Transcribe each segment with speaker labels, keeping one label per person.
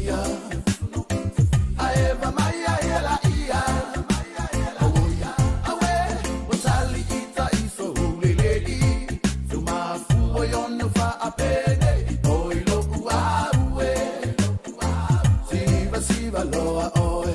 Speaker 1: fia. Aeva mai e la ia. Oia, awe, watali ita iso uleleli. Suma fuo yon fa apene. Oilo uaue. Siva loa oe.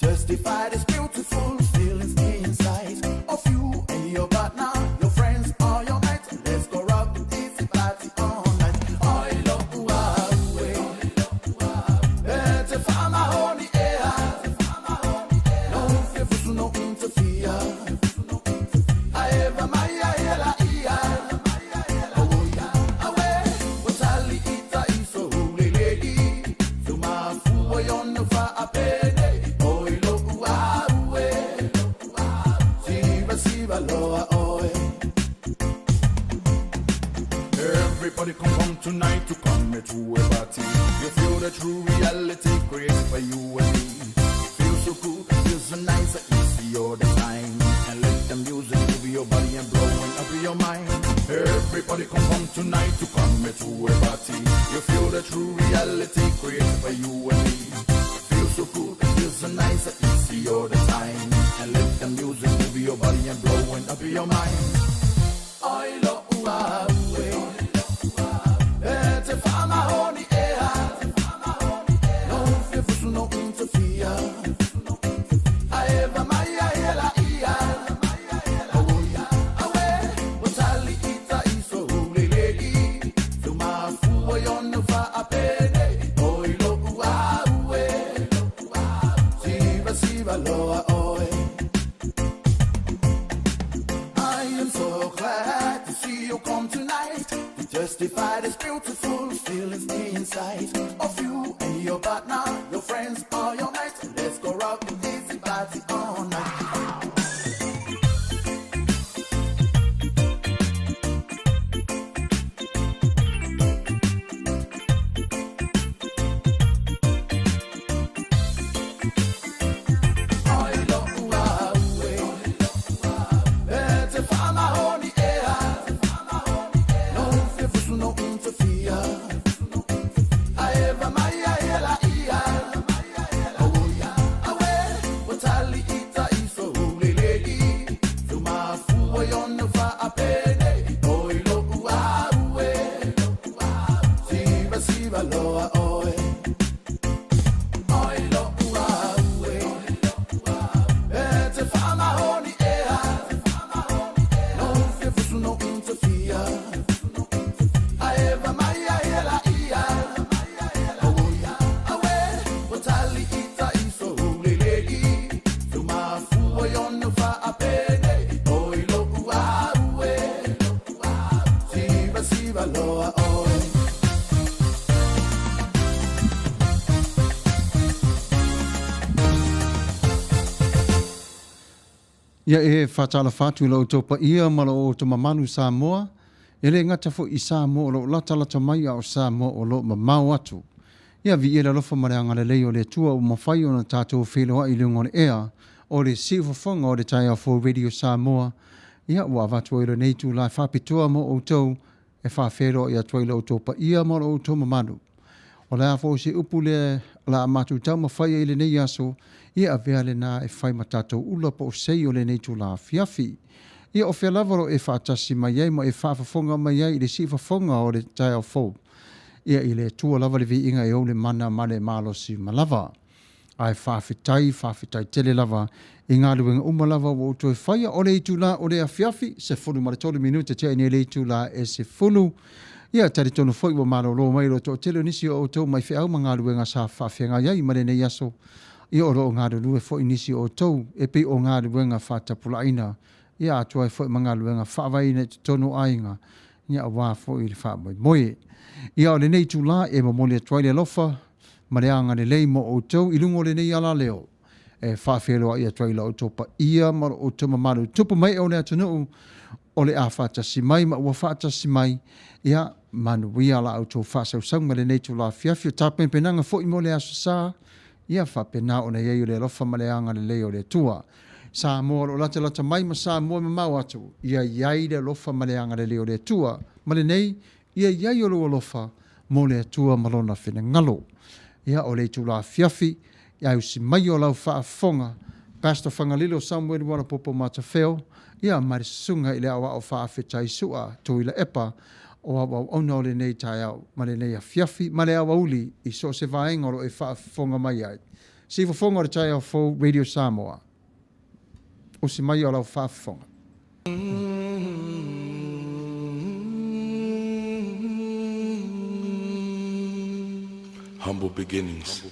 Speaker 1: Justify this beautiful feelings inside of you and your partner, your friends or your mates. Let's go rock the easy party all night. Oilo uaue, te fama honi ea. No fefusu no interfere. Aeva maya ela ia. Oia, awe, watali ita iso uleleli. Suma fuwa yon fa apene. Everybody come tonight to come to a party. You feel the true reality created for you and me. Feel so good, feel so nice, easy all the time. And let the music move your body and blowing up your mind. Everybody come tonight to come to a party. You feel the true reality created for you and me. Feel so good, feel so nice, easy all the time. And let the music move your body and blowing up your mind. I love te fama honi ea. No fefusu no interfere. Aeva maya ela ia. Oia, awe, watali ita iso uleleli. Suma fuwa yon fa apene. Oilo uaue. Siva loa oe. I am so glad to see you come tonight. Justify this beautiful feelings inside of you and your partner, your friends or your mates. Let's go rock the easy party all night.
Speaker 2: Ia e whatala whatu lau topa ia mala o to mamanu Samoa. E le ngata fo I Samoa o lo latalata mai o Samoa o lo mamau atu. Ia vi e la lofa mareanga le lei o le tua o mawhai o na tātou wheloa I lungo ea o le siwhawhonga o le tai a fo Radio Samoa. Ia ua watu o le neitu lai whapitoa mo o tau e whawhero ia tuaila o topa ia mala o to mamanu. O le a fo se upu le la amatu tau mawhai le nei aso. Ia a vea le nā e whai matatou ula po o sei o le neitu la fiafi. Ia o whea lavaro e whaatasi mai ei mo e whaafafonga mai ei le si whafonga o le tai au fō. Ia I le tua lava le vi inga e o le mana ma le malosi ma lava. Ai whaafitai tele lava I ngā luenga umalava o to e whaia o le itu la o le a fiafi se fulu maratolu minuta tia ine le itu la e se fulu. Ia tari tono foi wa maro lo mai lo to tele nisi o to mai whiau ma ngā luenga sa whawhenga iai ma le nei aso. Ia o lo ngā lue foi nisi o tou e pe o ngā luenga whatapulaina. Ia atua e foi ma ngā luenga whawaina tono ainga. Ia wā foi le wha moe. Ia o le nei tu la e mamole tuaile lofa ma le anga le lei mo o tou I lungo le nei ala leo. E whawheloa ia tuaila o topa ia ma o tuma maru. Tupa mai o le atunu o le a whaatasi mai, ma ua whaatasi mai, ia Manuia la auto whaasau ma le nei tu la fiafio, tāpen penanga fo i mo le aso sā, ia whapena o na iei o le alofa ma le anga le leo le tua. Samoa o lata mai ma Samoa ma mau atu, ia iai le alofa ma le anga le leo le tua, ma le nei, ia iai o le alofa mo le tua malona whina ngalo. Ia o le tu la fiafi, ia usi mai o lau whaafonga, Pastor Fagalilo Samuelu Alopopo Matafeo, ia marisunga i le awa o whaafetai sua, tui la epa, o awa ona o le nei tai au, ma le nei a fiafi, ma le awa uli, i so se vaenga o e whaafonga mai ai. Si whafonga o le tai au fo Radio Samoa, o si mai o lau whaafonga.
Speaker 3: Humble beginnings.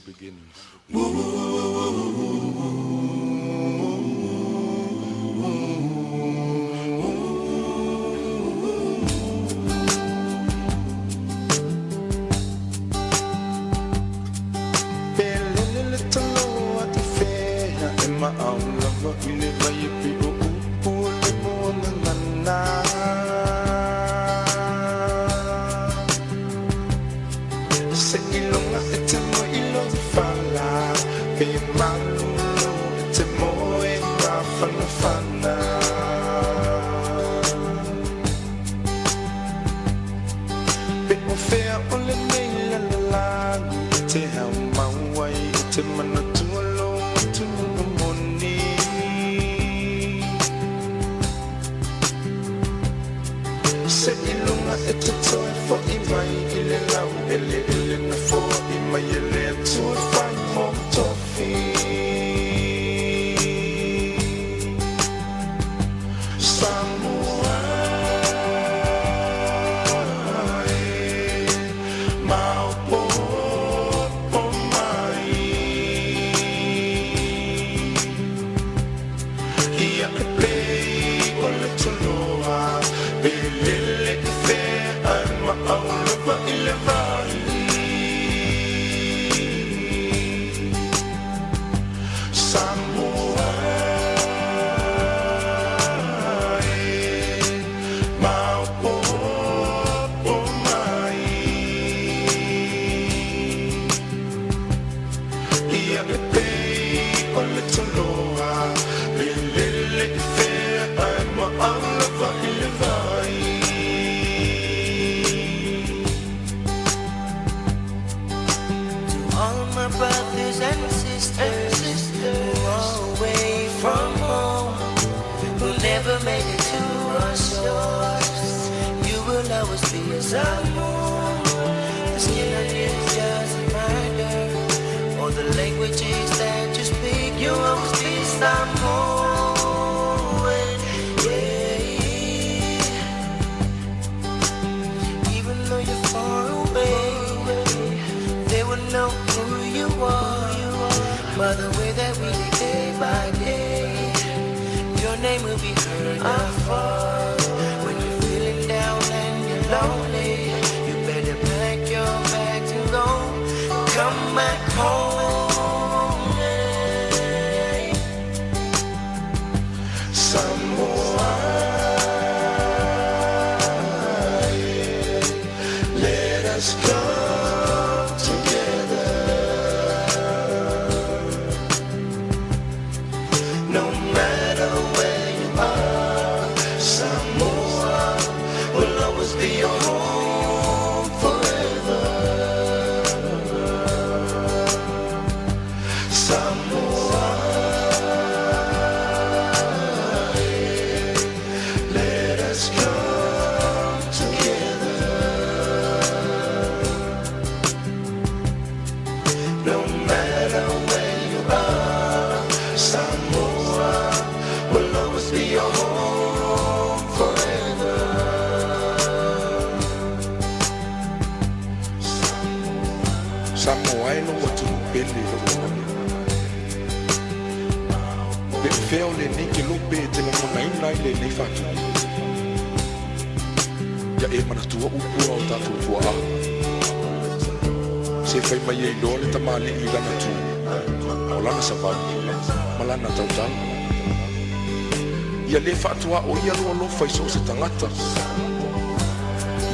Speaker 3: Ia le whaatua o ia loa lo fai so se tangata.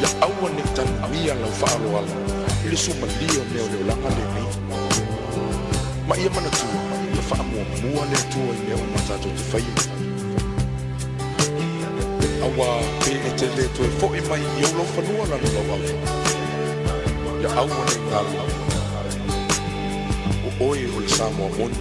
Speaker 3: Ia aua ne tanmia lau whaaloala. Ile suma lio neo leo langa le mi. Ma ia mana tua, ia whaamua mua le tua i neo matato te whai. Awa pe e te le toi fo i mai i olo whanua lana lau au. Ia aua ne ngalo. O oe o le Samoa moni.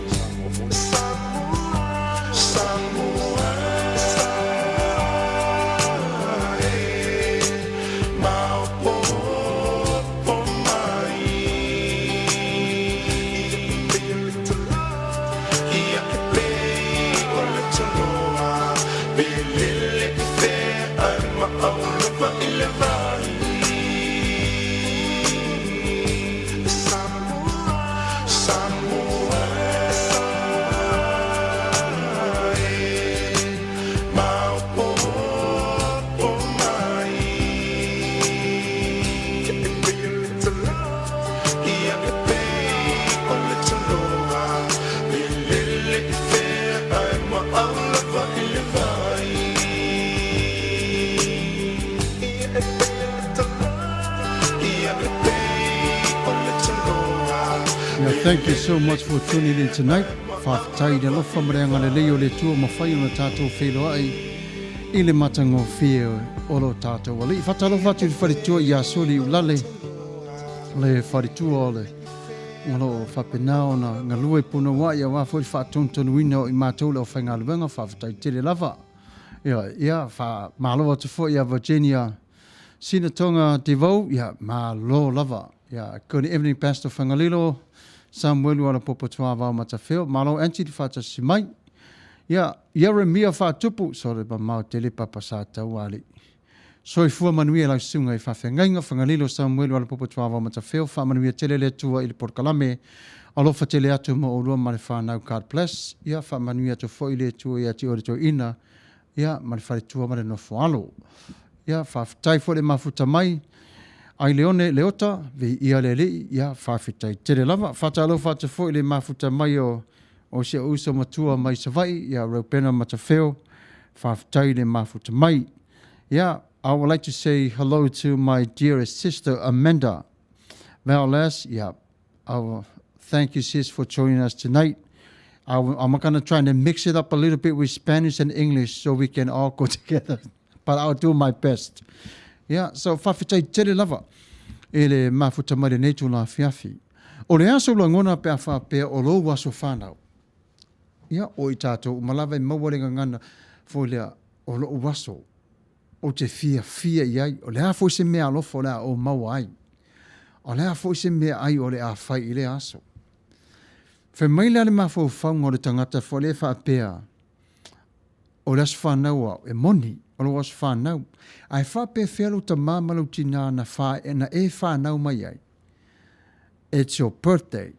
Speaker 2: Thank you so much for tuning in tonight. Whaafitai de lofa mareanga le leo le tua mawhai o na tātou whelo ai i le matango whio o lo tātou wali. Whatalo whatu i wharitua i a soli ulale le wharitua o le ngalo whapenao na ngalue puna wa ia wafori whaatontonu ina o i mātou le o whaingaluenga whaafitai tere lava. Ia, wha māloa te fo ia Virginia Sinatonga Tuavao, ia mālo lava. Ia, good evening Pastor Fagalilo. Samuelu Alopopo Tuavao Matafeo. Malo anti di fata simai. Ya Yeremia fatupu so le mau tele papa sa tawali. So ifua Manuia la sunga I fafengainga Fagalilo Samuelu Alopopo Tuavao Matafeo fa Manuia tele le tua il porkalame. Alofa tele atu mo olua malefa now God bless. Ya fa Manuia to fo ile tua ya ti orito ina. Ya malefa tua male no foalo. Ya fa tai fo le mafuta mai. Ai leone leota vi ia lele ia whawhitai tere lava. Whatalo whata fo le mafuta mai o se uso matua mai savai ia Raupena Matafeo. Whawhitai le mafuta mai. Yeah, I would like to say hello to my dearest sister Amanda Valas. Yeah, I will thank you sis for joining us tonight. I'm going to try and mix it up a little bit with Spanish and English so we can all go together. But I'll do my best. Yeah, so whawhitai tere lava e le mafuta mai nei tu la fiafi. O le aso langona pe a whapea o lo waso whanau. Yeah, o I tātou malawa I mawarenga ngana fo lea o lo waso. O te fia iai. O le a fo se mea lofo lea o maua ai. O le a fo se mea ai o le a whai I le aso. Whe mai lea le mafo whaunga o le tangata fo le whapea o le aso whanau e moni. O lo waso whanau. Ai whape whialu ta māmalu tina na e whanau mai ai. It's your birthday.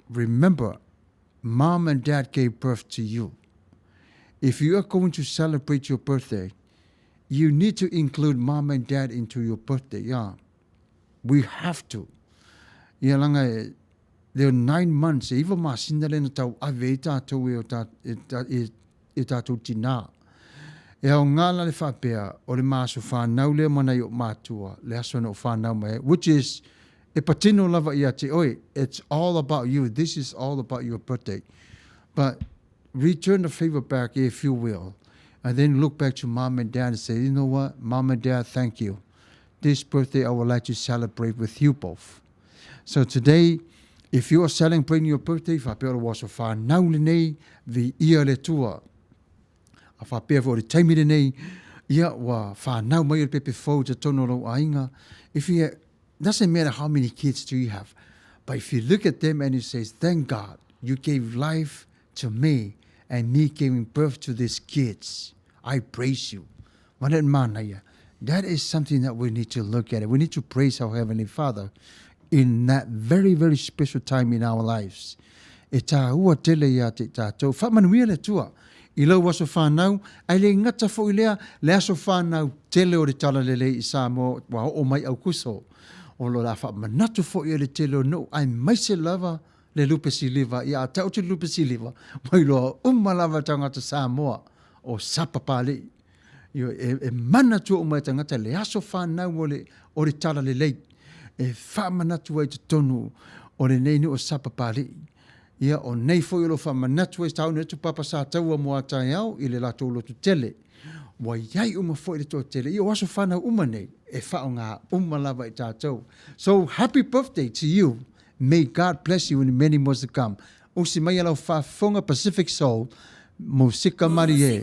Speaker 2: Remember, Mom and Dad gave birth to you. If you are going to celebrate your birthday, you need to include Mom and Dad into your birthday. Yeah, we have to. Ia langa there are 9 months. Iwa ma sindale na tau ave I tātou e tātou tina. E au ngala le whapea o le māsu whanau lea mana I o mātua le aso na o whanau mai, which is e patino lava I ate oi. It's all about you. This is all about your birthday. But return the favor back if you will. And then look back to Mom and Dad and say, you know what, Mom and Dad, thank you. This birthday I would like to celebrate with you both. So today, if you are celebrating your birthday, whapea o waso whanau le nei vi ia le tua. A whapea fo le taimire nei, ia wa whanau mai le pepe fau te tono ro ainga. If you, doesn't matter how many kids do you have, but if you look at them and you say, thank God, you gave life to me and me giving birth to these kids. I praise you. That is something that we need to look at. We need to praise our Heavenly Father in that very, very special time in our lives. E tā ua tele ia te tātou. Whamanuia le tua. I lau waso whanau, ai le ngata fo I lea, le aso whanau tele o le tala lele I Samoa, wa o mai au kuso. O lo la whamanatu fo I le tele o no, ai mai se lava le lupe si liva, I a tau te lupe si liva, mai loa lava tangata Samoa, o sapapale. Ia e mana tua o mai tangata le aso whanau o le tala le lei. E whamanatu ai te tonu o le neini o sapapale. Ia o nei foi o lo whamanatu ai tau netu papa sa taua mo atai au i le lato lotu tele. Wa iai uma foi le to tele. Ia o aso whanau uma nei e whao ngā uma lava i tātou. So happy birthday to you. May God bless you in many more to come. O si mai alau whafonga Pacific Soul, Musika Marie.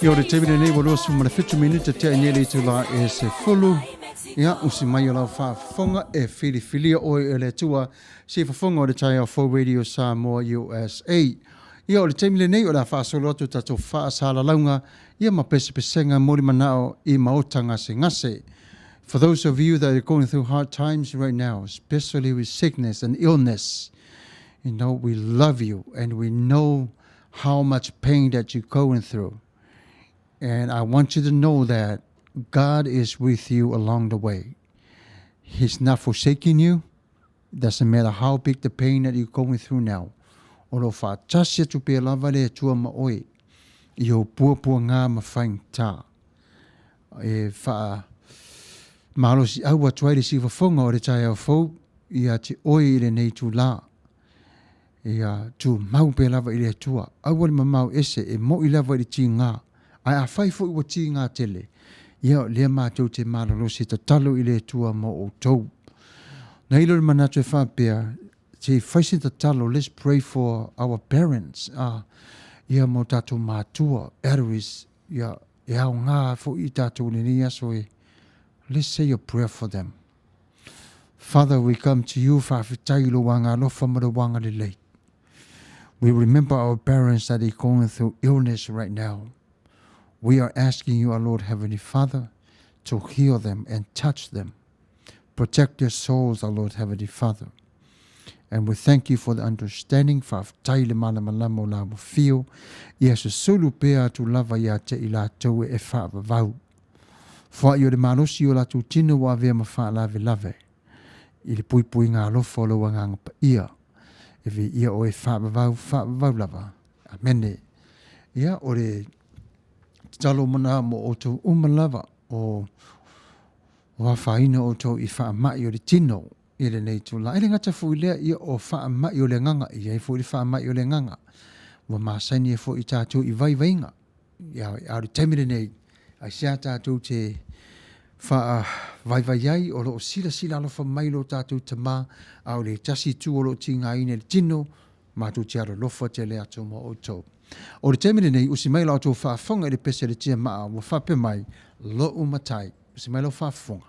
Speaker 2: Ia o le tevile nei walua sumana 50 minute te anele tu la e se fulu. Ia usi mai o lau whaafonga e whiliwhilia Oe E Le tua se whaafonga o le tai au 4 Radio Samoa USA. Ia o le tevile nei o la whaasolo atu tato whaasala launga ia ma pese pesenga mori manao I maota ngase ngase. For those of you that are going through hard times right now, especially with sickness and illness, you know, we love you and we know how much pain that you're going through. And I want you to know that God is with you along the way. He's not forsaking you. Doesn't matter how big the pain that you're going through now. Olo whātasia tu pe lava le tua ma oe. I o puapua ngā ma whaingta. E wha malo si aua tuaile si whafonga o le tai au fau. Ia te oe I le nei tu la. Ia tu mau pe lava I le tua. Aua le mamau ese e mo I lava I le ti ngā. Ai a whai fo I wa ti ngā tele. Ia lea mātou te malalo si ta talo I le tua mo o tau. Na ilo le manatu e whapea, te whaisi ta talo, let's pray for our parents. Ia mo tātou mātua, Aris, ia e au ngā fo I tātou le ni aso e. Let's say a prayer for them. Father, we come to you, whawhitai lo wanga lofa mara wanga le lei. We remember our parents that are going through illness right now. We are asking you, our Lord Heavenly Father, to heal them and touch them. Protect their souls, our Lord Heavenly Father. And we thank you for the understanding whaaftai le malamalama o la mawhio. Ia se sulu pea tu lava ia te i la tau e whaavavau. Wha i o le malosi o la tu tino wa vea ma wha lave lave. I le pui pui ngā lofa o lo wanganga pa ia. E vi ia o e whaavavau lava. Amene. Ia o le talo mana mo o tau umalava o whaaina o tau i whaamai o le tino. I le nei tu la. I le ngata fu lea ia o whaamai o le nganga. Ia i fu i whaamai o le nganga. Wa maasani e fu i tātou i vai vainga. Ia au le temire nei. Ai sea tātou te wha vai vai ai o lo sila alofa mai lo tātou te mā au le tasi tu o lo tinga ine le tino mātou te aro lofa te lea tō mo o tō. O le temire nei usi mai lau tō whaafonga i le pese le tia maa wa whape mai lo umatai. Usi mai lau whaafonga.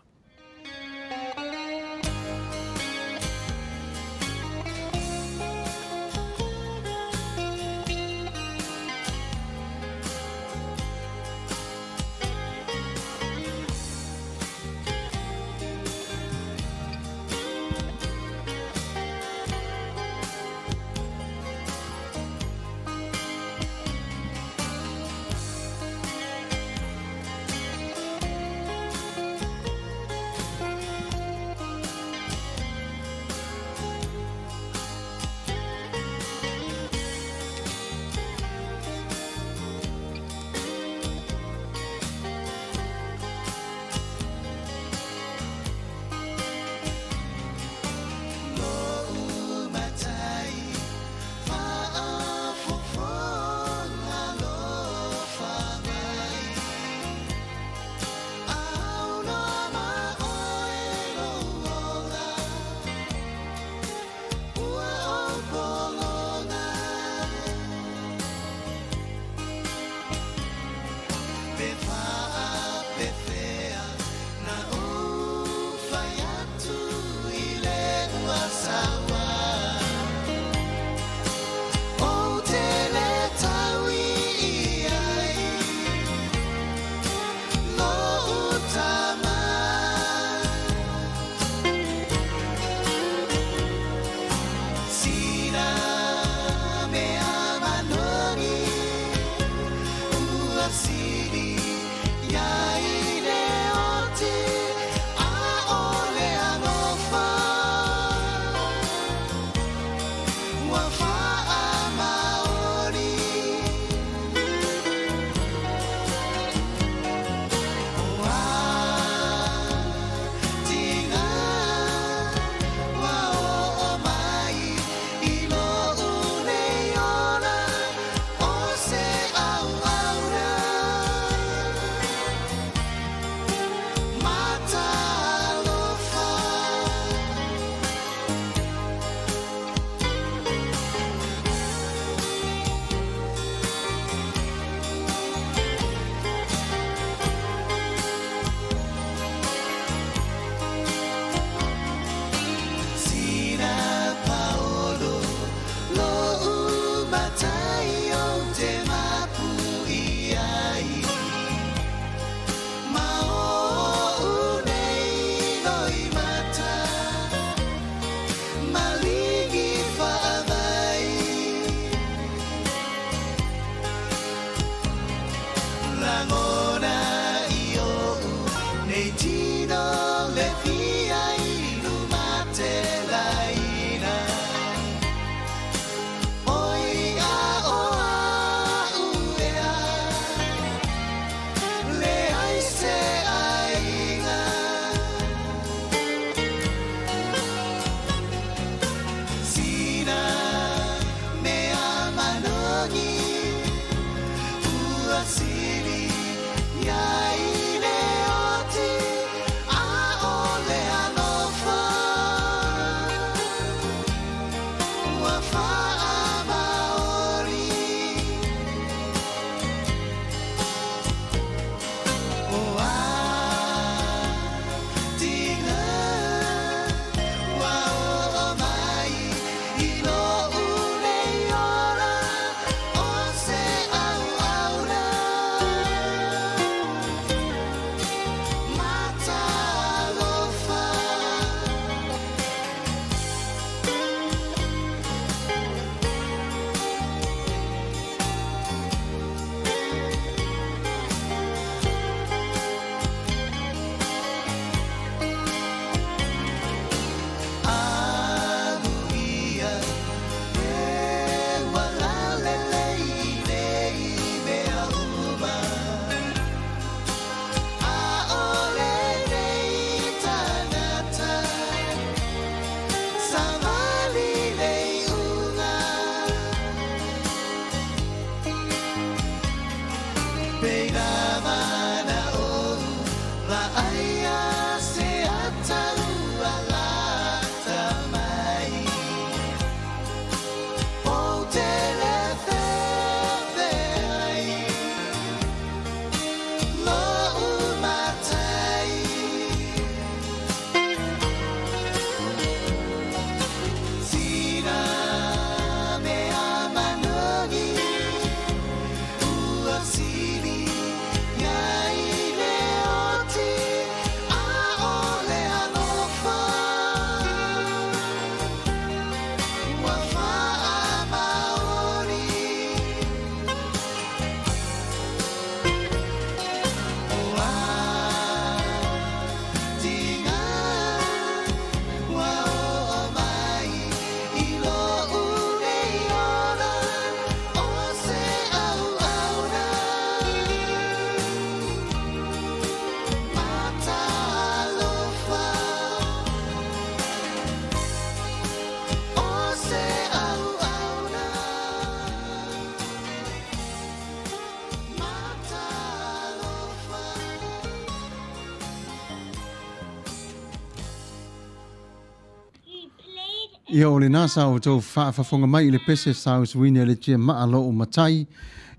Speaker 2: Ia o le nasa o tau whaafafonga mai I le pese sa uswini le tia maalo o matai.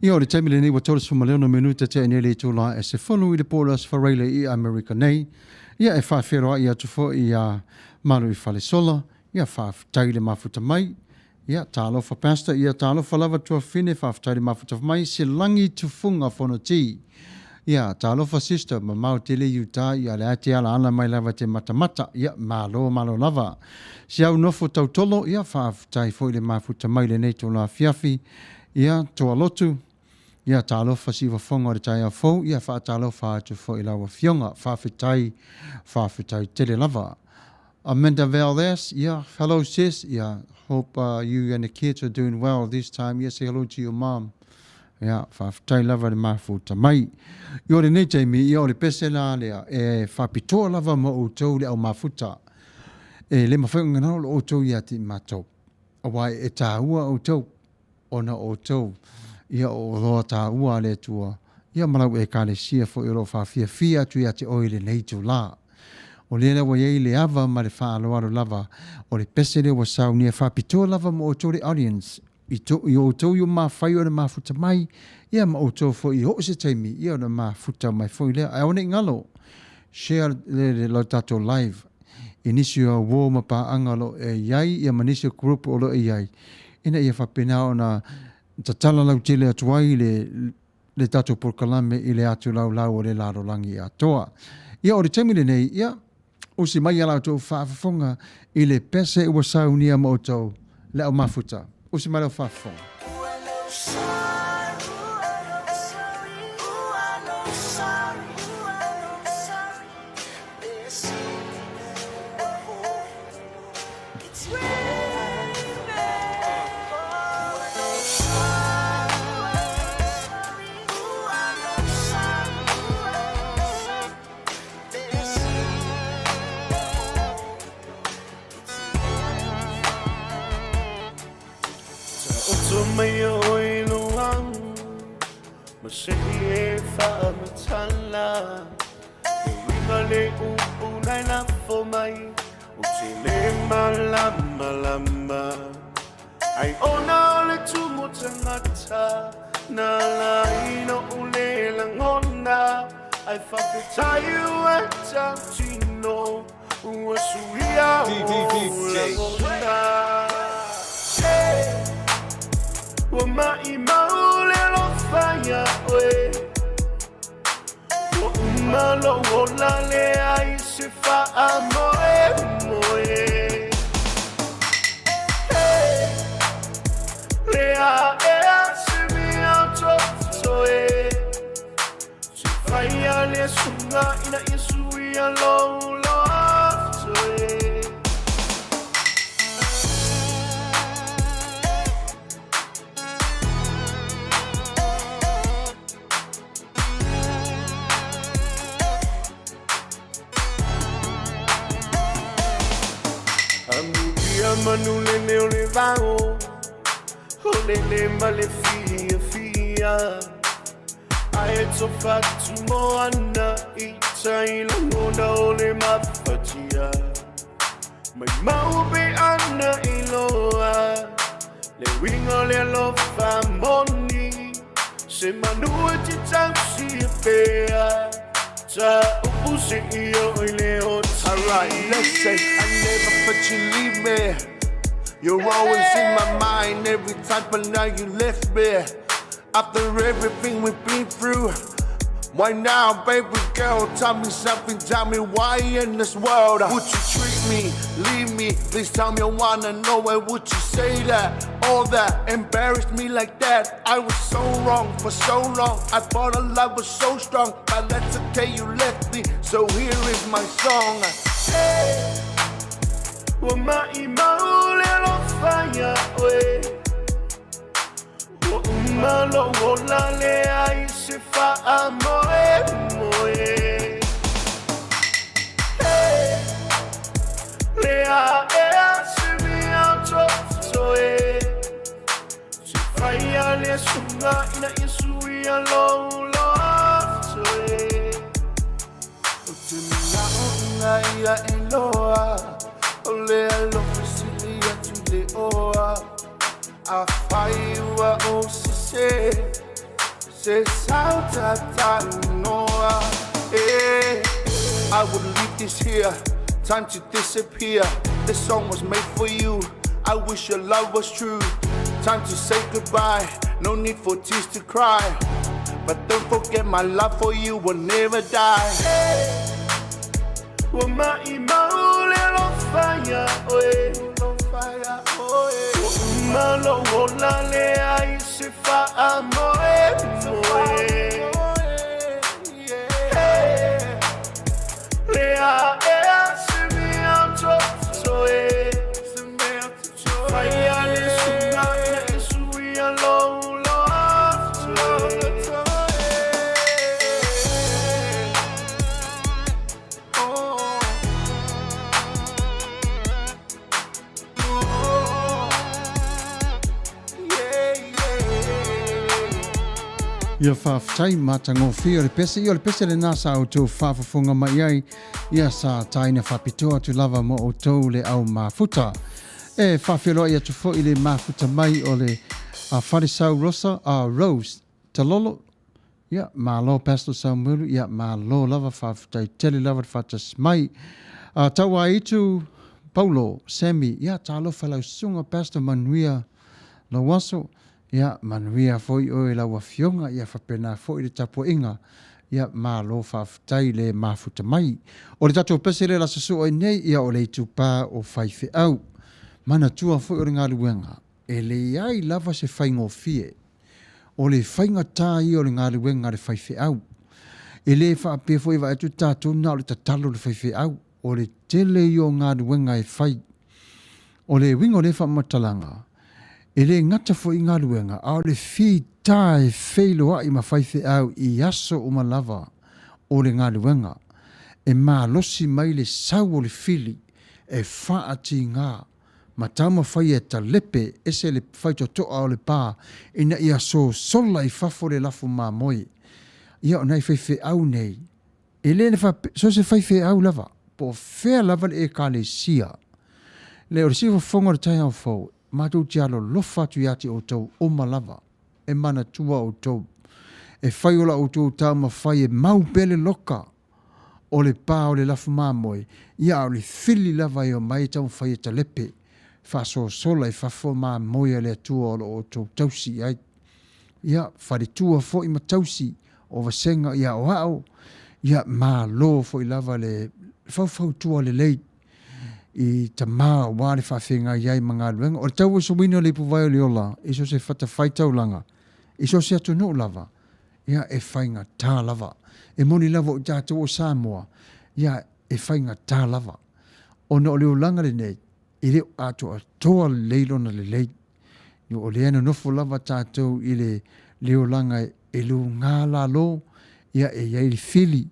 Speaker 2: Ia o le taimi le nei wa tole sumaleo minuta te ane le tula e se whanu I le polas whareile I America nei. Ia e whaaferoa I atu fo I malu I whalesola. Ia whaafitai le mafuta mai. Ia tālofa pasta. Ia tālofa lava tua whine whaafitai le mafuta mai. Se langi tufunga whono ti. Ia tālofa sister ma mau tele yuta ia le ate ala ana mai lava te matamata. Ia malo lava. Si au nofo tautolo, ia whaafutai fo I le mafuta mai le nei tōna fiafi. Ia toa lotu. Ia tālofa siwa whonga o le tai a fau. Ia whaatalofa atu fo I lawa fionga. Whaafutai tele lava. Amanda Valdez, yeah, hello sis. Yeah, hope you and the kids are doing well this time. Yes, say hello to your mom. Yeah, whaafutai lava le mafuta mai. I ore nei teimi, I ore pese la lea, e whaapitoa lava mo outou le au mafuta. E le mawhaunga nao le outou ia ti matou. Awai e tāua outou, ona outou. Ia o roa tāua le tua. Ia malau e kāle sia fo I ro whaafia tu ia te oile nei tu la. O le lewa iei le ava ma le whaaloaro lava. O le pese le wa saunia whaapitoa lava mo outou le audience. I outou I o mawhai o le mafuta mai. Ia ma outou fo I ho se taimi. Ia o le mafuta mai fo I lea. Ai one ngalo. Share le lo tato live. Inisio a wo ma pa angalo e iai. Ia manisio group o lo e iai. Ina ia whapena o na tatala lau tele atuai le tato por kalame I le atu lau o le laro langi atoa. Ia o le taimile nei. Ia o si mai ala tō whaafafonga I le pese ua saunia mo tō le au mafuta. O si mai lau whaafafonga.
Speaker 4: Mai Oe Le Alii, masih whaamatala. E winga le upunai na fo mai, o te le malama. Ai ona le tumo tangata, na laina o le langona. Ai whapetai ua tantino, ua suia o langona. Wa mai maule lo faya oe. Wa umalo wola le ai se fa moe. Le a se mi auto e. Se faya le sunga ina isui lo soe. Manule ne ole vao, ole le male fia. Ai to fatu mo ana I saila ngona ole mafatia mai mau be ana iloa le winga le lo famoni se Manua ti tausi pea ta upusi io ile o. Alright, let's say I never let you leave me. You're always in my mind every time, but now you left me. After everything we've been through, why now, baby girl? Tell me something, tell me why in this world would you treat me, leave me? Please tell me I wanna know why would you say that? All that embarrassed me like that. I was so wrong for so long. I thought our love was so strong, but that's okay, you left me. So here is my song. Hey, wamai maule lo fire way. Malo wola le ai se fa amoe moe. Hey, le a se mi auto soe. Se fai le sunga ina isui alo lo soe. Te mina una ia eloa. Ole alo fisilia tu le oa. I fire oh se salta noa. I would leave this here, time to disappear. This song was made for you. I wish your love was true. Time to say goodbye. No need for tears to cry, but don't forget my love for you will never die. Wamai maule lo fire, lo fire, malo wola le ai se fa amoe moe. Le a se mi auto soe. Fai ale sunga e sui alo lo soe.
Speaker 2: Ia whawhtai matangofi o le pese le nasa o tō whawhafunga mai ai ia sa taina whapitoa tu lava mo o tō le au mafuta. E whawhiroa ia tu fo i le mafuta mai o le wharisau rosa a Rose Talolo. Ia malo Pastor Samuelu, ia malo lava whawhtai tele lava whatas mai. Taua itu Paulo, Sammy, ia talo whalau sunga Pastor Manuia la waso. Ia Manuia foi o e laua fionga ia whapena foi le tapo inga ia malo whawhtai le mafuta mai. O le tato pese le la sasu o nei ia o le tupā o whaife au. Mana tua foi o ngā luenga. E le ai lava se whaingo fie. O le whainga tā i o le ngā luenga le whaife au. E le whape foi wa etu tātou na o le tatalo le whaife au. O le tele i o ngā luenga e whai. O le wingo le whamatalanga. E le ngata fo i ngā luenga, au le fi tae wheiloa i mawhaife au i aso o malava o le ngā luenga. E mā losi mai le sau o le fili, e whaati ngā. Ma tama whai e ta lepe, ese le whaito toa o le pā, ina i aso sola i whafo le lafu mā moi. Ia o nei whaife au nei. E le so se whaife au lava, po whea lava le e ka le sia. Le o le siwa whonga le tai au fau, mātou tialo lofa tu iati o tau o malava, e mana tua o tau. E whaiola o tau tau ma whai e mau pele loka o le pā o le lafu māmoe, ia o le fili lava i o mai tau whai e ta lepe, whaso sola i whafo māmoe le atua o tau tausi ai. Ia whare tua fo i ma tausi o wasenga ia o hao, ia mā lo fo i lava le whau tua le leit. I ta maa wāre whawhenga iai mga luenga. O le tau so wino le puwai o le ola, iso se whata whaitau langa, iso se atu no lava, ia e whainga tā lava. E moni lava o tātou o Samoa, ia e whainga tā lava. O no leo langa le nei, i leo ato a toa leilo na le lei. O le ena nofo lava tātou i le leo langa e lu ngā la lo, ia e iai li fili,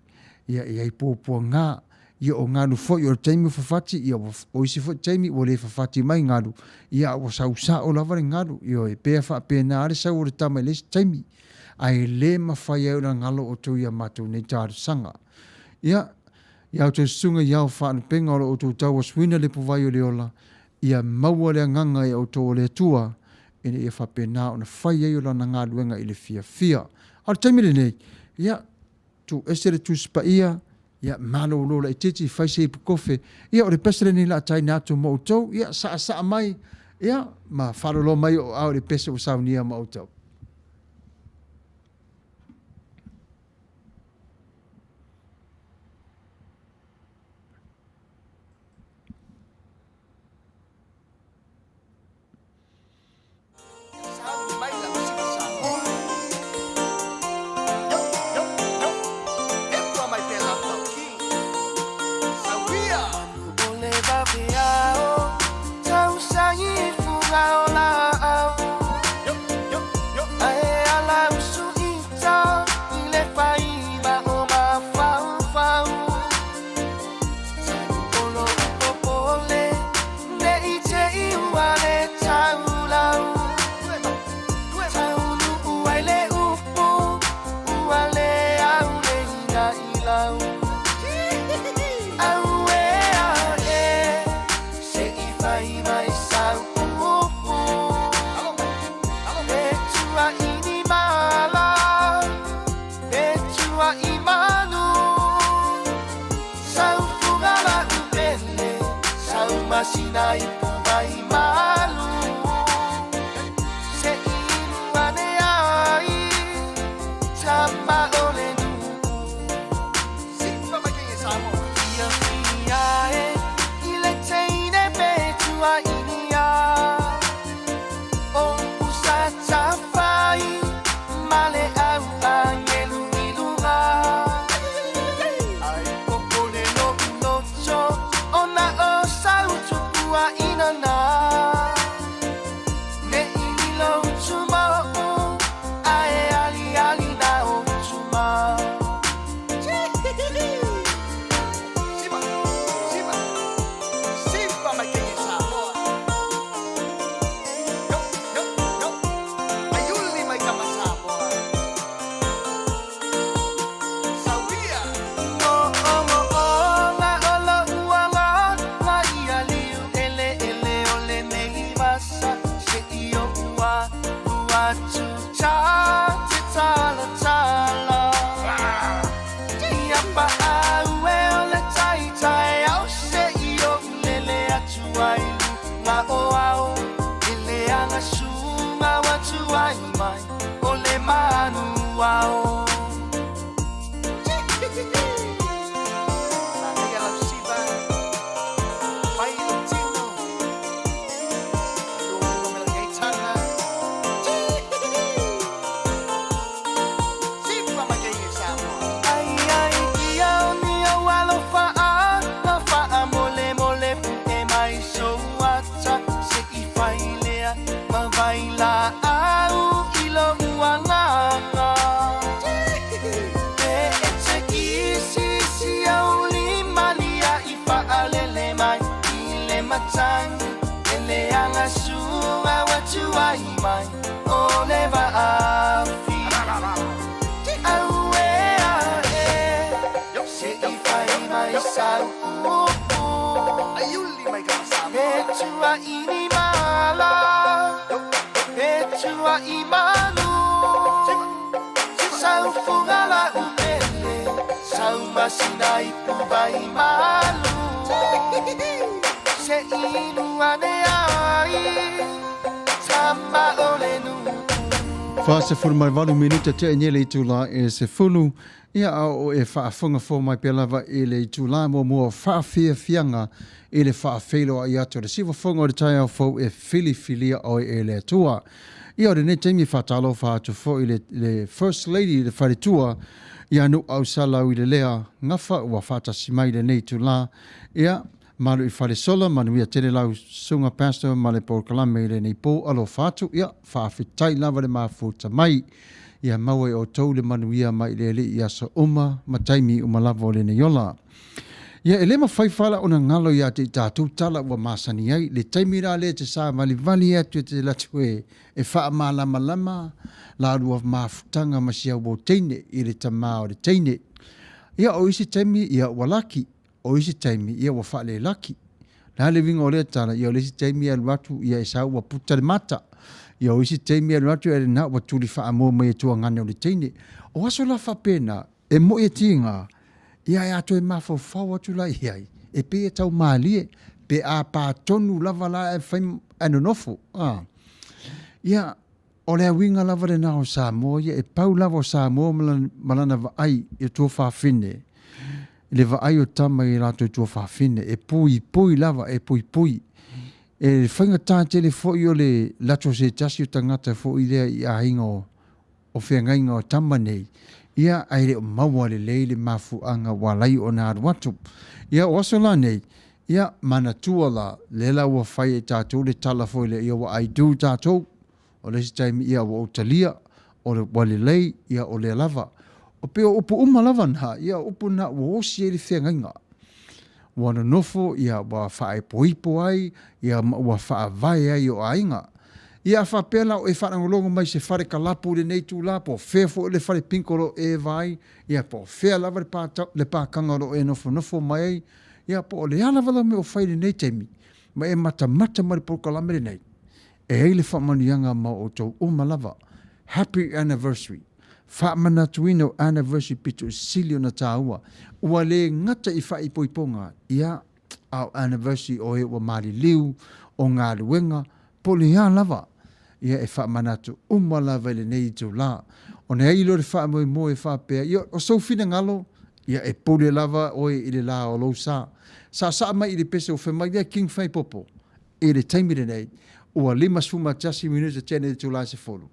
Speaker 2: ia e iai pōpua ngā, ia o ngāru foi o taimi whawhati, ia o isi foi taimi o le whawhati mai ngāru, ia o sausa o laware ngāru, ia e pēa wha pēa nāre sau o le tamai les taimi, ai le mawhai au na ngalo o tau ia mātou nei tāru sanga. Ia o te sunga iau whaanu penga o lo o tō tau a swina le puwai o le ola. Ia maua le nganga e o tō le tua. Ene ia whapena o na whai ei o lana ngā luenga i le fia. Ar taimire nei, ia tu esere tu spa ia malo lola i titi whai se ipu kofe. Ia o le pesere ni la tai nātu mo utau. Ia saa mai. Ia ma wharolo mai o au le pese o saunia mo utau. Se fulu mai walu minuta te nyele itula e se fulu ia o e whaafunga fo mai pelava e le itula mo whaafia fianga e le whaafelo a iato le siwa funga o le tai au fo e filifilia o e le tua. Ia o le ne teimi whatalo whaatu fo i le First Lady le wharitua ia nu au salau i le lea ngafa ua whatasi mai le ne itula ia malu i whare sola, Manuia tene lau sunga pastor, ma le Paul Kalame le nei po alo whātu, ia, whaafitai lava le mafuta mai, ia maua o tau le Manuia mai le le ia sa ma taimi lava o le nei ola. Ia e le mawhaiwhala o na ngalo ia te tātou tala ua masani ai, le taimi rā le te sā vali atu te latu e wha malama, la rua mafutanga masia o teine, i le tamā o le teine. Ia o isi taimi ia walaki, o isi taimi ia wa whaale laki. Nā le winga o lea tana, ia o isi taimi ia luatu ia e sau wa puta le mata. Ia o isi taimi ia luatu ia le na wa tuli wha mo mai tua ngane o le teine. O aso la whapena, e mo e tinga, ia e ato e mawhau whau atu la iai. E pe e tau maalie, pe a pā tonu lava la e whaim anonofo. Ia, o lea winga lava le nao Samoa, ia e pau lava o Samoa malana wa ai e tua whawhine. Le wa ai o tama i rato i tua whawhine, e pui lava, e pui. E whainga tātele fōi o le lato se tasi o tangata fōi lea i a hinga o whengainga o tama nei. Ia ai le o maua le leile mafuanga walai o nā aruatu. Ia o aso la nei, ia mana tua la le la ua whai e tātou le tala fōi le ia wa ai du tātou. O le si taimi ia wa o talia, o le wale lei, ia o le lava. O peo upu lava nha, ia upu na ua osi e le whengainga. Wana nofo, ia wa whae poipo ai, ia ua whae vai ai o ainga. Ia whapela o e whanangolongo mai se whare kalapu le nei tū la, po whefo le whare pinkoro e vai, ia po whea lava le pākangaro e nofo mai ai, ia po le alavala me o whaile nei teimi, ma e mata mari pokalame le nei. E eile whamanianga ma o tau lava. Happy anniversary. Whamanatuino anniversary pitu silio na tāua. Ua le ngata i whai poiponga. Ia au anniversary o e wa mari liu, o ngā luenga, poli hea lava. Ia e whamanatu lava le nei tau la. O ne eilo le whamoe mo e whapea. Ia o soufina ngalo, ia e poli lava o e le la o lo sa. Sa mai i le pese o whamai, ia king whai popo. E le taimi le nei. Ua lima suma tasi minuta tene tu la se folu.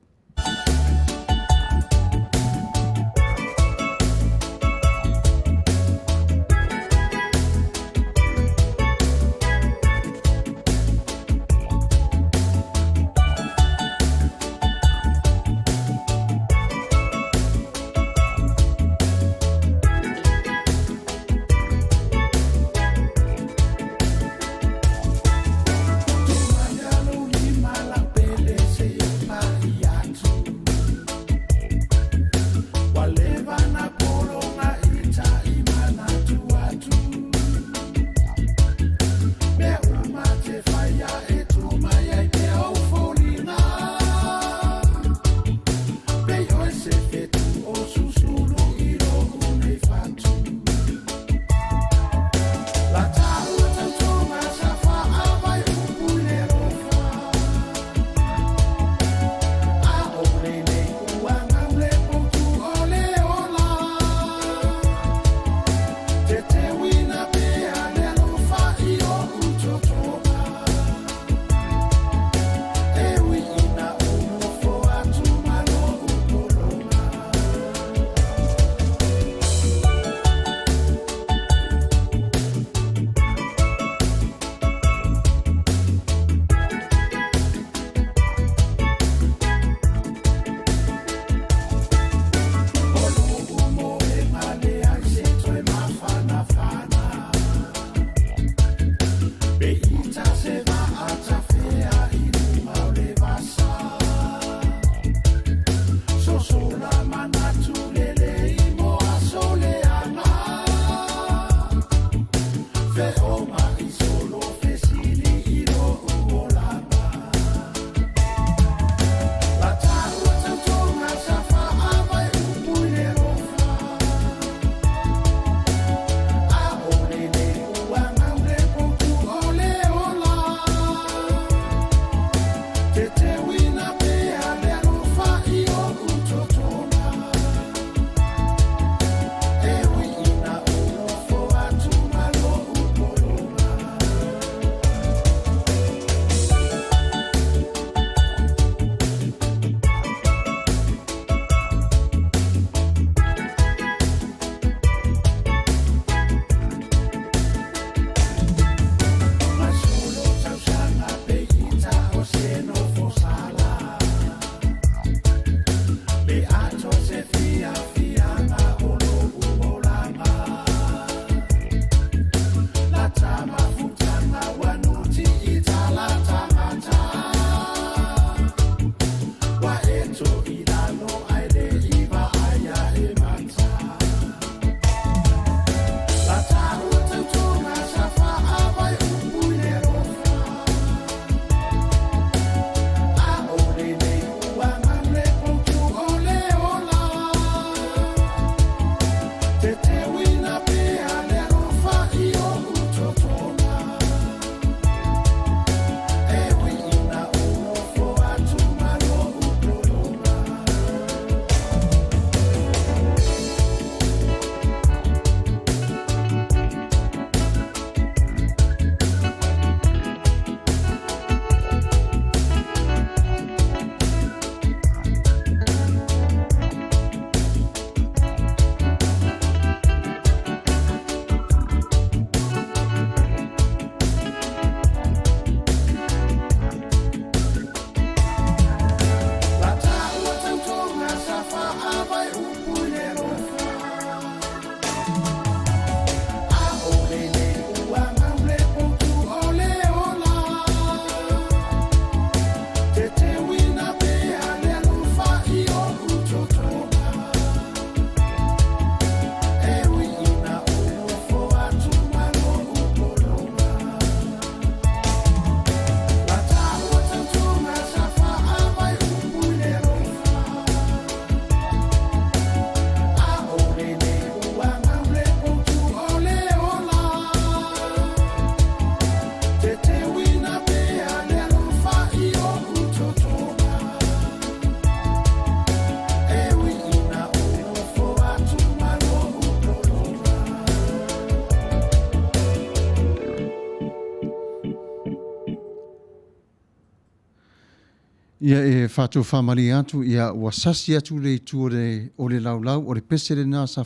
Speaker 2: Ia e whātou whamari atu, ia ua sasi atu le tuore o le laulau, o le pesere nā sa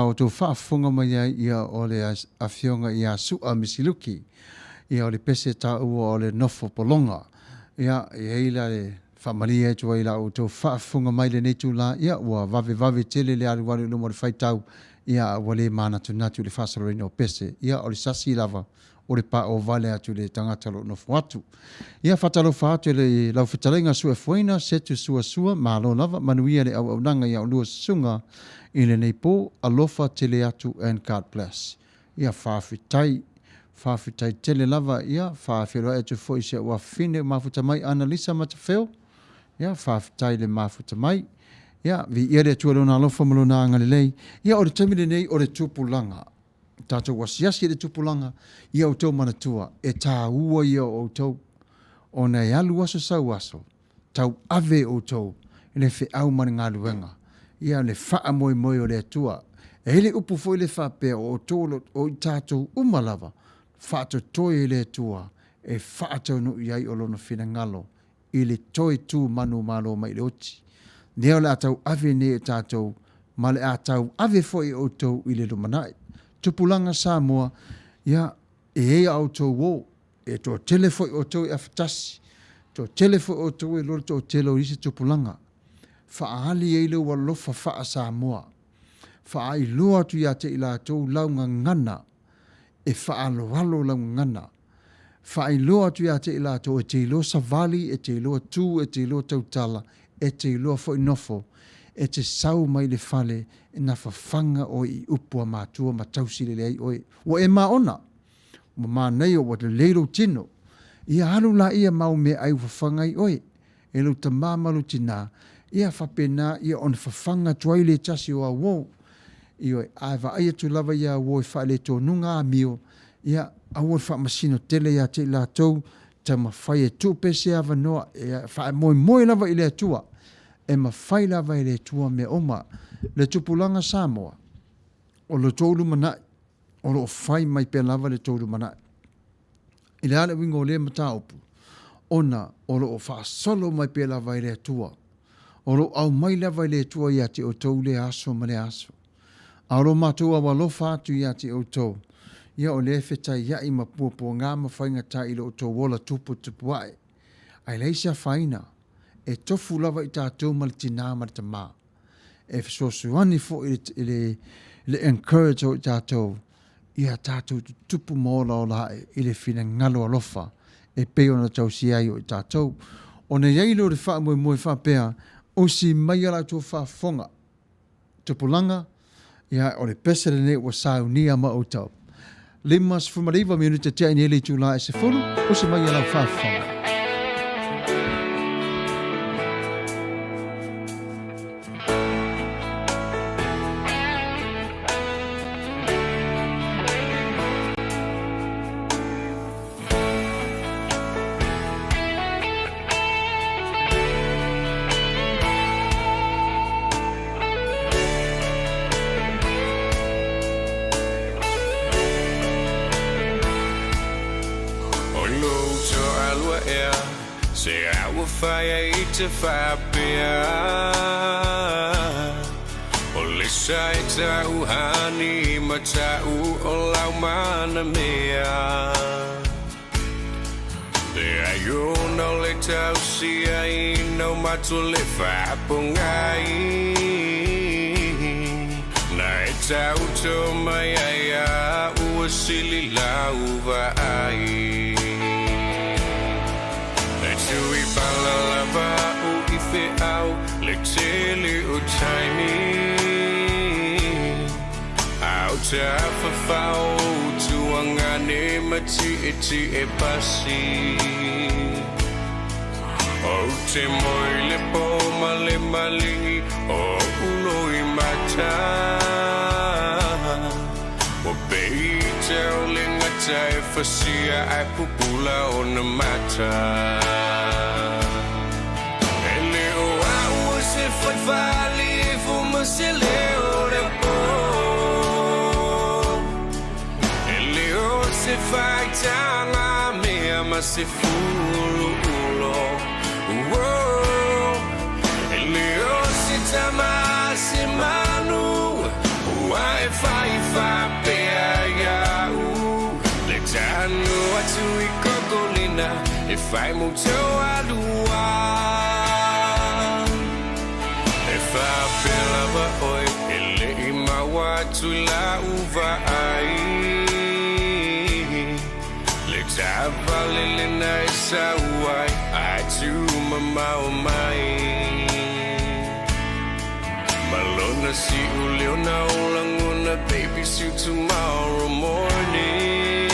Speaker 2: o tō whaafonga mai ia o le awhionga ia sua misiluki, ia o le pese tā ua o le nofo polonga, ia e ila le whamari atu ila o tō whaafonga mai le netu la, ia ua vave tele le aruare lumo le whaitau, ia ua le manatu natu le whasarorina o pese, ia o le sasi lava, o le pa o vale atu le tangata lo nofo atu. Ia whatalofa atu le lau whatalenga sua fuena, setu sua, malo lava, manuia le au nanga ia o lua sunga, i le neipo, alofa tele atu and God bless. Ia whawhitai tele lava, ia whawhiroa atu fo se ua fine mafuta mai Annalisa Matafeo, ia whawhitai le mafuta mai, ia vi ia le tualona alofa malona angalelei, ia o le tamile nei o le tupulanga. Tātou wasiasi le tupulanga, ia o tau manatua, e tā ua ia o tau, o nei alu aso sau aso, tau ave o tau, le whi au mani ngā luenga, ia le wha moi o le atua, e hele upu foi le wha pēr o tōlo o i tātou umalava, wha to toi le atua, e wha tau no iai o lono whina ngalo, i le toi tū manu malo mai le oti. Neo le atau ave ne e tātou, ma le atau ave foi o tau i le lumanai. Tupulanga Samoa, ia e ea au tau wō, e tō telefoi o tau e awhatasi, tō telefoi o tau e loro tō telo isi tupulanga. Whaali e ilo walofa wha Samoa, wha ai loa tu ia te ila tau launga ngana, e wha alo launga ngana. Wha ai loa tu ia te ila tau e te ilo savali, e te ilo tū, e te ilo tautala, e te ilo foi nofo, e te sau mai le fale, e na whawhanga o i upua mātua ma tausile le ai oe. Wa e maona, ma nei o wate leiro tino, ia haru la ia mau me ai whawhanga i oe, e lau ta māmalu tina, ia whapena ia on whawhanga tuai le tasi o a wō, i oe aiwa aia tu lava ia wō i whaile tō nunga mio, ia awon whamasino tele ia te la tau, ta ma whai e tūpese ava noa, ia whae moi lava i le atua, e ma whai lava i le tua me oma, le tupulanga Samoa, o le tōru manai, o lo whai mai pe lava le tōru manai. I le ale wingo le mataupu, ona o lo wha solo mai pe lava i le tua, o lo au mai lava i le tua ia te o tau le aso ma le aso. A lo matua wa lo fatu ia te o tau, ia o le whetai ia i mapua ngā mawhainga ta i lo tau wola tupu ai. Ai leisa whaina, e tofu lava i tātou malitina marita maa. E whasosuani fo i le encourage o i tātou, ia tātou tupu mōla o lae i le whina ngalo alofa, e peo na tau si ai o i tātou. O ne iailo le wha moe wha pēa, o si mai ala tō wha fonga. Tupulanga, ia o le pesere ne wa sau ni ama o tau. Limas fumariva mi unita tia ni ele tu la e se fulu, o si mai ala wha fonga.
Speaker 4: Te whapea o le sai tau hani matau o lau mana mea te ayo no le tau si ai no matu le whapungai na e tau to mai ai a ua sili lau wa ai Tui pala lava o I whiau le tele o taimi Au te awhawhau tuanga ne mati e pasi O te moi le poma le malingi o ulo I mata O bei te o le ngata e whasia ai pupula o na mata Foi vale fuma se leo le po ele o se fai tanga me ama se fulo
Speaker 5: Leo sitama simanu Wai fa pea Letanu atu ikokolina If I mucho alua If I feel oi Ele ima watu la uva ai Letava lelena isa uai Atu mama o mai Malona si ulio na ulanguna baby see tomorrow morning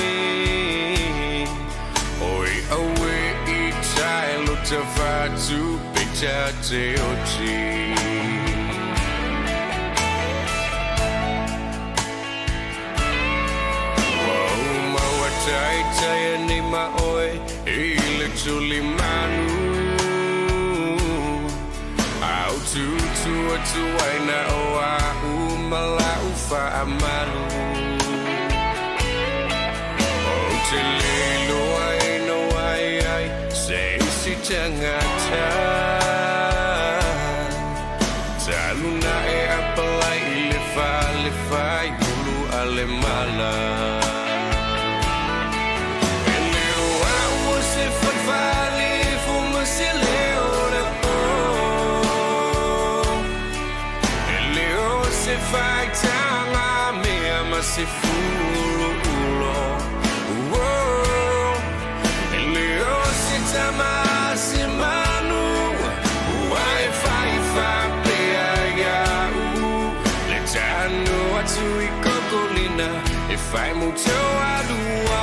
Speaker 5: Oi awe I chai lo tavatu pecha te ochi Wow mawatai tai ni ma oi ile tuli manu Tu aina oa umala ufa amalu O te lelo ai no ai Sei si tangata Taluna e apalai le fa Yulu ale mala Eleo au se fafali Fuma se leo Vai tanga me ama se fulu ulo Leo se tama se manu Wai fa pea Letanu atu ikokolina If I mucho alua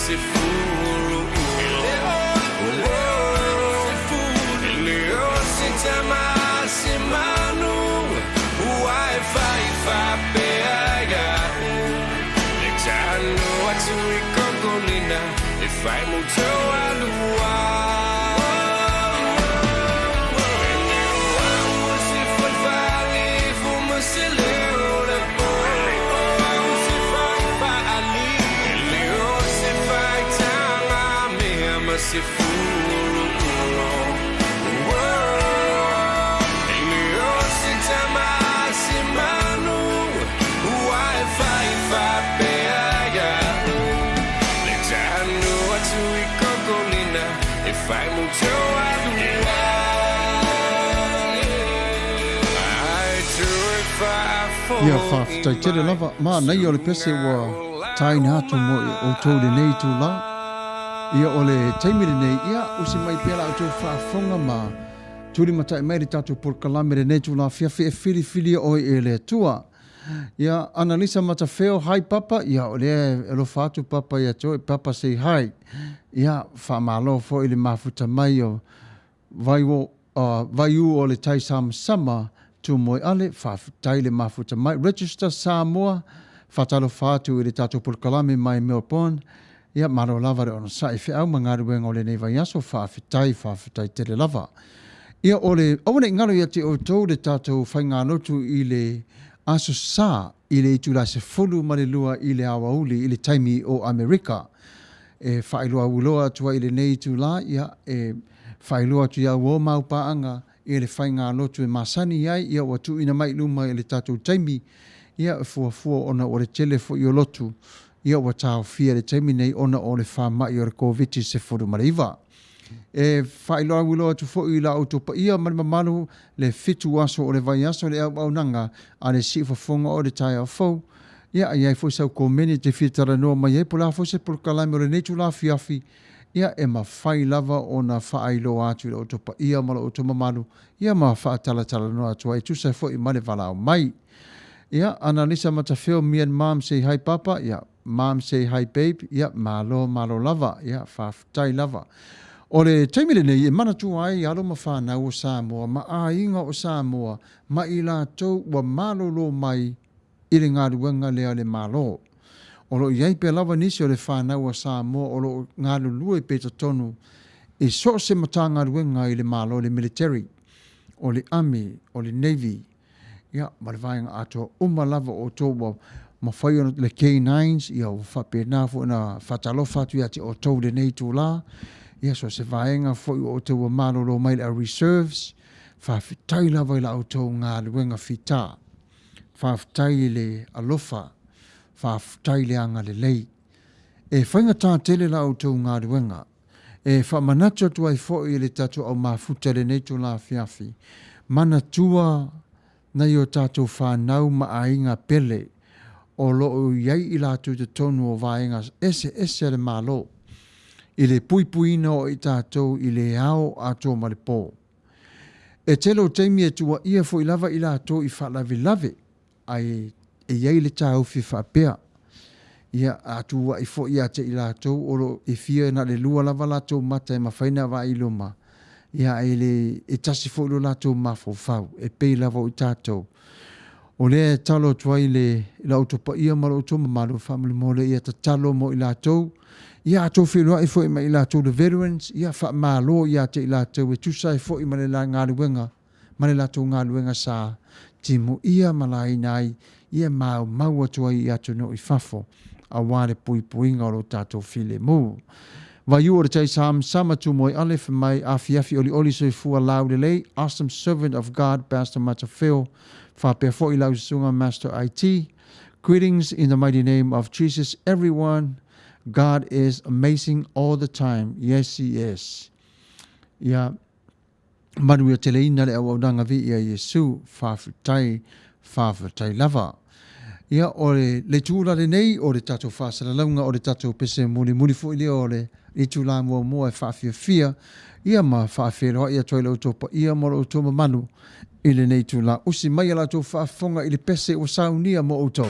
Speaker 5: Se fulu Leo se tama se manu Wai fa pea Letanu atu ikokolina If I mucho alua Se fafali fuma se leo Se fulu Leo se tama se manu Wai fa pea Letanu atu ikokolina If I mucho alua I do if I fall
Speaker 2: Ia whaafitai tere lava, maa nei ole pese wa taina atu mo o tōle nei tū la. Ia ole taimire nei, ia usi mai pēla o tō whaafonga ma tūri matai mai ri tātou por kalamere nei tū la whiawhi e whiri Oe E Le Tua. Ia Annalisa Matafeo, hai papa, ia ole e lo whātu papa ia tō, papa say hai. Ia whaamalo fo ili mafuta mai o vaiu o le tai sama tu moi ale, whaafutai le mafuta mai. Register Samoa, whatalo whātu ili tātou por kalame mai Melbourne. Ia maro lava re ona sa ife au mangaru e ngole nei vai aso whaafitai tere lava. Ia ole, awane ngaro ia te o tau le tātou whainga notu I le aso sa I le itu la se fulu marelua I le awauli I le taimi o Amerika. E whailua uloa tua I le nei tu la, ia e whailua tu ia uo maupaanga I le whainga notu e masani ai, ia watu ina mai luma I le tātou taimi, ia e fuafua ona o le tele fo I o lotu. Ia wa tau fia le taimi nei ona o le whamai o le COVID se furu mariva. E whailoa wiloa tu fo I la autopa ia marimamalu le fitu aso o le vai aso le au nanga a le si fonga o le tai au fau. Ia ai fo sau ko meni te fitara noa mai e pola fo se por kalame o le netu la fiafi ia e mawhai lava o na whaailo atu i la utopa ia ma la utoma manu, ia ma whaatala noa atua e tusai fo i male valao mai. Ia, Analisa Matafeo, me and mom say hi papa, ia, mom say hi babe, ia, malo lava, ia, whaftai lava. O le taimile nei, e mana tu ai, alo ma whanau o Samoa, ma a inga o Samoa, ma i la tau wa malolo mai i le ngā ruenga lea le malo. O lo iai pe lava nisi o le whanau o Samoa, o lo ngā lulua i peta tonu, e so se mata ngā ruenga i le malo, le military, o le army, o le navy. Ia, ma le vaenga ato, lava o tō wa ma whai ona le K9s, ia o whapena fo na whatalofa tu ia te o tau le nei tū la. Ia so se vaenga fo o tō wa malolo mai a reserves, whawhitai lava i la o tō ngā luenga whita. Whawhitai le alofa, whawhitai le anga le lei. E whainga tā tele la o tō ngā luenga. E whamanatio tu ai fo i le tatu au mafuta le nei tū la whiawhi. Mana tua na i o tātou whanau ma a inga pele o loo iai i lātou te tonu o vaenga ese le malo. I le puipuina o i tātou i le ao ato ma le pō. E telo teimi e tua ia fo i lava i lātou i whalavi ai e iai le tāu fi whapea. Ia atua i fo ia te i lātou o lo e fia na le lua lava lātou mata e mawhaina wa i loma. Ia e tasi fo lo lātou mafofau, e pei lava o i tātou. O le talo tuai le la utopa ia ma la utoma malu family mo le ia ta talo mo i lātou. Ia atou whiloa i fo i ma i lātou the veterans, ia wha malo ia te i lātou e tusai fo i ma le la ngā luenga, ma le lātou ngā luenga sa timu ia malai nai, ia mau atuai i atu no i fafo, a wale puinga o lo tātou while mu. Vai u o te tai sama tu moi alef mai afiafi oli soi fua lau le lei, awesome servant of God, Pastor Matafeo, whapea fo i lau sunga Master IT. Greetings in the mighty name of Jesus, everyone. God is amazing all the time. Yes, he is. Ia, Manuia te leina le awaunanga vi ia Yesu, whawhitai lava. Ia, o le tūla le nei, o le tatou whasara launga, o le tatou pese muni fo i le o le tūla mua e whawhiawhia, ia ma whawhiawhia ia toi lau topa, ia mora o tōma manu, i le nei tūla. Usi mai ala tō whaafonga i le pese o saunia mo o tō.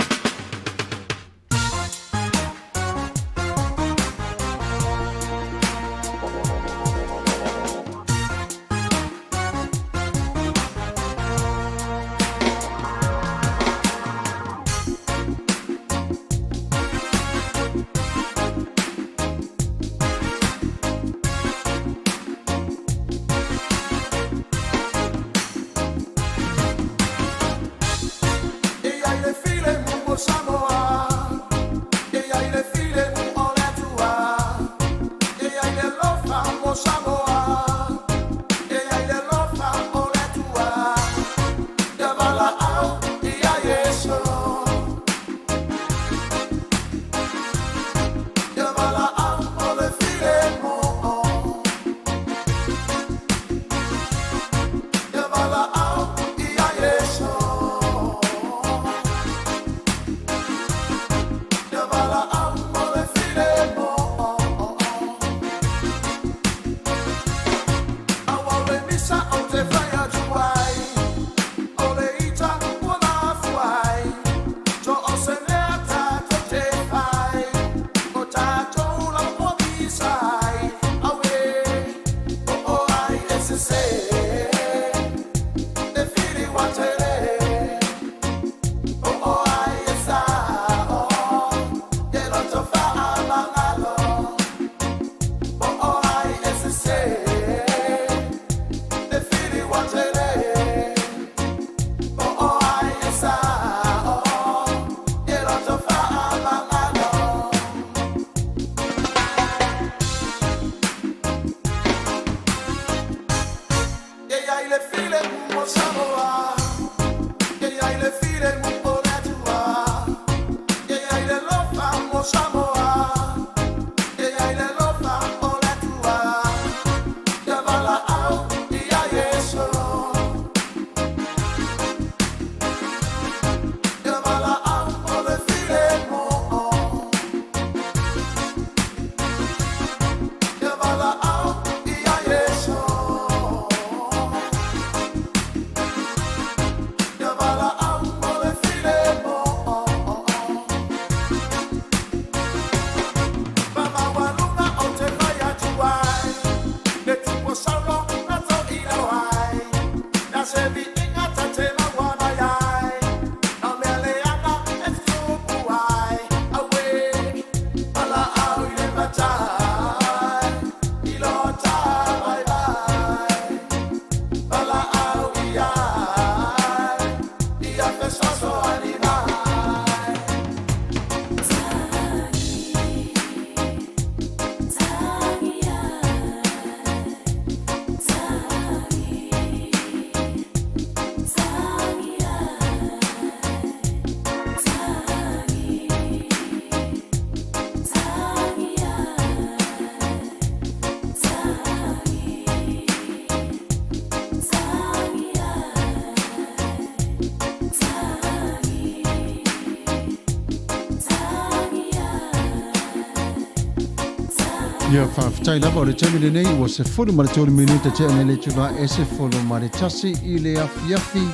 Speaker 2: Ia whawhitai lava o le taimile nei ua se fulu ma le tōru minuta te ane le tūra e se fulu ma le tasi I le afi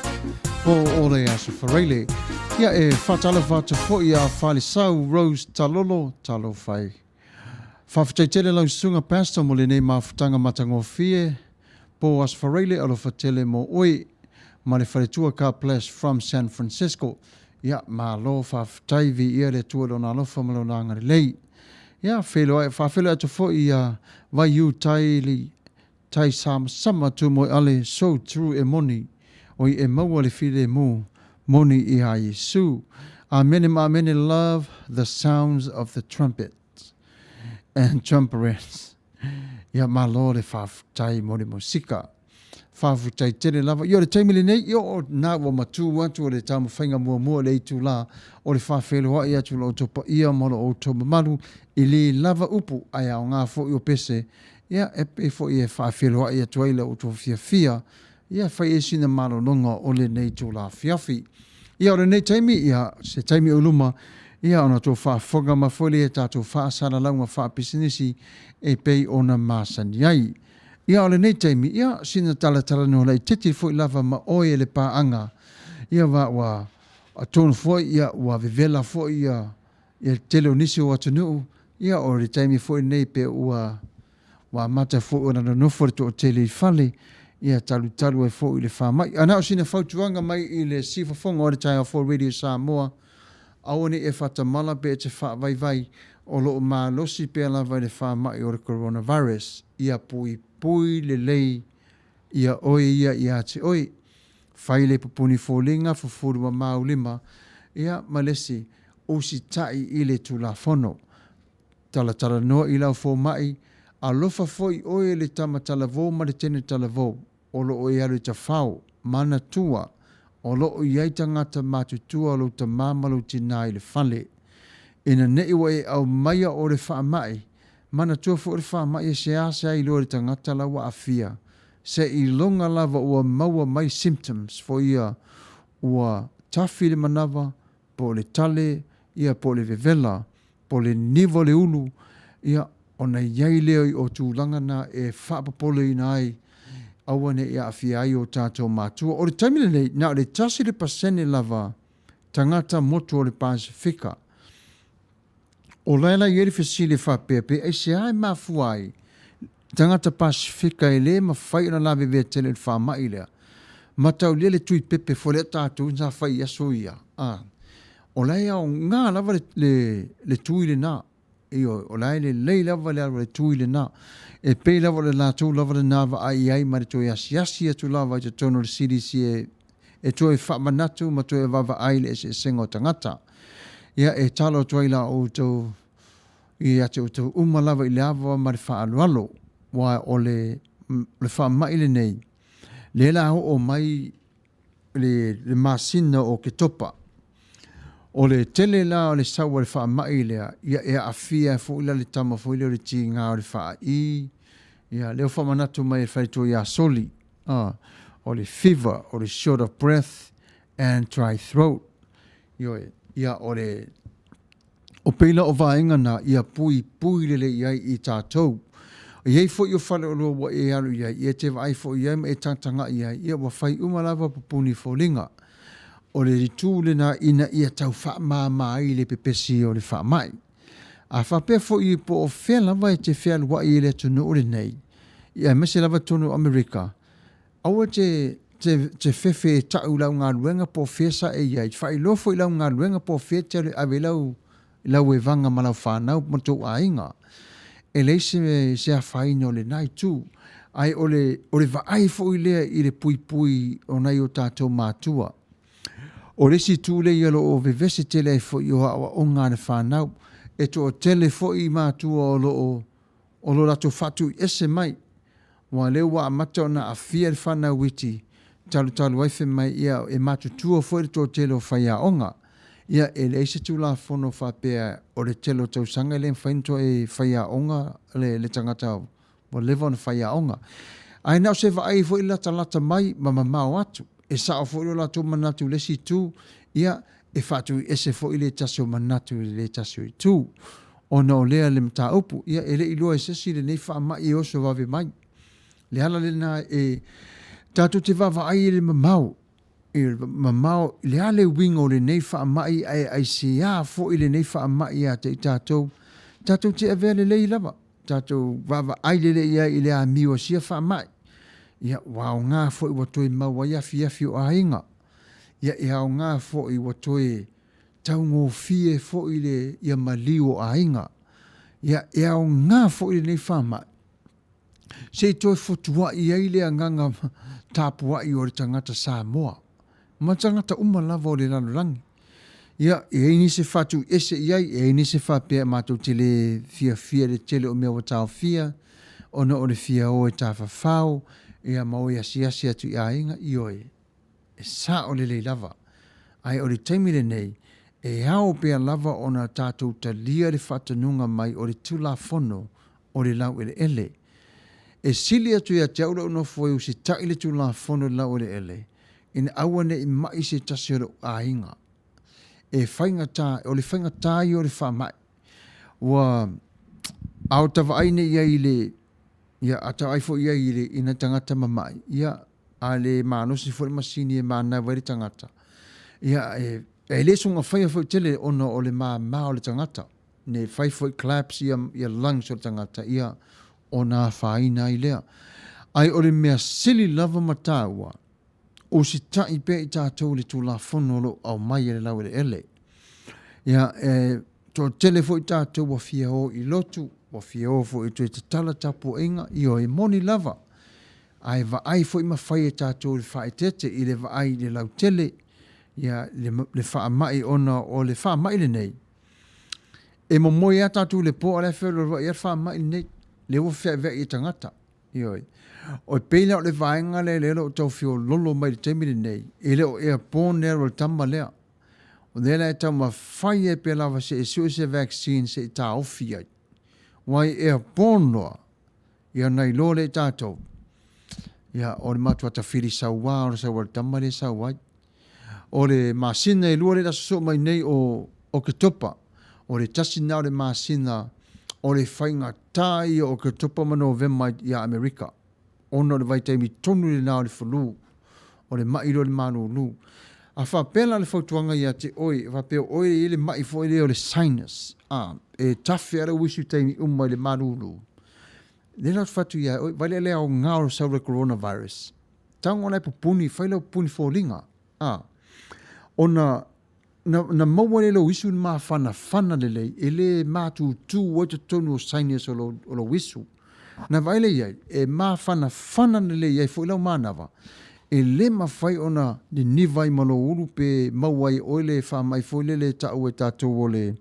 Speaker 2: po o le asu whareile. Ia e whatala whata fo I a whale sau Rose Talolo talo whai. Whawhitai tele lau sunga pastor mo le nei mawhutanga matangofie po asu whareile alo whatele mo Oe ma le whare tua ka place from San Francisco. Ia ma lo whawhitai vi ia le tua lona alofa ma lona angare lei. Ia whawhelo atu fo I vai u tai sama tu mo ale so true e moni o I e maua le file mo moni I a Yesu. Amen and amen. Love the sounds of the trumpets and trumpets. Ia ma lo le whawhitai mo le musika. Whawhitai tere lava. Ia le taimile nei, ia o nā wa matu watu o le tamu whainga mua le itu la o le whawhelo wa ia tu lo topa ia molo o toma maru I le lava upu ai au ngā fo I o pese. Ia e fo I e whawhelo wa ia tuaila o to fia. Ia whai e sina malo nonga o le nei tu la fiafi. Ia o le nei taimi, ia se taimi o luma, ia ona to whawhoga mawhole e tātou whaasara launga whaapisinisi e pei ona māsani ai. Ia o le nei taimi, ia sina talatala no lei titi fo I lava ma oe le pāanga. Ia wa a tonu fo ia wa vivela fo ia tele o nisi o atunuu. Ia o le taimi fo I nei pe wa mata fo o na nofo le to o tele I fale. Ia talu e fo I le whamai. Ana o sina fautuanga mai I le sifafonga o le tai a fo Radio Samoa. Aone e whatamala pe te whaavai o loo maa losi pe ala vai le whamai o le coronavirus. Ia pui le lei. Ia oe ia te oe. Whai le pupuni fōlinga fufuru wa maulima. Ia malesi o si tai I le tulafono. Talatala noa I lau fō mai. Alofa foi oe le tama talavou ma le tene talavou. O lo o iaru ta whao, mana tua, o lo o iaita ngata matutua lo ta mamalo tina I le whale. Ina nei wa e au maia o le whaamai, mana tua fo le whaamai e se asa I lo le tangata lawa afia. Se I longa lava ua maua mai symptoms fo ia ua tafi le manawa, po le tale, ia po le vevela, po le nivo le ulu, ia ona iai leo I o tūlanga na e whaapapole ina ai, awane ia awhia ai o tātou mātua. O le taimile nei, nā le tasi le pasene lava tangata motu o le Pasifika. O laila I eri whesile whapepe, e se ai mafuai, tangata Pasifika e le mawhai na lawe vea tele le whamai lea. Matau le tui pepe fo le tātou nā whai aso ia. O laia o ngā lava le tui le nā. O lai le lei lava le tui le nā. E pei lava le lātou lava le nāwa ai ma le toi asiasi atu lava I te tono le CDC e toi whamanatu ma toi wawa ai le se sengo tangata. Ia e talo toi la o tau I ate o tau lava I le awa ma le whaalualo wa o le whaamai le nei. Le la o mai le masina o ke topa. O le tele la o le sawa le whaamai lea, ia e awhia fo ila le tama fo ila le ti ngā o le whaai, ia leo whamanatu mai e whaito ia soli, o le fever, o le short of breath and dry throat. Ia o le, o peila o vaenga na ia pui le iai I tātou. Iei fo i o whale o lua wa e alu iai, ia te vai fo iai ma e tangtanga iai, ia wa whai umalawa pupuni fo linga. O le ritu le na ina ia tau whaamai le pepesi o le whaamai. A whape fo I po o whea lava e te whea lua I le tunu o le nei. Ia mese lava tunu Amerika. Aua te whewhe e tau lau ngā luenga po whea sa e iai. Whai lofo I lau ngā luenga po whea te awe lau e vanga malau whanau mato a inga. E leise se a whaino le nai tū. Ai o le vaai fo I lea I le pui o nei o tātou mātua. O resi tūle I alo o vevese tele fo I o hawa o ngāne whanau. E to o tele fo I mātua o lo lato whatu ese mai. Wa leo wa amata o na a fia le whanau witi. Talu waife mai ia e mātutua fo I to tele o whaia onga. Ia e le eise tūla whono whapea o le tele o tau sanga le whainto e whaia onga le tangata o lewa na whaia onga. Ai nao se wa ai fo I lata mai ma mau atu. E sao fo I la tō manatu lesi tū, ia e whatu ese fo I le tasio manatu le tasio I tū. ona o lea le mataupu ia e leʻi loa e sesi lenei faamaʻi e oso vave mai le ala lena e tatou te vavaai e le mamao le a le uiga o lenei faamaʻi ae aisiā foʻi lenei faamaʻi iā te i tatou te avea lelei lava tatou vavaai leleʻi ai i le amiu asia faamaʻi ia ua aogā foʻi ua toe mau ai afiafi o aiga ia e aogā foʻi ua toe taugofie foʻi le ia maliu o aiga ia e aogā foʻi lenei faamaʻi se toe fotuaʻi ai le agaga tapuaʻi o le tagata Samoa ma tagata uma lava o le lalolagi ia e ai nisi fatu ese i ai e ai nisi faapea matou te le fiafia le tele o mea ua taofia ona o le fia o e tafafao ia ma oe asiasi atu i aiga i oe e sa o lelei lava ai o le taimi lenei e ao pea lava ona tatou talia le faatanuga mai o le tulafono o le lau eleele e sili atu ia te aula unofo e usi taʻi le tulafono le lau eleele ina aua neʻi maʻi se tasi o le aiga e whaingatā, o le whaingatā i o le whamai. Ua au tawai nei ia i le, ia ata aifo ia i le ina tangata mamai. Ia a le manosi fo le masini e mana wai le tangata. Ia e le sunga whaia fo tele ono o le maa o le tangata. Ne whai fo i claps ia lungs o le tangata. Ia o nā whaina i lea. Ai o le mea sili lava mataua. O si tai pe i tātou le tū la whono lo au mai e le lau ele. Ia, tō tele fo i tātou wa fia o i lotu, wa fia o fo i tue te tala tapu inga, i o e moni lava. Ai va ai fo i mawhai e tātou le whae tete, i le va ai le lau tele, ia le wha mai ona o le wha mai le nei. E mo moi a tātou le po a le whelo rwa i a wha mai le nei, le o whea vea i tangata, i oi. O peina o le vaenga le lelo o tau fio lolo mai le temile nei. E leo e a pōne aro le tamba lea. O lea e tau ma whai e pe lava se e sui se vaccine se i tā ofi ai. Wai e a pōnoa. Ia nei lo le tātou. Ia o le matua ta whiri saua o le saua le tamba le saua. O le masina e lua le la so mai nei o ke topa. O le tasina o le masina o le whainga tai o ke topa mano vema ia Amerika. Ono le vaitaimi tonu le nao le whulu, o le mairo le manu lu. A whapela le whautuanga ia te oi, whapea oi i le mai fo i o le sinus. E tawhi ara wisu taimi umai le manu lu. Le lau whatu ia, oi, vale le au ngao sau le coronavirus. Tango lai pupuni, whailau puni fōlinga. Ona, na maua le lo wisu ma whana le lei, e le mātu tū o te tonu o sinus o lo wisu. Na vaile iai, e maa whana nele iai fo ilau mānawa. E le mawhai ona ni nivai malo uru pe mauai oile wha mai fo ile le tau e tātou o le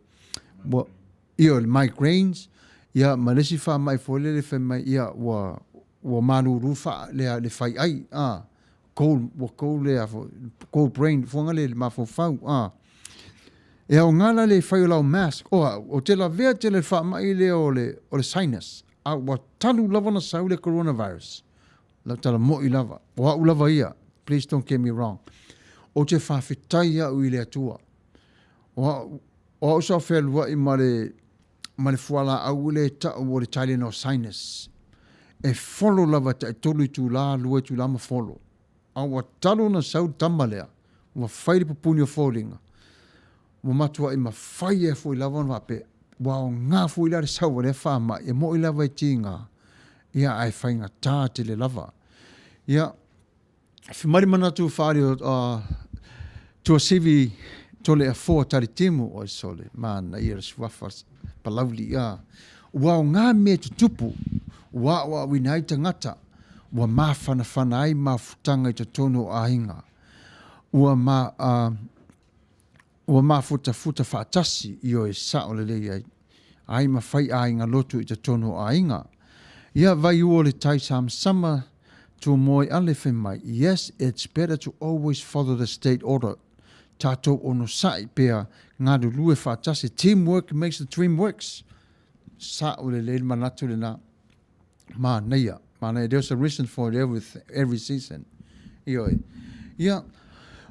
Speaker 2: ia le migraines, ia malesi wha mai fo ile le whamai ia wa manu rufa le whai ai, cold cold brain, fuanga le mafo fau, E au ngala le whai o lau mask, o te la vea te le wha mai le o le sinus, a wa talu lava na sau le coronavirus. La tala mo I lava. O au lava ia. Please don't get me wrong. O te whawhitai au I le atua. O au sa whea lua I ma le fuala au le tau o le Tylenol sinus. E follow lava ta e tolu tu la lua tu lama follow. A wa talu na sau tamalea. Wa whairi pupuni o fōlinga. Wa matua I ma whai e fo I lava na wape. Wao ngā fo I la re sau le whama. E mo I lava I tinga. Ia ai whainga tā te le lava. Ia, whimari mana tu whaari o tua sivi tole a fōa tari timu o I sole. Mana ia ra suwafas palauli ia. Wao ngā mea tutupu. Wao wina ai tangata. Ua mā whana ai mā futanga I te tono a hinga. Ua mā futa whaatasi I o e sao le lei ai. Ai ma whai a inga lotu I te tono a hinga. Ia vai ua le tai sama to moi ale whemai. Yes, it's better to always follow the state order. Tato ono sai pea ngāru lue whaatasi. Teamwork makes the dream works. Sa o le leil manatu le na. Manuia. There's a reason for it every season. Ioi. Ia.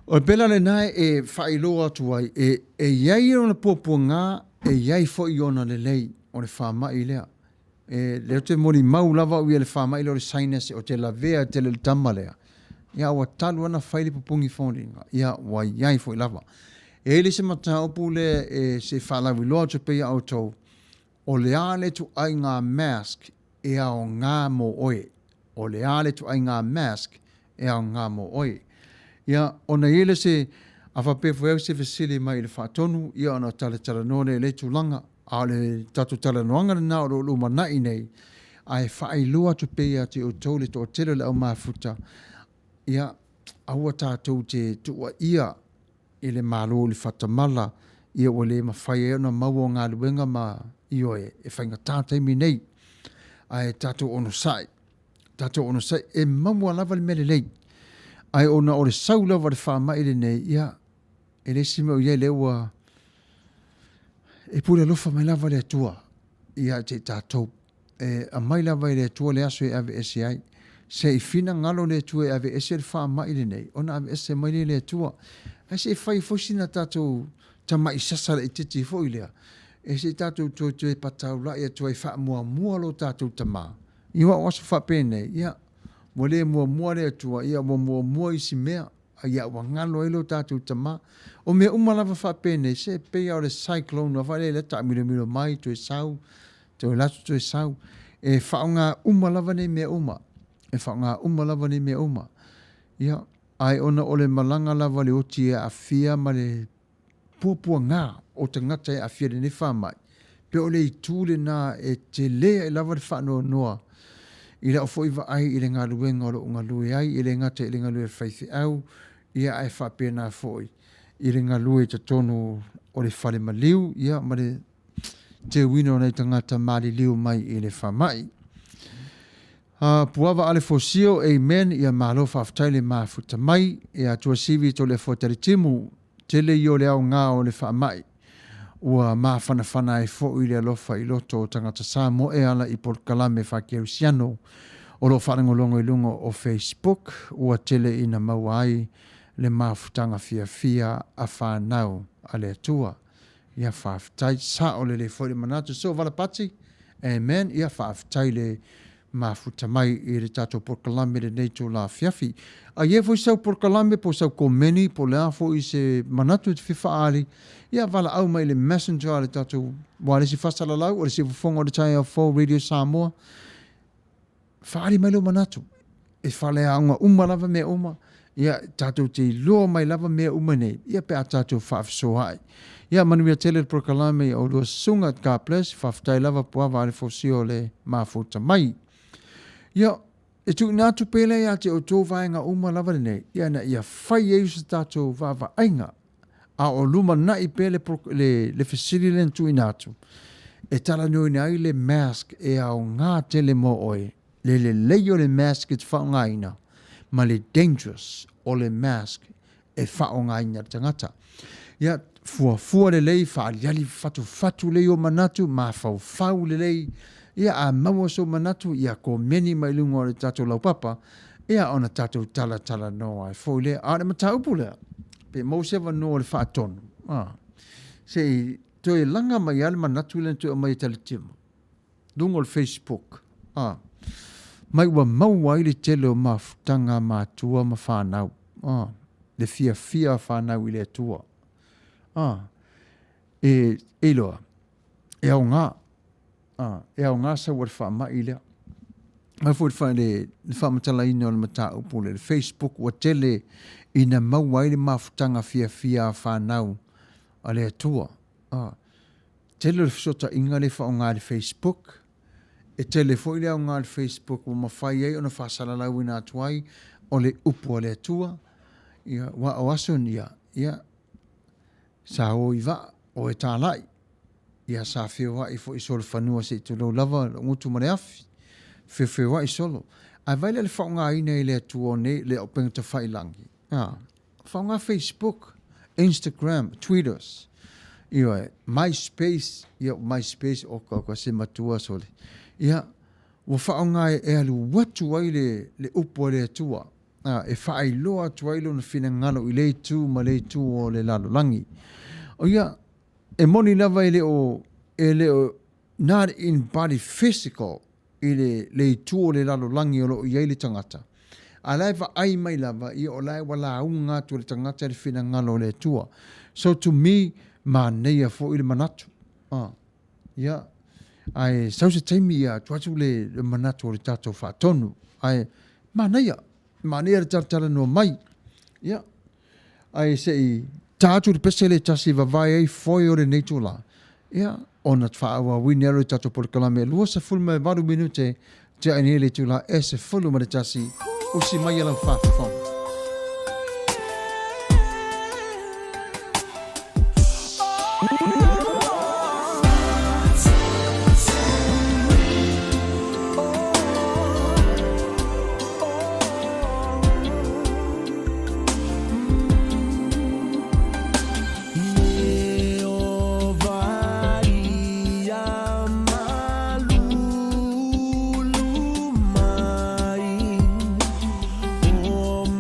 Speaker 2: O bela le nai e whailoa atu ai. E iai ona pōpua ngā e iai fo i ona le lei o le whamai lea. Leo te mori mau lava ui le whamai leo le sainese o te lavea te le tama lea. Ia wa talu ana whaile pupungi whonringa. Ia wa iai fo i lava. E le se mata opu le se whalawi loa te pia au tau. O le ale tu ai ngā mask e ao ngā mo oe. O le ale tu ai ngā mask e ao ngā mo oe. Ia ona ele se a whapefu eo se vesili mai le whaatonu. Ia ona tala tala nore le tulanga. A le tatu tala noanga na nao lo manai nei. Ai whaai lua tu pia te o tau le to o tele le au mafuta. Ia aua tātou te tua ia i le malo le whatamala. Ia o le mawhai eo na maua ngā luenga ma ioe e whainga tātai mi nei. Ai tātou ono sai. Tātou ono sai e maua lava le mele lei. Ai ona o le sau lava le whamai le nei. Ia e le sime o iei leua e pule lofa mai lava le atua. Ia te tātou. A mai lava le atua le aso e ave ese ai. Se i fina ngalo le atua e ave ese le whamai le nei. Ona ave ese mai le atua. Ai se whai fosina tātou tama i sasara i titi fo i lea. E se tātou tō patau la ia tō i wha mua lo tātou tama. Iwa waso wha pēne, ia, mo le mua le atua, ia mua i si mea, ia wa ngalo ilo tātou tama. O mea umalawa wha pēne, se pei au le cyclone, wa whale le ta milo mai, tō i sau, tō i latu tō i sau. E wha ngā umalawa ne mea uma. E wha ngā umalawa ne mea uma. Ia, ai ona o le malanga lava le oti e a fia ma le pua ngā o te ngata e a fia le ne whamai. Pe o le i tūle nā e te lea e lava le whanua noa. I la o fo iwa ai i le ngā luenga o lo ngā lue ai, i le ngata i le ngā lue whaithi au, ia ai whapea nā foi. I le ngā lue te tono o le whale maliu, ia ma le te wino nei te ngata mali liu mai i le whamai. Puava ale fosio, amen, ia malo whaftai le mafuta mai, ia tua sivi to le fotari timu, tele i o le au ngā o le whamai. Ua mawhanawhana e fo i le alofa i loto o tangata Samuelu e ala i Porkalame whakeu siano o lo whanangolongo i lungo o Facebook, ua tele ina mawai le mawhutanga fia a whanau a le atua. Ia whaftai sa o le fo i manatu so valapati, amen, ia whaftai le mafuta mai i le tato Porkalame le neito la fiafi. A ie fo i sau Porkalame po sau komeni po le afo i se manatu te whiwhaari. Ia vala'au mai le messenger le tato wa le si fasalalau o le si fufonga o le tai a fo Radio Samoa. Whaari mai lo manatu. E whale aunga lava mea uma. Ia tato te loa mai lava mea uma nei. Ia pe a tato whaafiso hai. Ia Manuia tele Porkalame o lua sunga God bless. Whaftai lava puava ale fosio le mafuta mai. Ia, e tu nātu pele ia te o tō vaenga lava nei. Ia na ia whai e usa tātou vava ainga. A o luma na i pele le fesiri len tu nātu. E tala nui nei le mask e au ngā tele mo oe. Le leio le mask e te whaongaina. Ma le dangerous o le mask e whaongaina tangata. Ia, fua le lei, whaaliali fatu lei o manatu, ma fau le lei. Ia a maua so manatu, ia ko meni mai lunga o le tatou laupapa, ia ona tatou tala noa e fo le, a le mataupu lea. Pe mau sewa no le whaatonu. Se to e langa mai ale manatu le tu mai tale timu. Dungo le Facebook. Mai wa mau ai le tele o mafutanga matua ma whanau. Le fia whanau i le atua. E loa. E au ngā. E au ngā sa wad wha i lea. Mai fwoi wha le whamatala ina o le mataupu le Facebook wa tele ina maua i le mafutanga fia whanau a le atua. Tele le sota inga le whaonga le Facebook. E tele fwoi le au ngā le Facebook wa mawhai ei o na whasalalau ina atuai o le upu a le atua. Ia wa o ason ia sa o iwa o e tālai. Ia sa whiwa i fo i solo whanua se tu lau lava ngutu mare afi. Whiwa i solo. Ai vaile le whaonga ina i le atua ne le openga ta whailangi. Whaonga Facebook, Instagram, Twitters. Ia MySpace. Ia MySpace o ka se matua sole. Ia wa whaonga e alu watu ai le upo le atua. E whaai loa tu ai lo na whina ngalo i le tu ma le tu o le lalo langi. O ia e moni lava ele o not in body physical le tuo le lalo langi o lo i le tangata. A lai va ai mai lava i o lai wala unga tu le tangata le fina ngalo le tua. So to me, ma neia fo i le manatu. Ya. Ai sau se taimi a tuatu le manatu o le tato fa tonu. Ai ma neia le tartara no mai. Ya. Ai se i tātu le pese le tasi vavai ai foi o le neitu la. Ya. Ona tfaawa wini alo tato por kalame. Lua sa fulma varu minute te aini le tula e se fulu ma le tasi. Usi mai ala whawhawhong.
Speaker 6: Oh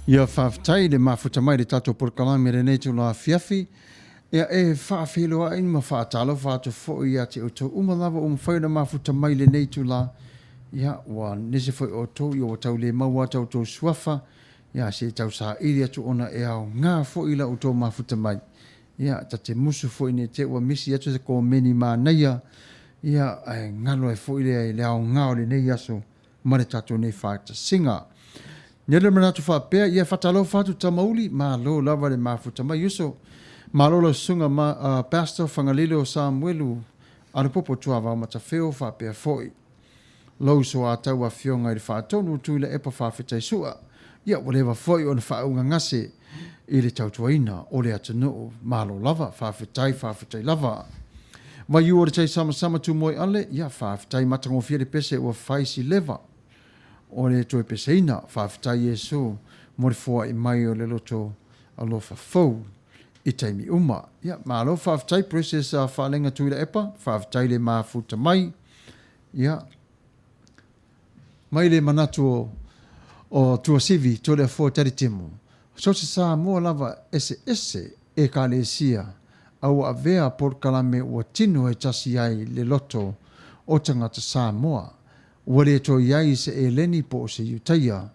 Speaker 2: Ia whawhtai le mafuta mai le tato porkalami re nei tu la fiafi. Ia e whawhiloa in ma whaatalo whaato fo ia te o tau umalawa whaina mafuta mai le nei tu la. Ia wa nese foi o tau i o tau le maua tau tau suafa. Ia se tau sa iri atu ona e au ngā fo ila o tau mafuta mai. Ia ta te musu fo ine te ua misi atu se ko meni ma naia. Ia ai ngalo e fo ile le au ngā o le nei aso. Mare tato nei whaata singa. Nyele manatu whapea, ia whatalo whatu tamauli, ma lo lava le mafuta mai yuso. Ma lo sunga Pastor Fagalilo Samuelu, Alopopo Tuavao Matafeo whapea foi. Lo so a tau a fionga i whaatonu tuila epa whawhitai sua. Ia whatever foi o na whaunga ngase i le tautuaina o le atanoo. Ma lo lava, whawhitai lava. Vai u o le tai sama tu moi ale, ia whawhitai matangofia le pese ua whaisi leva. O le toi peseina, whawhitai e so, mori fua i mai o le loto alofa fau, i taimi uma. Ia, ma alo whawhitai process a whalenga tuila epa, whawhitai le mafuta mai. Ia, mai le manatu o tua sivi, to le fua tari timo. So se sa mua lava ese e ka le sia, au a vea por kalame ua tino e tasi ai le loto o tangata sa mua. Wale to iai se e leni po se yutaia.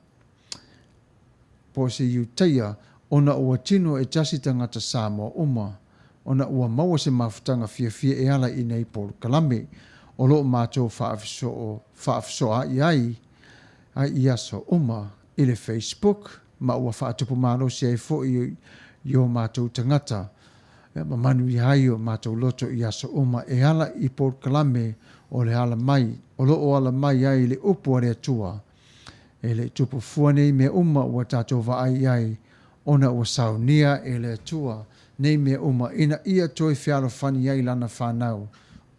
Speaker 2: Po se yutaia, ona ua tino e tasi tangata Samoa uma. Ona ua maua se mafutanga fia e ala i nei por kalame. O loo mātou whaafso a iai, a iaso uma, i le Facebook, ma ua whaatupu mālo se e fo i o mātou tangata. Ma Manuia o mātou loto i aso uma e ala i por kalame o le ala mai. O loo ala mai ai le upu are atua. E le tupu fuanei me uma ua tātou vaai ai. Ona ua saunia e le atua. Nei me uma ina ia toi whialo fani ai lana whanau.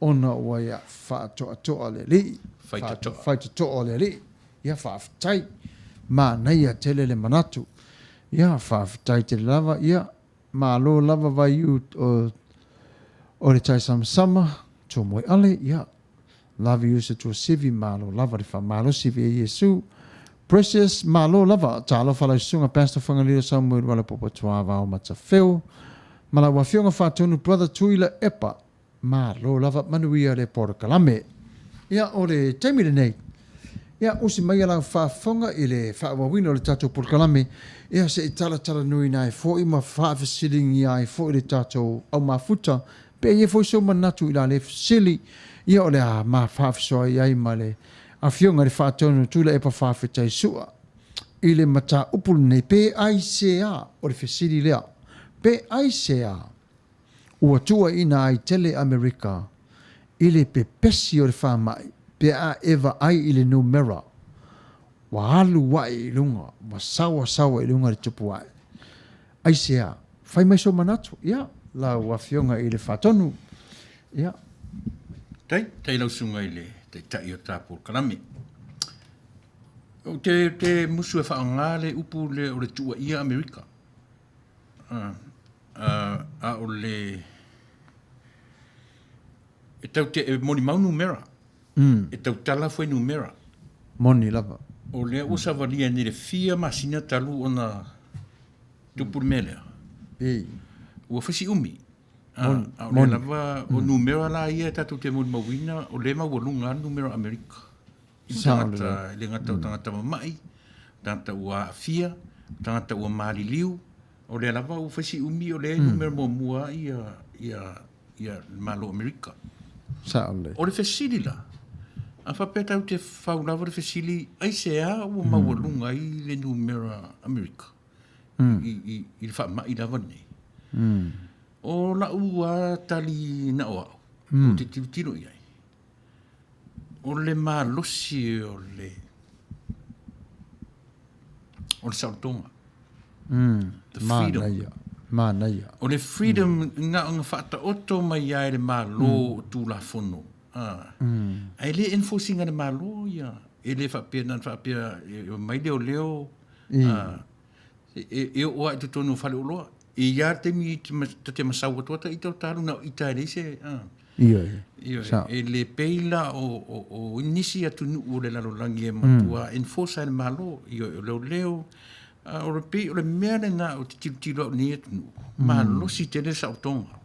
Speaker 2: Ona ua ia whaatoa le li. Whaitoa le li. Ia whaaftai. Ma naia tele le manatu. Ia whaaftai te lava. Ia ma lo lava vai u o le tai sama. Tō moi ale. Ia. Lava yusa tua sivi malo lava le whamalo sivi e Yesu. Precious malo lava. Tālo whala sunga Pastor Fagalilo Samuelu Alopopo Tuavao Matafeo. Mala wafionga whatonu brother tuila epa. Malo lava Manuia le porokalame. Ia o le taimile nei. Ia usi mai ala whafonga i le whaawawina o le tatou porokalame. Ia se i tala nui nai fo i ma whaafasilingi ai fo i le tatou au mafuta. Pe ie fo i so manatu i la le fasili. Ia o le a ma whaafesoa i ai ma le a fionga le whaatonu tula epa whaafetai sua. I le mata upulu nei pe ai sea o le fesiri lea. Pe ai sea ua tua ina ai tele Amerika. I le pe pesi o le whaamai. Pe a eva ai i le numera. Wa alu wai i lunga. Wa sawa i lunga le tupu ai. Ai sea. Whai mai so manatu. Ia. La ua fionga i le whaatonu. Ia.
Speaker 6: Tai lau sunga i le, te tai o tāpō kalame. O te musu e whaanga le upu le o le tua ia Amerika. A o le... E tau te e moni mau numera. E tau tala foi numera.
Speaker 2: Moni lava.
Speaker 6: O le usa valia ni le fia masina talu ona tupu melea.
Speaker 2: Ei.
Speaker 6: Ua fasi umi. O lava o numero la ia tatu te moni mawina o le mawalunga numero Amerika. I tangata, le ngata o tangata mamai, tangata ua fia, tangata ua mariliu, o le lava o fasi umi o le numero mua ia malo Amerika.
Speaker 2: Saole.
Speaker 6: O le fesili la. A whapeta o te whaulawa le fesili, ai sea ua mawalunga i le numero Amerika. I le whamai lava nei. O la ua tali na oa. O te tiro iai. O le malosi o le sautonga. The freedom.
Speaker 2: Manaia.
Speaker 6: O le freedom nga whata oto mai ai le malo tu la fono. Ai le enforcing le malo ia. E le whapea nan whapea mai leo leo. E oa i te tonu whale o loa. I ia te mi te masau atuata i tau taru na i tae reise.
Speaker 2: Ia.
Speaker 6: E le peila o inisi atu nu o le lalolangi e matua enforce le malo i o leo leo O le pe o le mea le na o te tilo ni e tunu. Ma losi tele sa o tonga.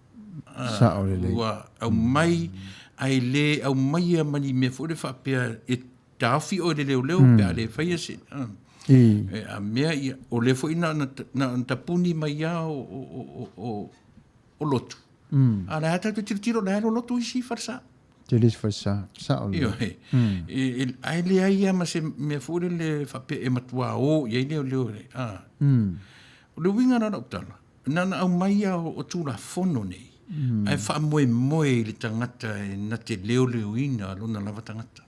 Speaker 2: Sa o le le.
Speaker 6: Ua au mai, ai le au mai a mani me fo le whapea e tawhi o le leo pe a le whaia se. A mea ia, o le fo ina na tapuni mai ia o lotu. A le hata tu tiro le halo lotu isi farsa.
Speaker 2: Te lis farsa, sa o le.
Speaker 6: Io ai le ai ma se me fo le whapea e matua o, iai leo le. O le winga na rautala. Nana au mai o tūra fono nei. Ai wha moe le tangata e na te leo ina lona lava tangata.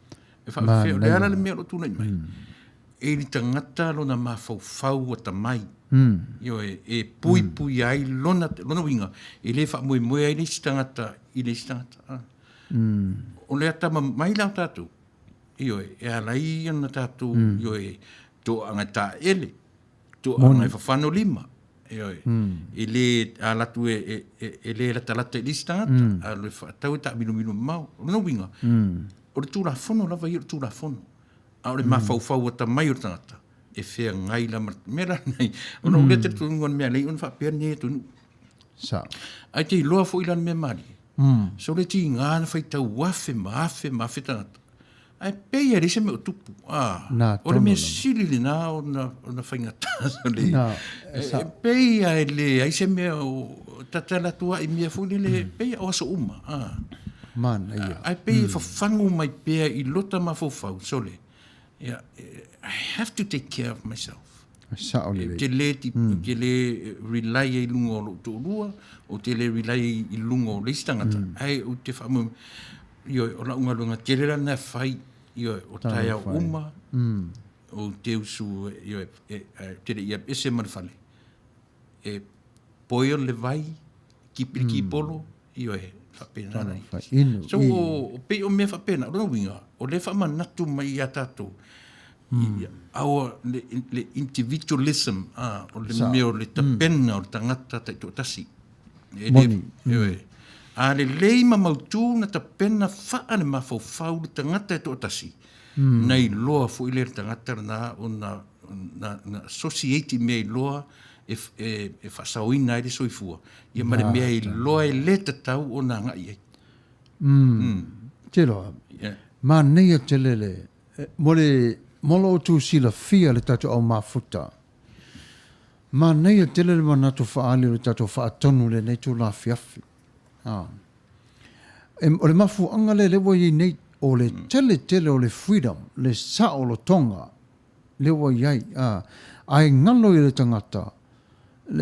Speaker 6: E wha feo, le ara le mea lo tūna i mai. E li tangata lona ma fau o ta mai. Io e pui ai lona winga. E le wha moe ai le si tangata, i le si tangata. O le ata mai lau tātou. Io e alai ana tātou, io e tō anga tā ele. Tō anga e whawhano lima. E le alatu e le ratalata e lisi tangata. A le whaatau e ta minu mau. O le winga. O le tūra fono lava i o le tūra fono. A o le mawhau o ta mai o le tangata. E whea ngai la mera nei. O no le te tungon mea lei, on whapea ne e tunu.
Speaker 2: Sa.
Speaker 6: Ai te iloa fo ilan mea mari. So le ti ngāna whaitau wafe tangata. Ai pei a rese me o tupu. O le mea sili le nā o na whaingata. E pei a le, ai se mea o tatala tua i mea fuli le pei a oaso uma.
Speaker 2: Man, ia.
Speaker 6: Ai pei e whawhangu mai pea i lota ma fōwhau, sole. I have to take care of myself.
Speaker 2: Sa o le.
Speaker 6: Te le rely i lungo o lo tōrua, o te le rely i lungo o leistangata. Ai o te whamu, o la ungalunga te rera na whai, o tai au uma, o te usu, te re ia ese marwhale. E poio le vai, ki polo, e whapena nei. So o pe o mea whapena, o winga, o le whamanatu mai a tātou. Our le individualism, o le meo le tapena, o le tangata tai tō tasi. A le lei ma mautu na tapena wha le mawhau le tangata e tō tasi. Nei loa fo i le tangata na o na associate mea i loa e whasauina e le soifua. Ia ma le mea i loa e le tatau o na ngai ei.
Speaker 2: Te loa. Ma nei a te lele. Molo o tū sila fia le tatu au mafuta. Ma nei a te lele manatu whaali le tatu whaatonu le nei tū la fiafi. O le mafu anga le lewa i nei o le tele o le freedom, le sa o lo tonga, lewa iai. Ai ngalo i le tangata,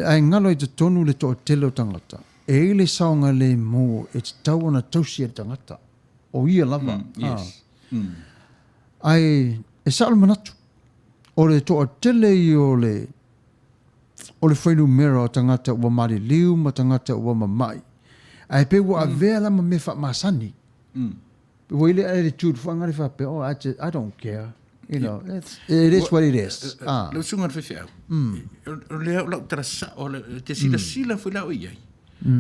Speaker 2: ai ngalo i te tonu le to o tele o tangata. E le saonga le mo e te tau ana tausi e tangata. O ia lava. Ai e sa o manatu. O le to o tele i o le whainu mera o tangata ua mari liu ma tangata ua mamai. Ai pe ua avea lama me wha masani. Ua ile attitude whangare wha pe, I don't care. You know, it is what it is.
Speaker 6: Lau sunga whewhiau. O lea o lau tarasa, o te sila whi lau iai.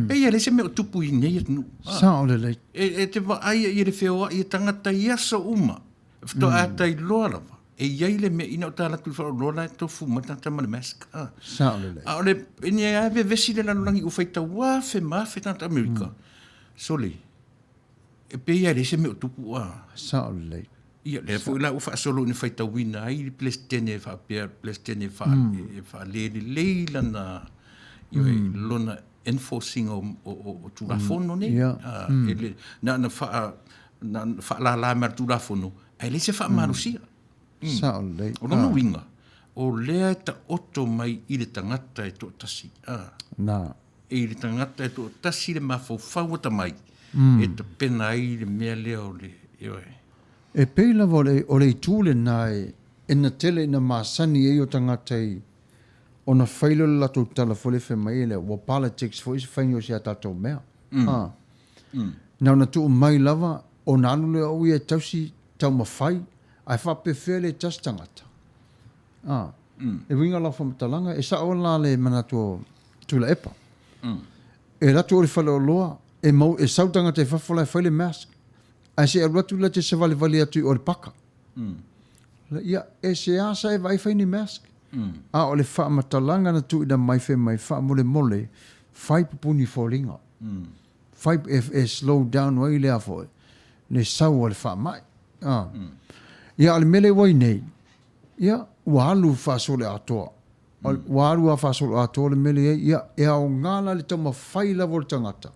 Speaker 6: Pei ale se me o tupu i nei atunu.
Speaker 2: Sa o le lei.
Speaker 6: E te wa aia i re wheoa i tangata i asa uma. Fto ata i loa lava. E iai le me ina o tāla tu whao lola e tofu matata ma le mask.
Speaker 2: Sa o le lei.
Speaker 6: O le, ine a ave vesi le lanulangi u whaita wafe mafe tanta Amerika. Sole. E pei ale se me o tupu a.
Speaker 2: Sa o le lei.
Speaker 6: Ia, le fu la u wha solo ni whaita wina ai plestene wha pia, plestene wha le leila na lona enforcing o turafono ne. Na wha la mea turafono. Ai le se wha marusia.
Speaker 2: Sa o lei.
Speaker 6: O lona winga. O lea ta oto mai i le tangata e tō tasi.
Speaker 2: Na.
Speaker 6: E le tangata e tō tasi le mawhau ta mai. E ta pena ai le mea lea o le.
Speaker 2: E pei lava o le tūle nai e na tele ina masani e o tangata i o na whailo le lato tala fole whe mai ele wa politics fo isi whaingo si a tatou mea. Nau na tuu mai lava o na anu le au e tausi tau mawhai ai whape whea le tas tangata. E winga la whamatalanga e sa o la le manato tula epa. E lato o le whale o loa e mau e sautanga te whawhala e whaile mask. Ai se arwatu la te se vale atu o le paka. Ia, e se asa e vai whaini mask. A o le wha matalanga na tu ina mai fe mai wha mole mole, whai pupuni fōringa. Whai e slow down wai lea fōi. Le sau o le wha mai. Ia ale mele wai nei. Ia ua alu wha sole atoa. Ua alu a wha sole atoa le mele ia e au ngana le tama whai lavo le tangata.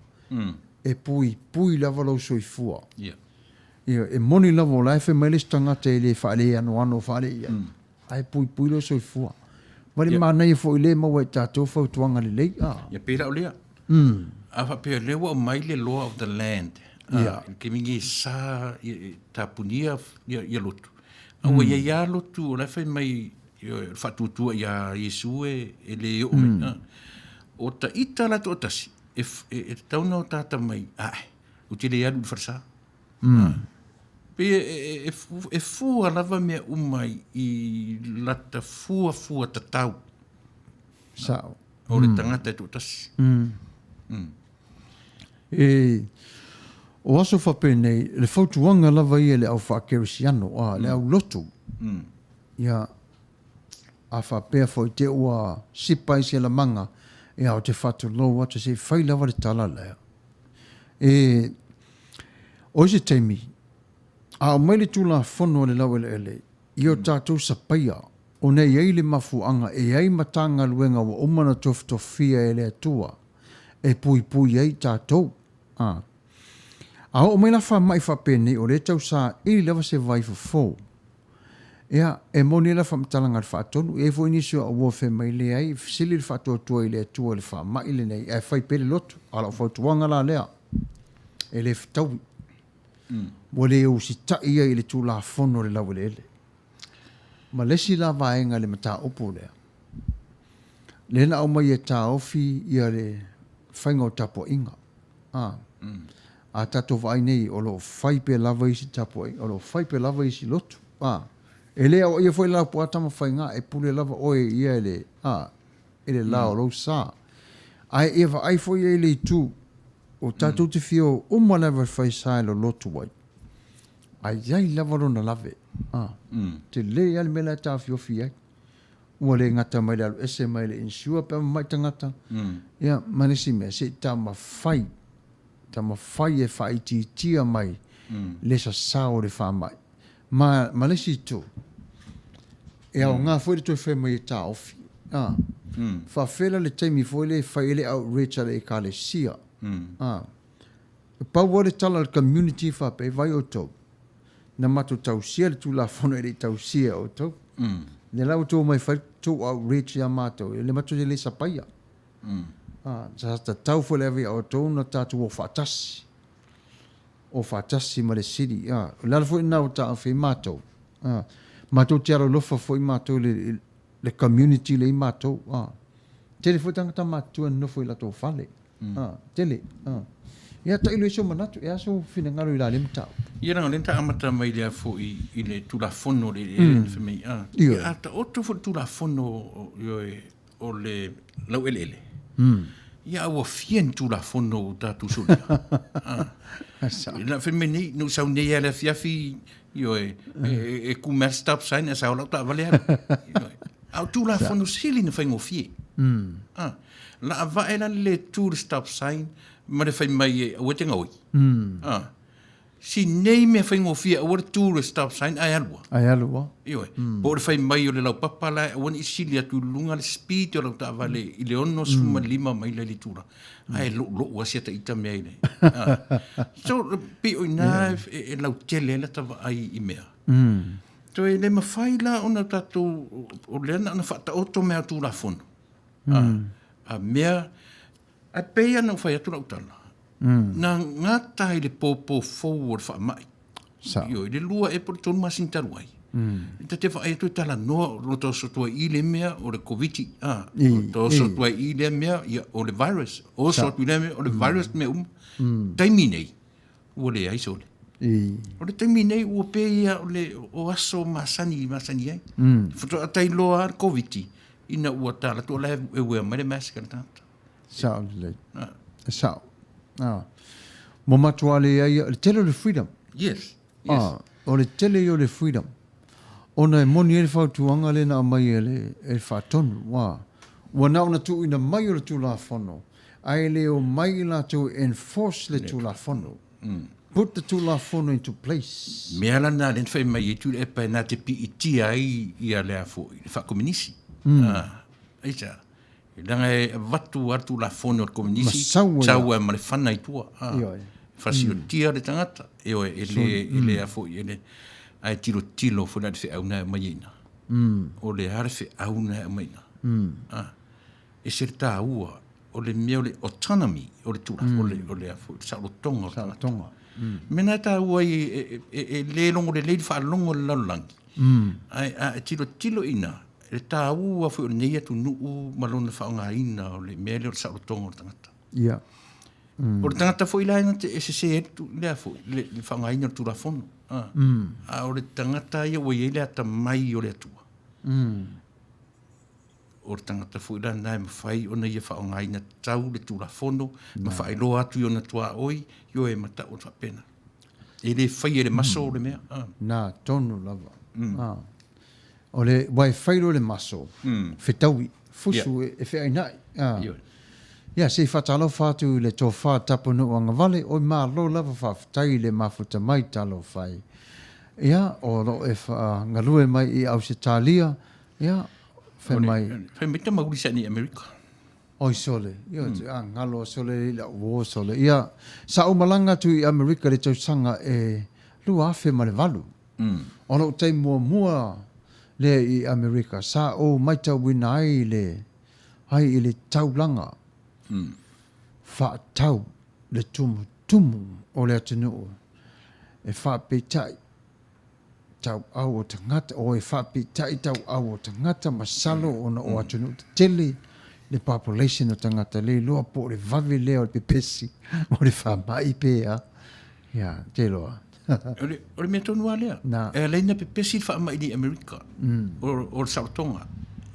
Speaker 2: E pui lava lau soifua. Ia e moni lavo la e fe mai le tangata e le wha le ano wha le ia. Ai pui lo soifua. Wale mana ia fo ile mawa tatou fo tuanga le lei.
Speaker 6: Ia pera o lea. Afa pera lewa o mai le law of the land. Ke mingi sa tapunia ia lotu. Awa ia lotu o la fai mai fatutua ia Yesu e le o me. O ta ita la to tasi. E tauna o tata mai. O te le alu farsa. Pe e fua lava mea umai i lata fua tatau.
Speaker 2: Sao.
Speaker 6: O le tangata e to tasi.
Speaker 2: O aso whape nei, le whautuanga lava ia le au whakerisiano, le au lotu. Ia a whapea fo te ua sipai se la manga, e au te whatu lo atu se whai lava le tala lea. O se teimi, a o maile tūla whono le lau ele, i o tātou sa paia, o nei ei le mafuanga, e ei matanga luenga wa umana tofia e le atua, e pui ei tātou. A o mai la wha mai whapene o le tau sa ili lava se vai fo. Ea, e moni la wha mtalanga le whaatonu, e fo inisio a wofe mai le ai, sili le whaatotua i le atua le wha mai le nei, e whai pere lotu, ala o whautuanga la lea, e le whataui. Mo le o si tai ia i le tū la whono le lau le ele. Ma lesi la vaenga le mata opo lea. Le na au mai e tā ofi ia le whainga o tapo inga. A tato vai nei o lo whai pe lava isi tapo inga, o lo whai pe lava isi lotu. E lea o ia foi la po atama whainga e pule lava oe ia ele, ele la o lo sa. Ai eva ai foi e le tū. O tātou te whio uma lava whai sai lo lotu wai. Ai ai lava rona lave. Te le ale mela tā whio ai. Ua le ngata mai le alu ese mai le insua pe mai tangata. Ia manisi mea se tā ma whai. Tā ma whai e whai tia mai. Le sa sao le wha mai. Ma lesi tō. E au ngā fwere toi whai mai e tā ofi. Whawhela le teimi fwoi le whai ele au recha le e ka le sia. Pau wale tala le community whape vai o tau. Na mato tau sia le tu la whono e le tau sia o tau. Le lau tau mai whai tau au recha mato. Le mato le sa paia. Sa tau fwele avi o tau na tatu o whatasi. O whatasi ma le siri. Lala fwoi nau ta awhi mato. Mato te aro lofa fwoi mato le community le mato. Tele fwoi tangata mato an nofo i lato whale. Tele. Ia ta ilo iso manatu. Ia so fina ngalo i la lem tau.
Speaker 6: Ia ranga lenta amata mai lea fwoi i le tula whono le whamei. Ia ta oto fwoi tula whono o le lau ele. Ia awa fien tula whono tatu solia. La whamei nei, no sau nei ala fiafi e kumar stop sign e sao lau ta vale alu. Au tula whono sili na whaingo fie. La ava e le tour stop sign ma le whai mai e awetenga oi. Si nei mea whaingo fia awar tour stop sign ai alua.
Speaker 2: Ai alua.
Speaker 6: Ioi. Po le whai mai o le lau papala awan i sili atu lunga le speed o lau ta vale i le ono suma lima mai le tura. Ai lo wasia ta ita mea ine. So pi oi na e lau tele la ta ai i mea. To e le mawhai la ona tatu o le ana whata oto mea tūra whono. A mea, a peia nau whai atu rautala. Nā ngata i le pōpō forward wha mai. Io, i le lua e por tonu masintaru ai. Ta te wha atu tala noa, no tō sotua i le mea o le COVID. Tō sotua i le mea o le virus. O sotua i le mea o le virus mea taimi nei. Ua le aiso le. O le taimi nei ua peia o aso masani ai. Futo atai loa ar COVID. Ina ua tala tu ala e ue mai le maska tata.
Speaker 2: Sao le. Sao. Mo matua le ai le tele le freedom.
Speaker 6: Yes.
Speaker 2: O le tele o le freedom. Ona e moni e le whautuanga le na mai e le whaatonu, wā. Ua na ona tu ina mai o le tūla whono. Ai le o mai la to enforce le tūla whono. Put the tūla whono into place.
Speaker 6: Mea lana len whai mai e tu e pai nā te pi i tia ai i a lea fo, i whakominisi. Eisa, i langa e watu atu la whono o kominisi, tau e ma le whana i tua. Whasi o tia le tangata, e oe e lea fo i ele, ai tilo whuna te auna e mai ina. O le hare whi auna e mai ina. E se tā ua, o le mea o le autonomy, o le tūra, o le afo, sa o tonga o tangata. Mena tā ua e le longo le leidi wha longo le laulangi. Ai tilo ina, e tā ua fo o nei atu nuu malona whaonga ina o le mea le o sa o tonga o tangata.
Speaker 2: Ia.
Speaker 6: O le tangata fo ilaina te e se etu le afo, le whaonga ina o tūra whono. O le tangata ia ua i le ata mai o le atua. O le tangata fo ila nai mawhai o nei e whaonga ina tau le tūra whono, ma whai loa atu i o na tua oi, yo e mata o tua pena. E le whai e le maso o le mea.
Speaker 2: Nā, tonu lava. O le wai whairo le maso, whetaui, fusu e whainai. Ia, se whatalo whātu le tō whā tapu no anga vale, o mā lo lava whawhitai le mafuta mai talo whai. Ia, o lo e ngalue mai i au se tālia, ia,
Speaker 6: Whai mai ta mauri sa ni Amerika.
Speaker 2: Oi sole, ia, ngalo sole ila uo sole. Ia, sa o malanga tu i Amerika le tau sanga e lua awhi ma le walu. Ono tei mua le i Amerika, sa o maita wina ai le taulanga. Wha tau le tumu o le atunuu. E wha peitai. Tau au o tangata, o e whapitai tau au o tangata, masalo o na o atunu te tele, le population o tangata le, loa po le vavi le o le pepesi, o le whamai pēa. Ia, te loa.
Speaker 6: O le mea tonu a lea. E leina pepesi whamai di Amerika, o le Sautonga.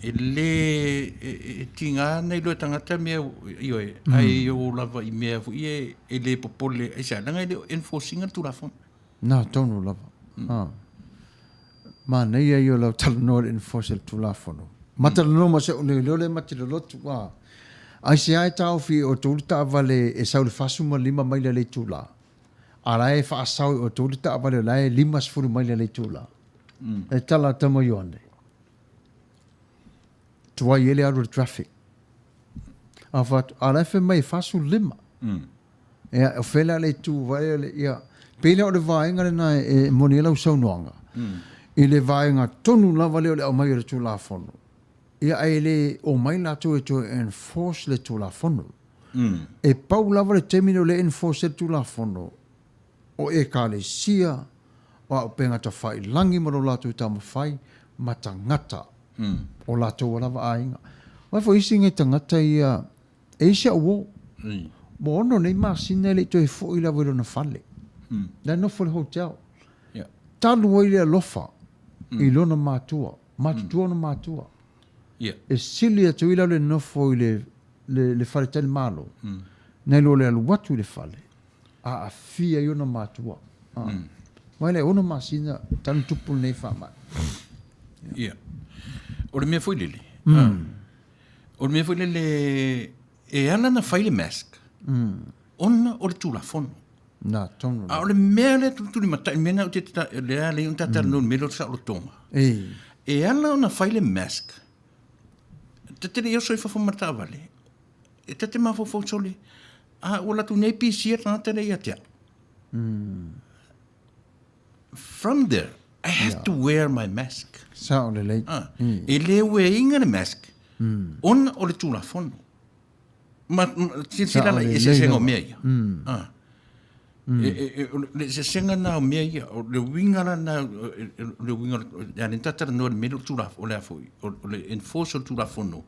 Speaker 6: E le tinga nei loa tangata mea, ioe, ai o lava i mea fu, e le popole, e sa, langa i le enforcinga tu rafon.
Speaker 2: Nā, tonu lava. Ma nei ai o lau talanoa le enforce le tulafono. Matalanoa ma se o le mati le lotu wa. Ai se ai tau fi o tūlita avale e sau le fasuma 5 maila le tula. A rai fa asau o tūlita avale lai 5 maila le tula. E tala tamo yoane. Tua yele aru le traffic. A rai fe mai fasu 5. E o fela le tu vai le ia. Pele o le vaenga le na e moni lau sau noanga. I le vaenga tonu lava leo le au mai le tūla whono. Ia ai le o mai la tu e tu enforce le tūla whono. E pau lava le temino le enforce le tūla whono. O e ka le sia, o au penga ta whai langi maro la tu ta mawhai, ma tangata o la tu lava ainga. Wai fo isi nge tangata ia, e isi a uo. Mo ono nei maa sine le tu e fo ila wero na whale. Na no for hotel. Talu wai le alofa. I lona mātua. Mātua na mātua. E sili atu ila le nofo i le whare tali malo. Nei lo le alu watu le whale. A fia i ona mātua. Wai le ona māsina tanu tupu nei whamai.
Speaker 6: Ia. O le mea fwoi lele. O le mea fwoi lele e ana na whaile mask. Ona o le tūla whono.
Speaker 2: Nā, tonu.
Speaker 6: A o le mea le tuturi matai, mena o te lea le un tatara no melo sa o tonga. E ala ona whaile mask. Tate le iosoi whawha mata wale. E tate maa whawha sole. A o latu nei pisia tana tere ia tea. From there, I have to wear my mask.
Speaker 2: Sa o le lei.
Speaker 6: E le ue inga le mask. Ona o le tūla whono. Ma sila la e se sengo mea ia. Le se senga na o mea ia, o le wingara na, le wingara, ya le tatara no le melo tūra o le afoi, o le enforce o tūra whono,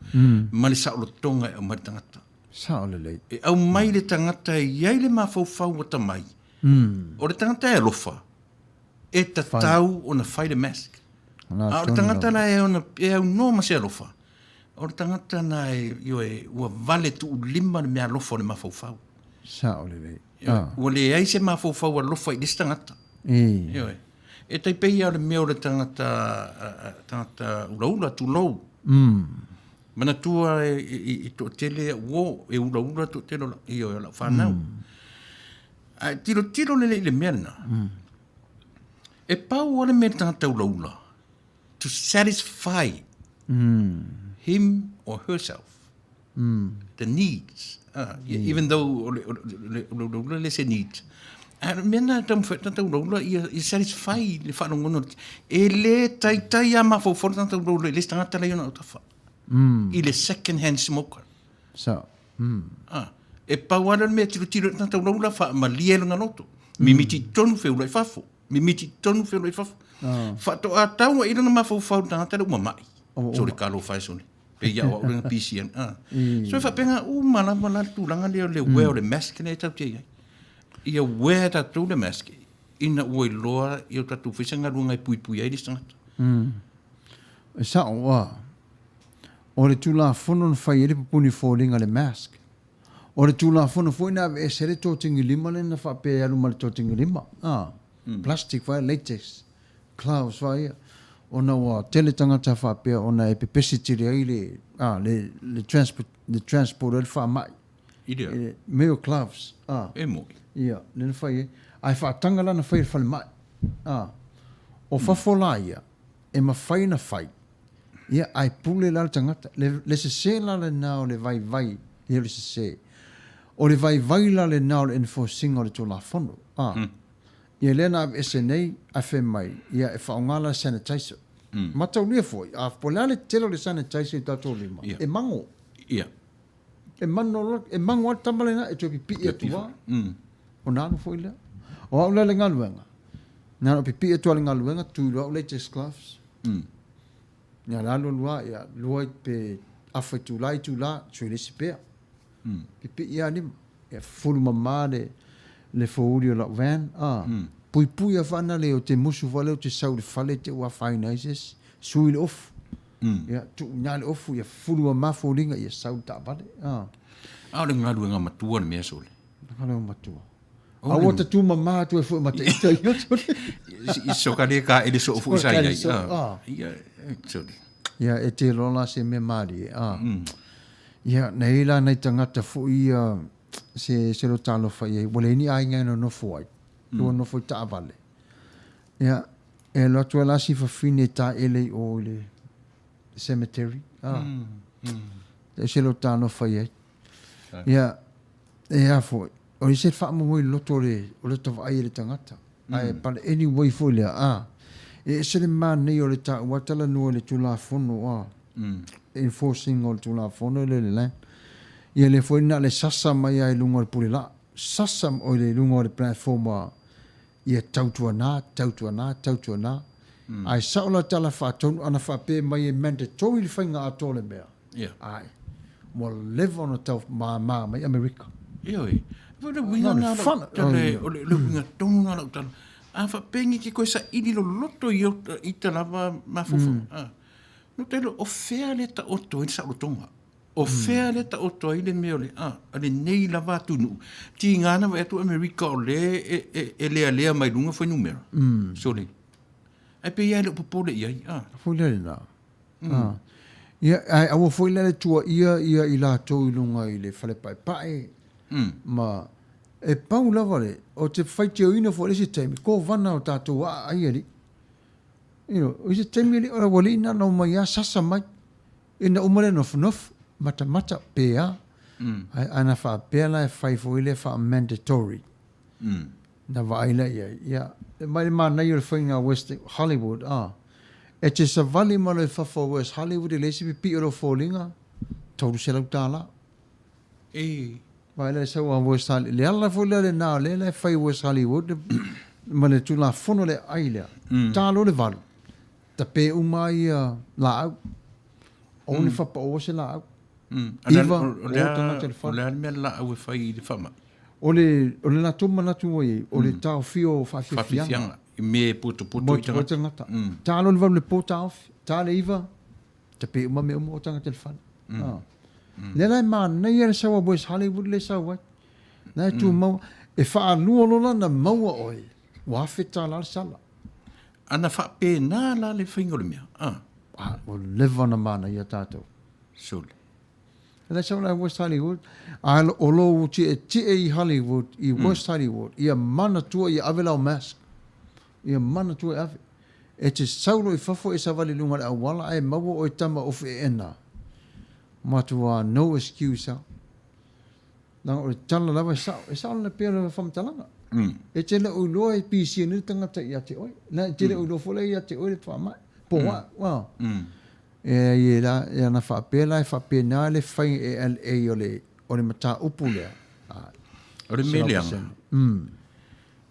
Speaker 6: ma le sa o le tonga e o mai tangata.
Speaker 2: Sa o le lei.
Speaker 6: E au mai le tangata iai le mawhau wata mai. O le tangata e lofa, e tatau o na whai le mask. A o le tangata la e au no ma se alofa. O le tangata na e ua vale tu lima le mea lofa o le mawhau.
Speaker 2: Sa o le lei.
Speaker 6: Ua le ai se mawhau alofa i lista ngata. E tai pei au le mea o le tangata ulaula tu lou. Mana tua i to tele wo e ulaula to tele i o la whanau. Tiro le mea na. E pau ole mea tangata ulaula. To satisfy him or herself. The needs. Even though let's say needs. Mena tanta ulaula i satisfy le whanongono. E le tai a mawhau tanta ulaula le tangata le ona o tafa. I le second hand smoker.
Speaker 2: So.
Speaker 6: E pauara mea tiro tanta ulaula wha malia ngā loto. Mimiti tonu wheu lai whafo. Mimiti tonu wheu lai whafo. Whato a tau i rana mawhau tangata le umamai. So le kalo whai sone. Pe ia o renga PCN. So whapenga malama tūranga leo le weo le mask nei tau te iai. Ia wea tatu le mask. Ina ua loa i o tatu whisanga runga i pui ai tangata.
Speaker 2: E sa oa. O le tūla whono na whai ere pupuni fōringa le mask. O le tūla whono fōina e sere tōtingi lima le na whape alu ma le tōtingi lima. Plastic whai, latex, gloves whai. Ona wa tele tangata whape ona e pepesi tiri ai le transport le wha mai.
Speaker 6: Idea.
Speaker 2: Meo gloves.
Speaker 6: E moi.
Speaker 2: Ia, le na whai e. Ai whaatanga la na whai le whale mai. O whafola ia, e ma whai na whai. Ia, ai pule la le tangata. Le se la le nao le vai, ia le se. O le vai la le nao le enforcing o le tō la whono. Ia lena e se nei a whe mai. Ia e whaongala sanitizer. Matau lia foi. A polea le telo le sanitizer i tato lima. E mango.
Speaker 6: Ia.
Speaker 2: E mango at tamalena e tō pipi e tua. O nānu foi lea. O au le ngaluenga. Nānu pipi e tua le ngaluenga. Tūro au latest gloves. Ia lalo lua. Ia lua i pe awhai tūla. Tui lesi pēr. Pipi ia anima. Ia fulu mamā le fōuri o la van. Pui a whana le o te musu wale o te sau le whale te ua whainaises. Sui le ofu. Ia tu ngā le ofu. Ia fulu a mawhoringa. Ia sau ta apare.
Speaker 6: Au le ngaruenga matua le mea sole.
Speaker 2: Ngā matua. Awa ta tu mamā tu e fo mata ita.
Speaker 6: I sokare ka ele so ofu sai ai. Ia sole.
Speaker 2: Ia e te rola se me mari. Ia nei la nei tangata fo ia se lo talo fai ai. Wale ni ai ngai no fo ai. Lua no fo ta vale. Ia e lo tu la si fa fine ta ele o le cemetery. Se lo talo fai ai. Ia e a fo. O se fa mo lo tore o le to ai le tangata. Ai pale anyway fo le e se le man nei o le ta watala no le tu la fono enforcing o tu la fono le le. Ia le foi na le sasa mai ai lungo le pulila. Sasa o le lungo le platform ia tautuana. Ai saola tala whātonu ana whape mai e mandatory le whainga ato le mea. Ai. Mo live on a tau mai Amerika.
Speaker 6: Ioi. Vore winga na o le winga tonu na lau tala. A whapengi ki koe sa ili lo loto i ta lava mafufu. No te lo o fea le ta oto i sa o tonga. O fea le ta oto i le meo le ale nei lava tunu. Ti ngana wa etu Amerika o le e lea mai lunga foi numero. So le. Ai pe ia le popole iai.
Speaker 2: Foi le na. Ia ai awa foi le tua ia i la tau i lunga i le fale pai. Ma e pau lava le o te whaiti o ina fo ese taimi. Ko vana o tātou ai ali. O ese taimi ali ora wali ina no mai a sasa mai. Ina umare nofu. Mata pea. Ana wha pea lai whai fo ile wha mandatory. Na waila ia. Mai mana i o le whainga West Hollywood. E te sa vali ma le whawha West Hollywood e lesi pi o lo fōlinga. Tauru se lau tāla. Vai le sa wa West Hollywood. Le ala fo le nā le whai West Hollywood. Ma le tula fono le ailea. Tālo le valu. Ta pe umai la au. O ni whapa o se la au.
Speaker 6: Iva o le mea la au e whai i le whama.
Speaker 2: O le la toma natu oi, o le tau fio whawhianga.
Speaker 6: I me puto i tangata.
Speaker 2: Tālo le valu le po tau, tā le iwa, te pe uma me o tangata le whana. Le lai maa, nei ere sawa West Hollywood le sawa. Nei tu maua, e wha anua lola na maua oi, wawhi tā la sala.
Speaker 6: Ana whapena la le whaingo le mea.
Speaker 2: O levana mana ia tātou.
Speaker 6: Sole.
Speaker 2: And that's like West Hollywood. O lo te i Hollywood, i West Hollywood, ia mana tua i avelau mask. Ia mana tua i ave. E te saulo i whafo e sa wale lunga a wala ai maua o i tama o whi ena. Matua no excuse out. Nanga o tala lava e sao na pēra whamtalanga. E te le uloa e pisi ni tangata i ate oi. Na te le uloa fole i ate oi le tua mai. Po wa, wow. E la e na whapela e whapena le whai e LA o le mata upu lea.
Speaker 6: O le meleanga.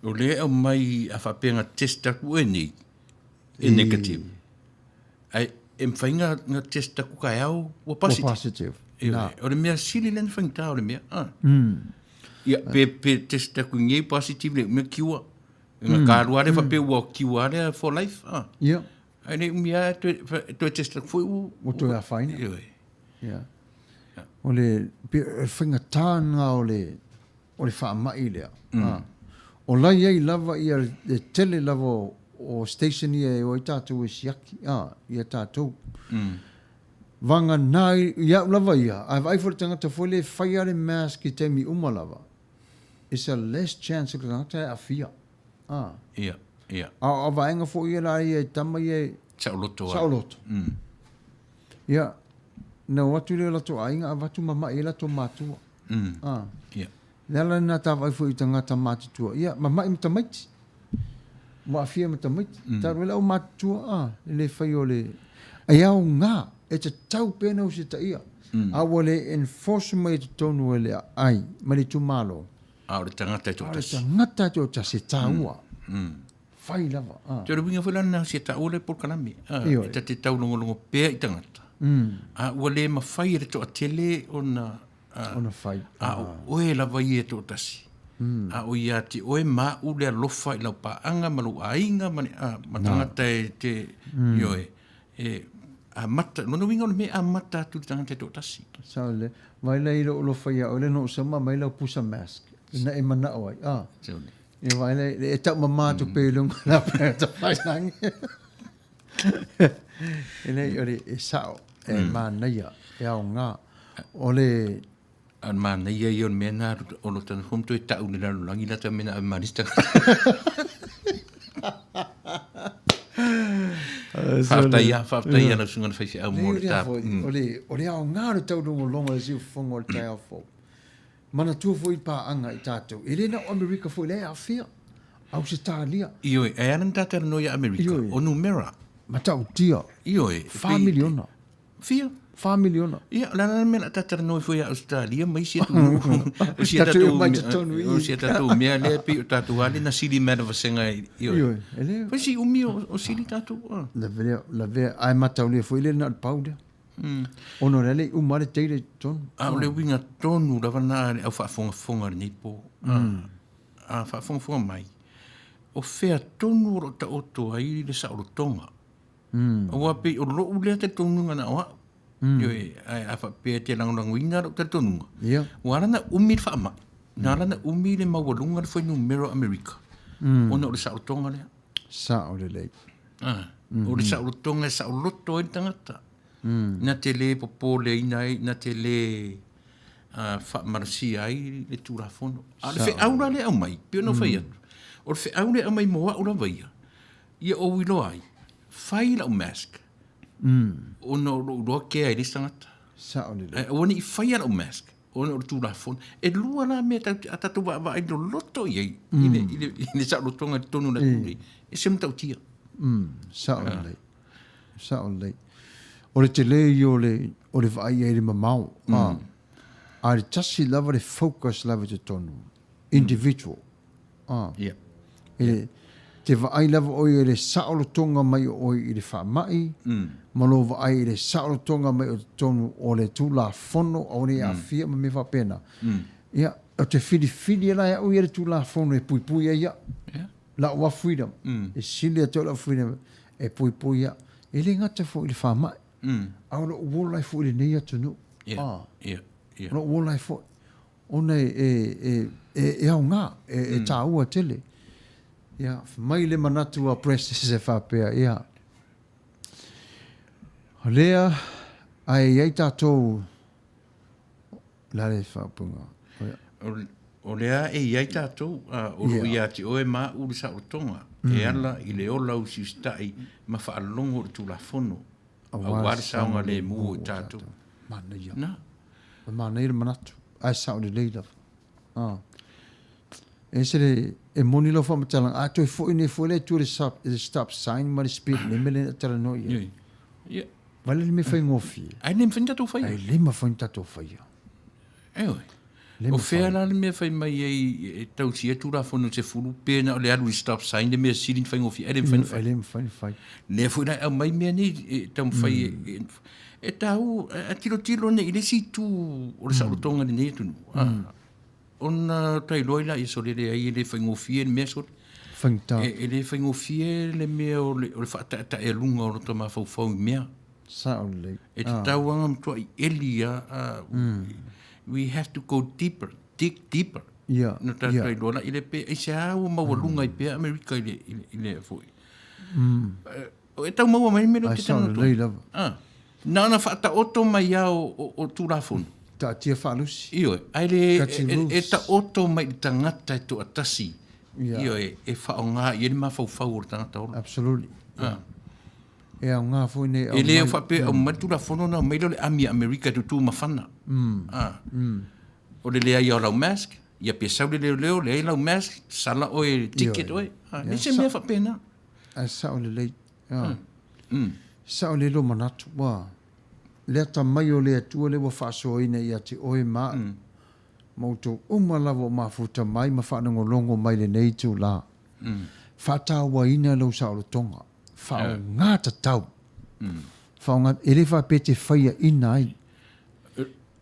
Speaker 6: O le au mai a whapenga testa ku e nei. E negative. Ai, e mwhainga nga testa ku kai au o positive.
Speaker 2: O positive.
Speaker 6: O le mea sili len whaingta o le mea. Ia, pe testa ku ngei positive le mea kiwa. Nga kāruare whape ua kiware for life.
Speaker 2: Ia.
Speaker 6: Ai nei umia to testa ku fui u.
Speaker 2: O to ia whaina.
Speaker 6: Ia.
Speaker 2: O le whainga tāna o le whaamai lea. O lai ei lava ia le tele lava o station ia e o i tātou e siaki. Ia tātou. Vanga nai, ia lava ia. Ai vai for tangata foi le whaiare mask i te mi umalava. It's a less chance o tangata e a fia.
Speaker 6: Ia.
Speaker 2: A vaenga fo ia la ia tama ia
Speaker 6: Sauloto.
Speaker 2: sauloto. Ia. Na watu le lato ainga a watu mama i lato matua.
Speaker 6: Ia.
Speaker 2: Nela na ta vai fo i tangata matutua. Ia, mama i matamaiti. Ma afia matamaiti. Taru ela o matutua. Le whai o le... Ai au ngā. E te tau pēna o se ta ia. A wale enforcement e te tonu e le ai. Ma le tu malo.
Speaker 6: A o le tangata e
Speaker 2: A le
Speaker 6: tōtasi.
Speaker 2: tangata te o ta se tāua. Whai lava.
Speaker 6: Te ora winga whalana si ta ole por kalami.
Speaker 2: Ioi.
Speaker 6: E te tau longo pēa i tangata. A wale ma whai e to a tele o na...
Speaker 2: Ona whai.
Speaker 6: A oe lava i e tōtasi. A o ia te oe ma ule alofa i lau paanga malu ainga ma tangata e te... Ioi. A mata, nono winga ole me a mata tu tangata e tōtasi.
Speaker 2: Sao le. Vai le ilo ulo whai a ole no sama mai lau pusa mask. Na e mana oai.
Speaker 6: Teone.
Speaker 2: E vai le e tau mamātu pēlunga na pēr ta whainangi. E nei ore e sao. E mānaia. E au ngā. Ole...
Speaker 6: An mana ia i on mena o lo tana humto e tau ni lalo langi lata mena a marista. Whaftaia na sunga na whaifi au mōre tā.
Speaker 2: Ole au ngāru tau rungo longa le siu whongo le tai au fō. Mana tua fo i pā anga i tātou. E rena o Amerika fo i lea a whia. Au se tā lia.
Speaker 6: Ioi, e anan tātara noia Amerika. O numera.
Speaker 2: Ma tau tia.
Speaker 6: Ioi.
Speaker 2: 5 miliona.
Speaker 6: Fia.
Speaker 2: 5 miliona.
Speaker 6: Ia, lana mena tātara noi foi a Australia, mai si atu...
Speaker 2: Tatu mai te tonu i.
Speaker 6: O si tatu mea lea pi o tatu hali na siri mea vasenga i.
Speaker 2: Ioi. Ele.
Speaker 6: Foi si umi o siri tatu.
Speaker 2: La vea, ai matau le fo i le na paude. Ono rele umare teire tonu.
Speaker 6: A o le winga tonu lava nā au whaafonga ni po. A whaafonga mai. O whea tonu o ta oto ai le sa o tonga. O wape o lo ulea te tonu ngana o hau. Ioi, a whapea te languinga o te tonu.
Speaker 2: Ia.
Speaker 6: Warana umi whaama. Nārana umi le mawalunga le whainu mero Amerika. Ona o le sa o tonga lea.
Speaker 2: Sa o le lei.
Speaker 6: O le sa o tonga sa o loto e tangata. Na te le popo le inai, na te le whaamarasi ai le tūrafono. A le whi aura le au mai, pio no whai atu. O le whi aura au mai moa ura waia. Ia o wilo ai, whai lau mask. O no roa ke ai le tangata.
Speaker 2: Sa o le lei.
Speaker 6: O ni whai lau mask. O no tūrafono. E lua la mea atatu wa ai lo loto iei. I le sa o tonga tonu na tūri. E se mtau tia.
Speaker 2: Sa o le lei. Sa o le lei. O le te lei o le vai e le mamau. A le tasi lava le focus lava te tonu. Individual.
Speaker 6: Ia.
Speaker 2: E te vai lava oi e le saolo tonga mai oi i le whamai. Malo vai e le saolo tonga mai o te tonu o le tūla fono o le a fia ma me whapena. Ia, o te whiri e lai au i le tūla fono e pui pui ia. La ua freedom. E sili a te la freedom e pui pui ia. E le ngata fo i le whamai. Au lo wolai fo i le nei atunu.
Speaker 6: Ia.
Speaker 2: Lo wolai fo. Ona e au ngā, e tā ua tele. Ia, mai le manatu a Princess e whapea, ia. Lea, ai ei tātou lare whapunga.
Speaker 6: O lea e iai tātou, o ro ia te oe mā uri sa o tonga, e ala i le ola usi ustai, ma whaalongo o tū la fono. A wāre saunga le mū i tātou.
Speaker 2: Manuia.
Speaker 6: Na?
Speaker 2: Manuia le manatu. Ai sao le leila. E se e moni lo whamatalang, a toi fo ine fo le tu le stop sign, ma le speed limit le tala no ia.
Speaker 6: Ia.
Speaker 2: Wale le me whai ngofi.
Speaker 6: Ai nem whain tātou whai.
Speaker 2: Ai le ma whai tātou whai.
Speaker 6: Eoi. O whea la le mea whai mai e tau si e tūra whono te furu, pēna o le alu i stop sign, le mea sirin whai ngofi, ai le whai whai.
Speaker 2: Ai le ma whai.
Speaker 6: Le fwoi au mai mea ni, tau whai e tau, a tiro ne, i le si tū o le saurotonga ni ne tunu. Ona tai loila i so le ai le whai ngofi e mea sot.
Speaker 2: Whaingta.
Speaker 6: E le whai ngofi e le mea o le whaata e lunga o roto ma whau mea.
Speaker 2: Sao le.
Speaker 6: E te tauanga mtua i elia, we have to go deeper, dig deeper.
Speaker 2: Ia.
Speaker 6: No tai loila i le pe, e se au mawalunga i pe Amerika i le fwoi. E tau maua mai mero te tanga
Speaker 2: Sao le lava.
Speaker 6: Nana whaata oto mai au o tūrafonu.
Speaker 2: Ta tia whalusi.
Speaker 6: Io, ai le, e ta oto mai tangata e to atasi. Io, e whao ngā, i ere mawhau o tangata ora.
Speaker 2: Absolutely. E au ngā fwoi ne.
Speaker 6: E leo whape, au maturafono na meiro le ami Amerika tu tū mawhana. O le lea i au lau mask, ia pe sau le leo, le lau mask, sala oe ticket oe. Ne se mea whape na.
Speaker 2: Ai sao le lei. Sao le lo manatu, wā. Lea ta mai o lea tua le wa whaasoina ia te oe maa. Mauto umalawa ma futa mai ma whanango longo mai le nei tu la. Whatawa ina lau sa o tonga. Whao ngāta tau. Whao ngāta, ere wha pete whaia ina ai.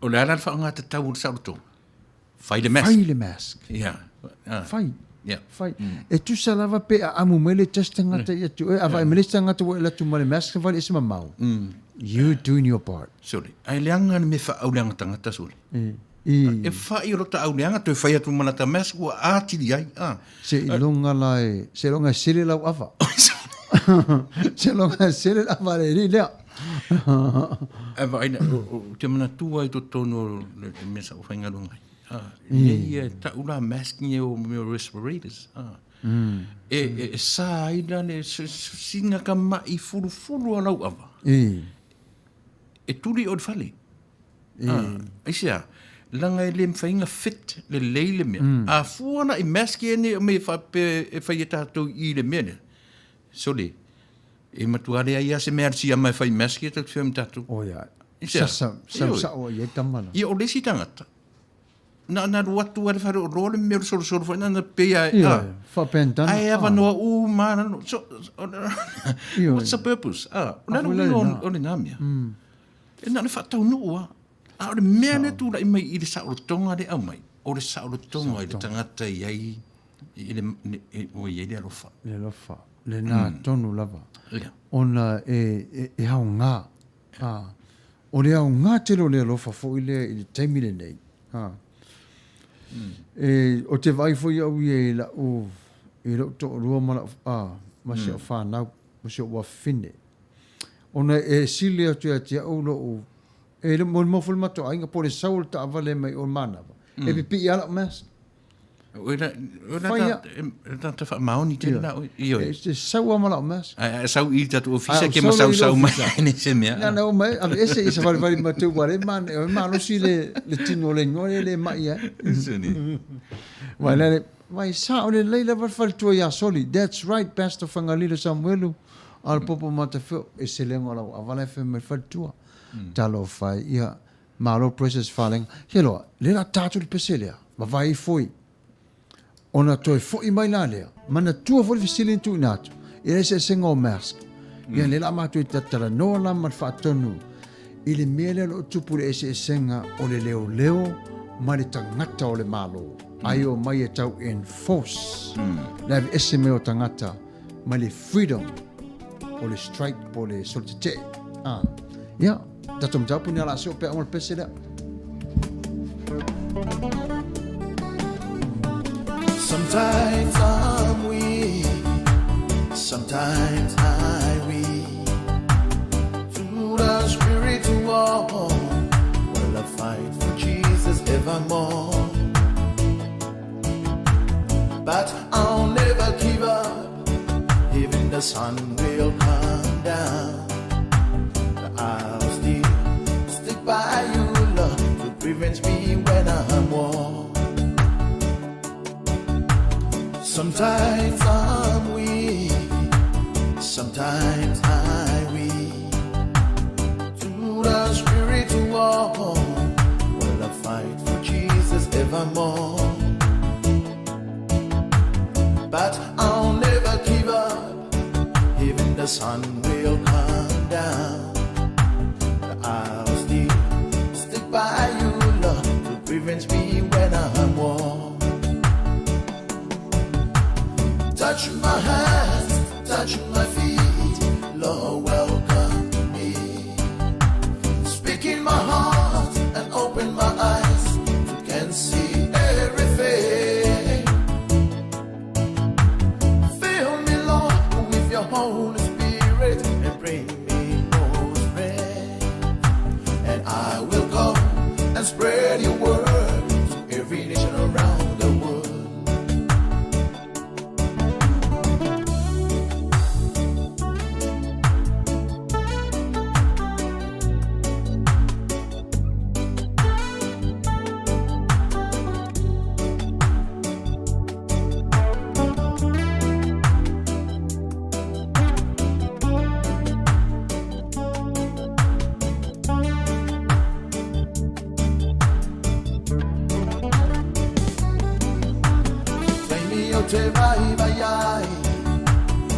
Speaker 6: O le ala whao ngāta tau o sa o tonga. Whai le mask.
Speaker 2: Whai le mask.
Speaker 6: Ia.
Speaker 2: Whai.
Speaker 6: Ia.
Speaker 2: Whai. E tu sa lava pe a amu mele testa ngata ia tu. A vai mele testa ngata wa ila tu male mask wale isi mamau. You doing your part.
Speaker 6: Sori. Ai leanga me wha au leanga tangata sori. E wha i rota au leanga toi whai atu manata mask ua ātiri ai.
Speaker 2: Se ilonga lai, se longa sere lau awa. Se longa sere lau awa le ri lea.
Speaker 6: Ava aina, te mana tua i to tono le mesa o whaingalungai. Ia taula masking e o meu respirators. E sa aina ne singa ka mai furu alau awa. E turi o whale. Aisia, langa e le mwhainga fit le leile mea. A fuana i maski e ne o me whai e tātou i le mea ne. So le, e matuare ai a se mea si a mai whai maski e tātou whiam tātou.
Speaker 2: O ia. Sa o ia tamana.
Speaker 6: Ia o lesi tangata. Na ruatu ar whare o role me o soro whaina na pea.
Speaker 2: Whapentana.
Speaker 6: Ai awa noa mana. What's the purpose? Nana ui o le nāmia. E nana whatau nua. O le mea ne tūra i mai i le saorotonga le au mai. O le saorotonga i le tangata i ai. O i le alofa.
Speaker 2: Le alofa. Le nā tonu lava. Ona e hao ngā. O le hao ngā telo le alofa fo i le taimile nei. O te vai fo i au i e la o e lo to rua mala ma se o whanau ma se o wa fine ona e sile atu a te au lo o e le mo mofol mato ainga po le saul ta avale mai o mana e pipi ala mas
Speaker 6: Ora ta fa maoni te na io.
Speaker 2: E sau mala mas.
Speaker 6: Sau i tatu ofisa ke ma sau mai ne se mea.
Speaker 2: Na mai ese isa vai mate ware man e malo si le tino le ngore le mai ya.
Speaker 6: Sini.
Speaker 2: Vai sa ole leila va fal tu ya soli. That's right, Pastor Fagalilo Samuelu. Alopopo Matafeo e se le ngola avale fe me fal tu. Talo fai ia malo process falling. Hello, le la tatu le peselia. Ma vai foi. Ona toi foi mai la lea. Mana tua foi facilin tu nato. E se senga o mask. Ia le la matu i tatara noa la man whaatonu. I le mele lo tupu le ese senga o le leo ma le tangata o le malo. Ai o mai e tau enforce. Leave ese meo tangata ma le freedom o le strike po le solitite. Ia, tatum tapu ni ala seo pe amal pese lea.
Speaker 1: Sometimes I'm weak. Sometimes I weep to the spiritual, while I fight for Jesus evermore. But I'll never give up, even the sun will come down. I'll still stick by you, love, to prevent me when I'm warm. Sometimes I'm weak, sometimes I weep to the spiritual, while I fight for Jesus evermore. But I'll never give up, even the sun will come down. I'll still stick by you, love, to prevent me when I'm warm. Touch my hands, touch my feet, Lord, welcome me. Speak in my heart and open my eyes, you can see everything. Fill me, Lord, with your Holy Spirit and bring me more strength. And I will go and spread your word to every nation around the world. Te vai vai ai,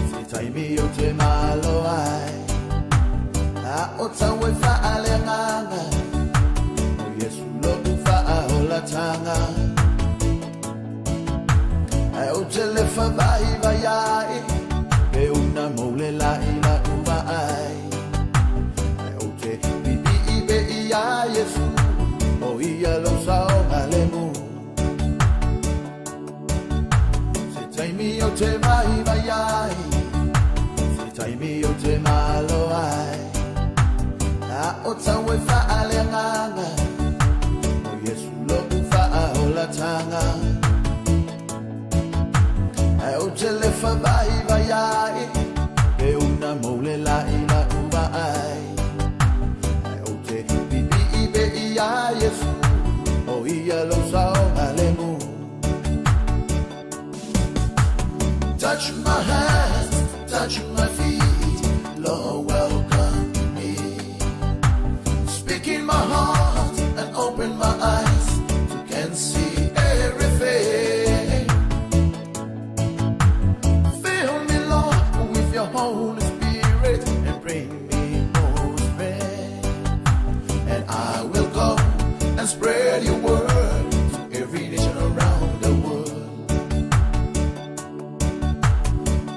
Speaker 1: se tai mi o te malo ai, a o tawe fa ale nganga, o Yesu lo tu fa o la tanga, ai o te le fa vai vai ai, pe una mole la ila uva ai, ai o te bibi ibe ia Yesu, o ia lo sao alemu. O te vai vai ai, se tai mi o te malo ai, a o tawe fa ale nganga, o Yesu lo tu fa o la tanga, ai o te le fa vai vai ai, pe una mole la ila uva ai, ai o te bibi ibe ia Yesu, o ia lo sao alemu. Touch my hands, touch my feet, Lord, welcome me. Speak in my heart and open my eyes, you can see everything. Fill me, Lord, with your Holy Spirit and bring me more strength. And I will go and spread your word to every nation around the world.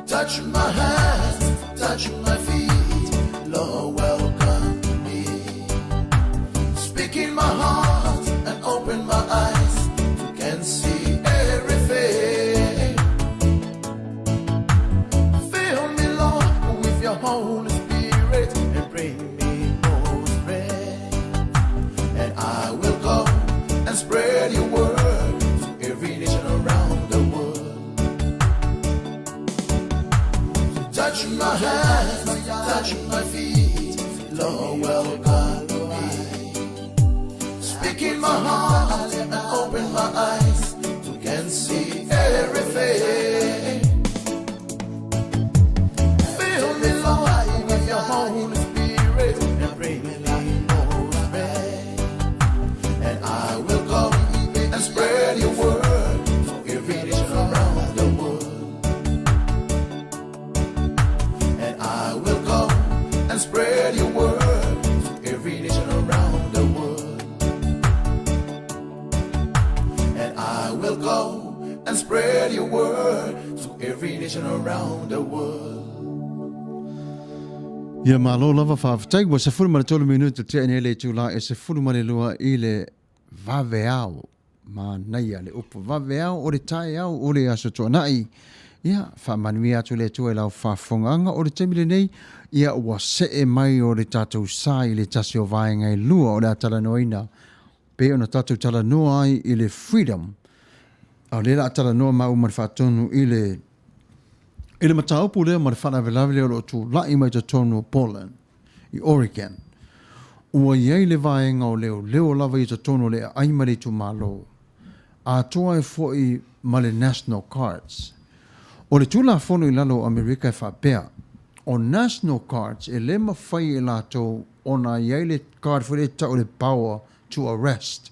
Speaker 1: Touch my hands, touch my feet, Lord, welcome me. Speak in my heart and open my eyes, you can see everything. Fill me, Lord, with your Holy Spirit and bring me more strength. And I will go and spread your word to every nation around the world. Touch my hands, touch my feet, Lord, welcome me. Speak in my heart and open my eyes, you can see everything. Fill me, Lord, with your Holy Spirit and bring me more strength. And I will go and spread your word to every nation around the world. And spread your word to every nation around the world. And I will go and spread your word to every nation around the world.
Speaker 2: Ia malo lava whaafatai, wa se furu tolu minutu te ene le tula e se furu lua I le vaveao, ma naia le upo vaveao o le tae au o le aso tō nai, Ia, whamanui atu le tua lau whawhonganga o le temile nei, ia ua se e mai o le tātou sā i le tasi o vaenga i lua o le atalanoina. Pe ona tātou talanoa ai i le freedom, au le la atalanoa mau ma le whaatonu i le mataupu lea ma le whanawelawe leo lo tu lai mai ta tonu o Portland, i Oregon. Ua iei le vaenga o leo lava i ta tonu le aimare tu malo. A toa e foi ma le national cards. O le tula fono i lalo Amerika e whapea. O national cards e le mawhai e lato o na iei le card for le tau le power to arrest.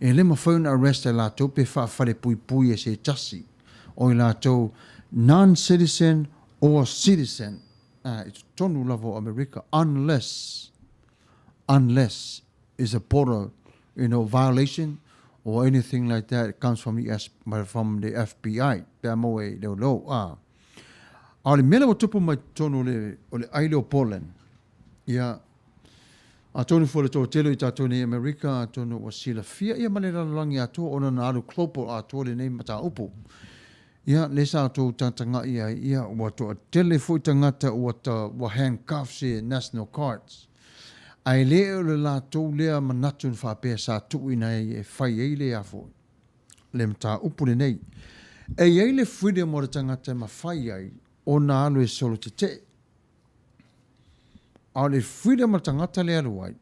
Speaker 2: E le mawhai na arrest e lato pe whawhare pui pui e se tasi. O i lato non-citizen or citizen. It's tonu lavo Amerika. Unless is a border, violation or anything like that. It comes from the FBI. Pea mo e leo lo. A le mele wa tupu mai tonu o le aile o Poland. Ia, a tonu fo le tō telo i tātou nei Amerika, a tonu wa sila fia. Ia male lalangi a tō, ona na alu klopo a tō le nei mata upo. Ia, le sa tō tantanga ia wa tō tele fo i tangata wa handcuffs e national cards. Ai leo le la tō lea manatu na whapea sa tui nei e whai ei le afo. Le mata upo le nei. E ei le freedom o le tangata ma whai ai, o na alu e solo te. A le freedom o tangata lea luai,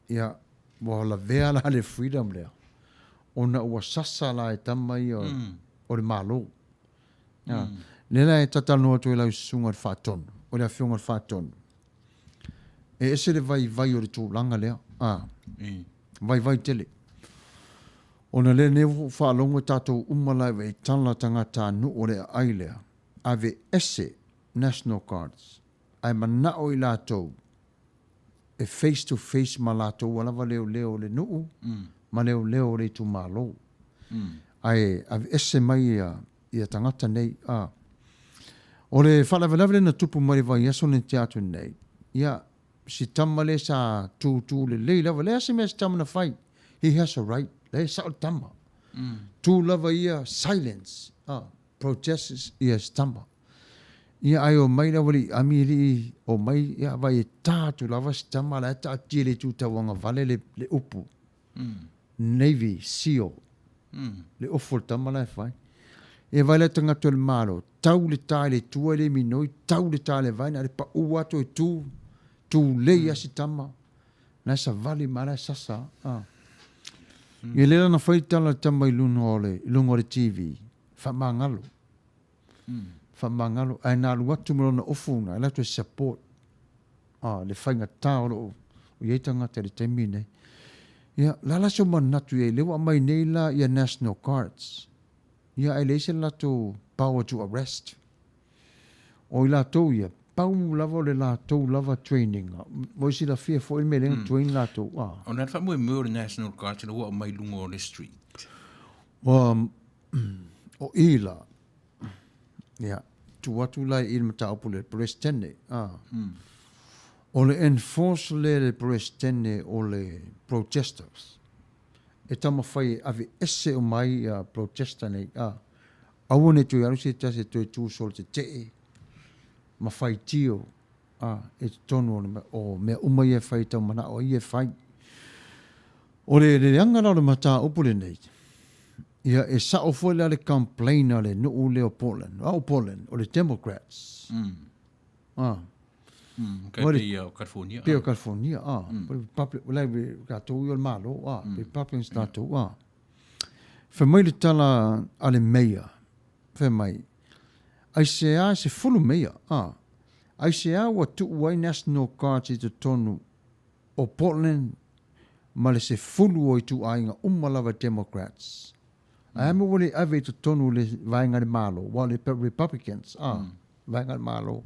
Speaker 2: ia, wa la vea la le freedom lea. O na ua sasa la e tamai o le malo. Lela e tatanoa tu e lau sunga le whaatonu, o le awhionga le whaatonu. E ese le vai o le tūlanga lea. Vai tele. O na le nevo whaalongo tātou umalai e tala tangata nu o le ailea. Ave ese national cards. Ai manao i lātou. E face to face ma lātou walawa leo le nuu. Ma leo le tu malo. Ai ave ese mai ia tangata nei. O le whalawelawele na tupu mai vai aso ne te atu nei. Ia si tamale sa tu le lawa. Le ase mea si tamana whai. He has a right. Le sa o tama. Tu lava ia silence. Protests ia stamba. Ia ai o mai wali amiri o mai ia vai e tātu lava stamba la ta tire tu tawanga vale le upu. Navy SEAL. Le ofol tama la fai. E vai le tanga to le malo. Tau le tai le tua le minoi. Tau le tai le vai na le pa uato e tu le ia si tama. Na sa vale mara sasa. Ia lera na fai tala tama i lungo le TV. Whamangalo. Whamangalo. Ai nā luatu mero na ofuna. Ai lato e support. Le whainga tāo o ietanga te le temine. Ia, lala so manatu e lewa mai nei la ia national cards. Ia, ai leise lato power to arrest. O i lato ia, pau lava le lato lava training. Mo isi la fia fo i me lenga train lato.
Speaker 6: O nā wha mui mure national cards na ua mai lungo o le street.
Speaker 2: O ila. Ia, tu watu lai il mataupu le press tene. O le enforce le press tene o le protesters. E tama whai ave ese o mai protesta nei. Awane tu yaru se tase tu e tu sol te te. Ma whai tio. E tonu o mea umai e whai tau mana o i e whai. O le angara le mata upule nei. Ia e sa o foi le complainer le no le o Portland. O Portland o le Democrats.
Speaker 6: Kai o California.
Speaker 2: Peo California. Public lai ka tu yo malo. Republicans na tu. Fe mai le tala ale meia. Fe mai. Ai se fulu meia. Ai se wa tu wai national cards i te tonu o Portland ma le se fulu o i tu ainga umalawa Democrats. Ai mo wale ave te tonu le vainga le malo. Wa le Republicans. Vainga le malo.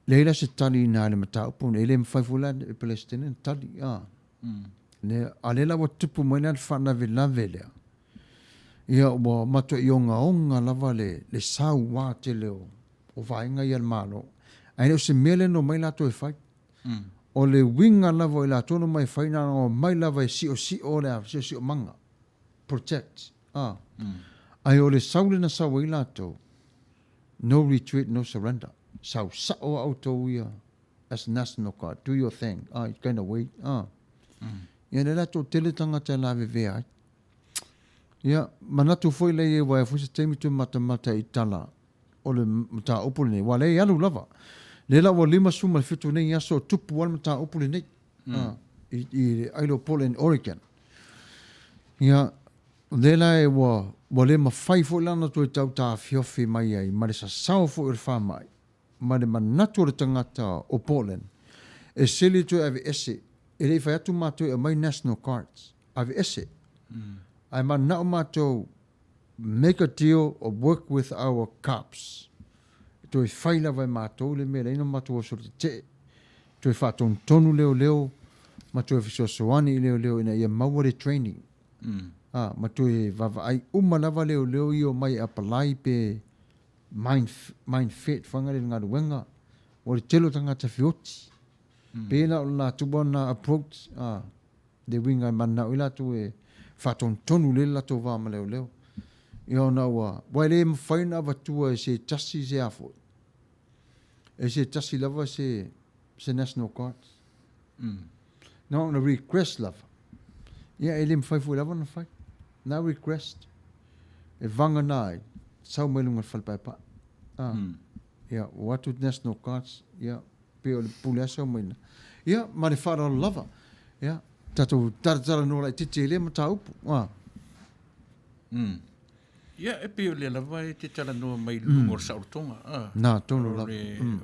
Speaker 2: Leila se tali na le mataupu. Ele mwhaifula e Palestinian tali. Alela wa tupu mai na whana lave lea. Ia wa matua i onga lava le sau wā te leo. O vainga i al malo. Ai leo se mele no mai lato e whai. O le winga lava i lato no mai whai na o mai lava e si o lea. Si o manga. Protect. Ai o le saule na sawa i lato. no retreat, no surrender. Sau sa'o auto ia as national guard. Do your thing. You kind of wait. Ia le lato tele tangata la vevea. Ia manatu foi le ia wai fusi teimi tu mata I tala. O le mata opule nei. Wa le alu lava. Le la wa lima suma le fitu nei aso tupu wal mata opule nei. I Alopopo in Oregon. Ia le la e wa le mawhai fo lana tu e tau ta fiofi mai ai. Ma le sa sao fo I wha mai. Ma le manatu le tangata o Portland. E sili tu ave ese. E rei whai atu mātou e mai national cards. Ave ese. Ai ma nao mātou make a deal or work with our cops. To e whai lawa mātou le mea reino mātou o sori te. To e whātou tonu leo. Ma to e fiso soani leo ina ia maware training. Ma to e vava ai lava leo I o mai apalai pe mind fit whangare ngā ruenga. O le telo tangata fioti. Pēna o la tubona approach de winga mana o la tu e whaton tonu le la to wa leo. Ia na wa wai le mwhaina wa tua e se tasi se afo. E se tasi lava se national cards. No, na request lava. Ia e le mwhaifu lava na whai. Na request. E vanga nai. Samuelu ngal whalpaipa. Ia, watu national cards. Ia, pe o le pule asa o maina. Ia, ma le whara lava. Ia, tatou taratara no lai tete le mata upu.
Speaker 6: Ia, e pe o le lava e te tala noa mai lungo o saurotonga.
Speaker 2: Nā, tono lava.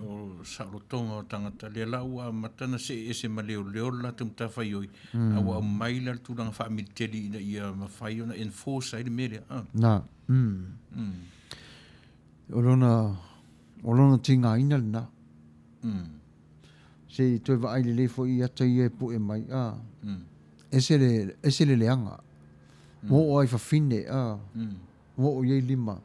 Speaker 6: O saurotonga o tangata le lau matana se e se maleo la tum tawhai oi. Awa o mai la tūranga wha militeri ina ia mawhai ona enforce ai le mere.
Speaker 2: Nā. O lona tinga ina le nā. Se toi wa aile le fo I ata I e pu e mai. Ese le leanga. Mo o ai whawhine. Mo o iei lima.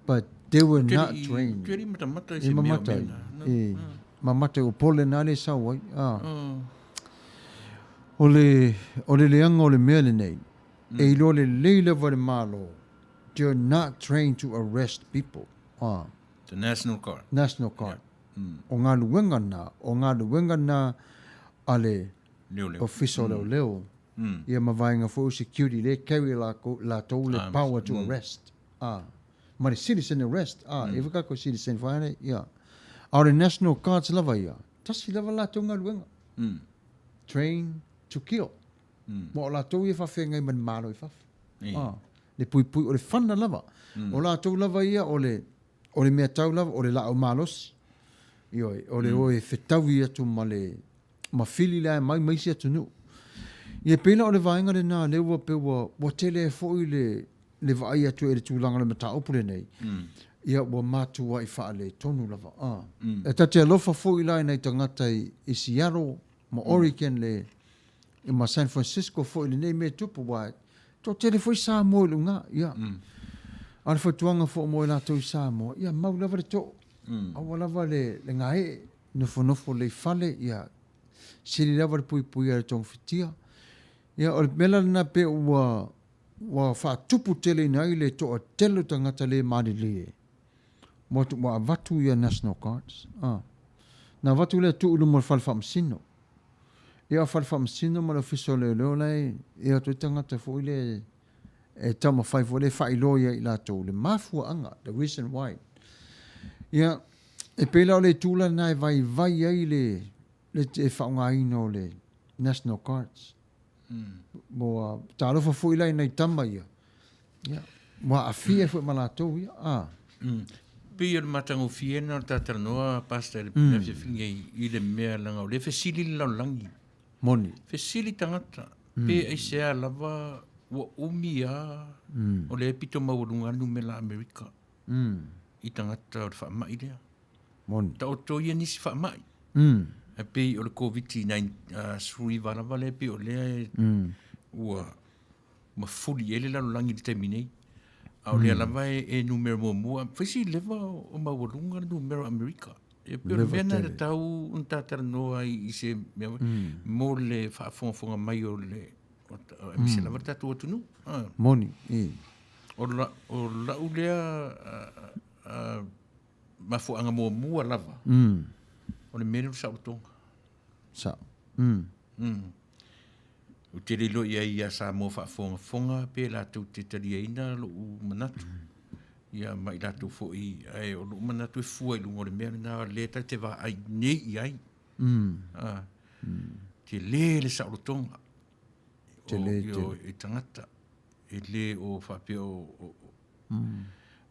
Speaker 2: But they were not trained.
Speaker 6: Teri mata I se mea mena.
Speaker 2: Mamata o pole nā le sau ai. O le leanga o le mea le nei. E ilo le leila vare malo. You're not trained to arrest people.
Speaker 6: The National Guard.
Speaker 2: National Guard. O ngā luenga nā ale officer leo. Ia mawaiga fo security le carry la tau le power to arrest. Ma le citizen arrest. E whakako citizen whaene. Ia. Au le National Guards lava ia. Tasi lava la tau ngā luenga. Train to kill. Mo la tau ia whawhengai man malo I whawh. Le pui o le whana lava. O la tau lava ia o le mea tau lava o le lao malos. Ioi, o le oe whetau ia tu ma whili la mai maisi atu nu. Ia pēna o le vaenga le nā lewa pe wa tele e fōi le vai atu e le tūlanga le mata opule nei. Ia wa mātua I wha le tonu lava. E tate alofa fōi lai nei tangata I Seattle, ma Oregon le, I ma San Francisco fōi le nei me tupu wai. Tō tele fōi Samuelu ngā, ia. Ana whatuanga fō mo I lātou I Samoa, ia mau lava le tō. Awa lava le ngae, nofo le fale, ia. Siri lava le pui le tōng whitia. Ia, o le mela na pe wa whatupu tele nai le tō a telo tangata le maari le. Mo tu wa vatu ia National Guards. Na vatu le tu ulu mo falfa msino. Ia falfa msino mo le fiso leo lai, ia tu tangata fo ile e tama fai fo le whailo ia I lato le mafua anga, the reason why. Ia, e pela o le tūla nai vai ai le te whaunga ino le National Guards. Mo ta alofa fo ilai nei tama ia. Ia, mo a fia fo malatou ia.
Speaker 6: Pia le matango fiena o tatara noa pasta le pina whiawhinga I le mea langa o le whesili lau langi.
Speaker 2: Moni.
Speaker 6: Whesili tangata. Pe ai sea lava wa umia o le pito maurunga nume la Amerika. I tangata o le whaamai lea.
Speaker 2: Moni.
Speaker 6: Ta o toia nisi whaamai. E pe o le COVID-19 suri wala le pe o lea ua mafuli ele la langi le teminei. Au lea lava e numero mua. Whaisi lewa o maurunga numero Amerika. E pe o le vena le tau un tatara noa I se mo le whaafonga mai o le mise lava tatu atunu.
Speaker 2: Moni.
Speaker 6: O la ulea mafuanga mua lava. O le mele sa utonga.
Speaker 2: Sa.
Speaker 6: O te rilo ia sa mo fonga pe la tu te tariaina lo manatu. Ia mai la tu fo I ai o lo manatu fu lu ngore mele na leta te va ai nei ai. Te le sa utonga. Te le te tangata. E le o fa pe o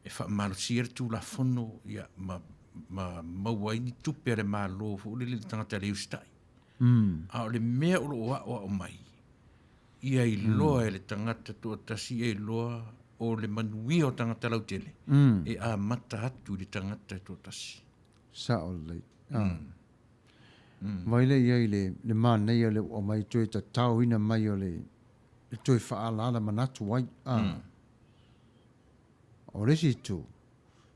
Speaker 6: e fa malsir tu la fono ia ma waini tu pere malo fo le tangata le ustai. A le mea o mai. Ia I loa le tangata tu tasi e loa o le manuia o tangata lau tele. E a mata atu le tangata tu tasi.
Speaker 2: Sa o le. Vai le ia le mana ia le o mai tue ta tau ina mai o le tue whaalala manatu wai. O resi tu.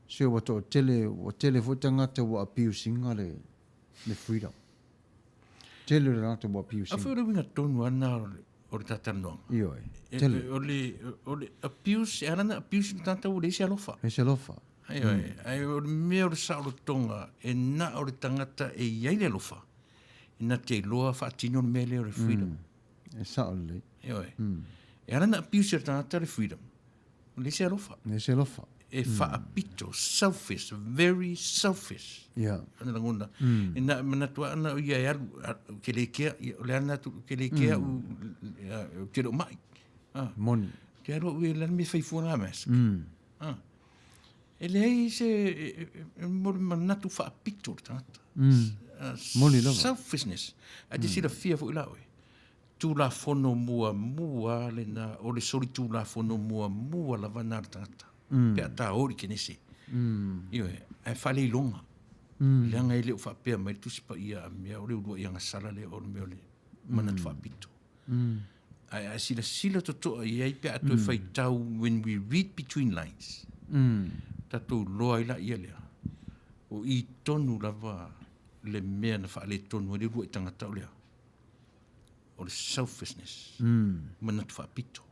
Speaker 2: Se o to tele fo tangata wa apiu singa le freedom. Tele le ngata wa apiu
Speaker 6: A
Speaker 2: singa.
Speaker 6: whare winga tonu ana o le tatanonga.
Speaker 2: Io tele.
Speaker 6: O le abuse, e arana abuse ni tanta o le isi alofa.
Speaker 2: Ese lofa.
Speaker 6: Ai o le mea o le saolo tonga, e na o le tangata e iai le alofa. E na te loa whaatino o le mea le o le freedom.
Speaker 2: E sa o le.
Speaker 6: E arana abuse le tangata le freedom. O le isi alofa.
Speaker 2: Ese lofa.
Speaker 6: E whaapito, selfish, very selfish.
Speaker 2: Yeah.
Speaker 6: Ana ngona. E na manatua ana o ia e alu, ke le kea, o le ana tu, ke le kea u te ro mai.
Speaker 2: Moni.
Speaker 6: Ke aro ue lan me whaifua ngā mask. E le hei se, mori manatu whaapito le tangata.
Speaker 2: Moni lava.
Speaker 6: Selfishness. A te sira fia fu ila oe. Tu la fono mua le na, o le sori tu la fono mua la vana le tangata. Pe ata ori ke nese. Iwe, ai whale ilonga. Leanga ele o whapea mai tusi pa ia a mea ore urua ia ngasala le o mea le manatu whapito. Ai sila totoa iai pe atu e whaitau when we read between lines. Tatou loa ila ia lea. O I tonu lava le mea na whaale tonu le rua I tangata o lea. O le selfishness. Manatu whapito.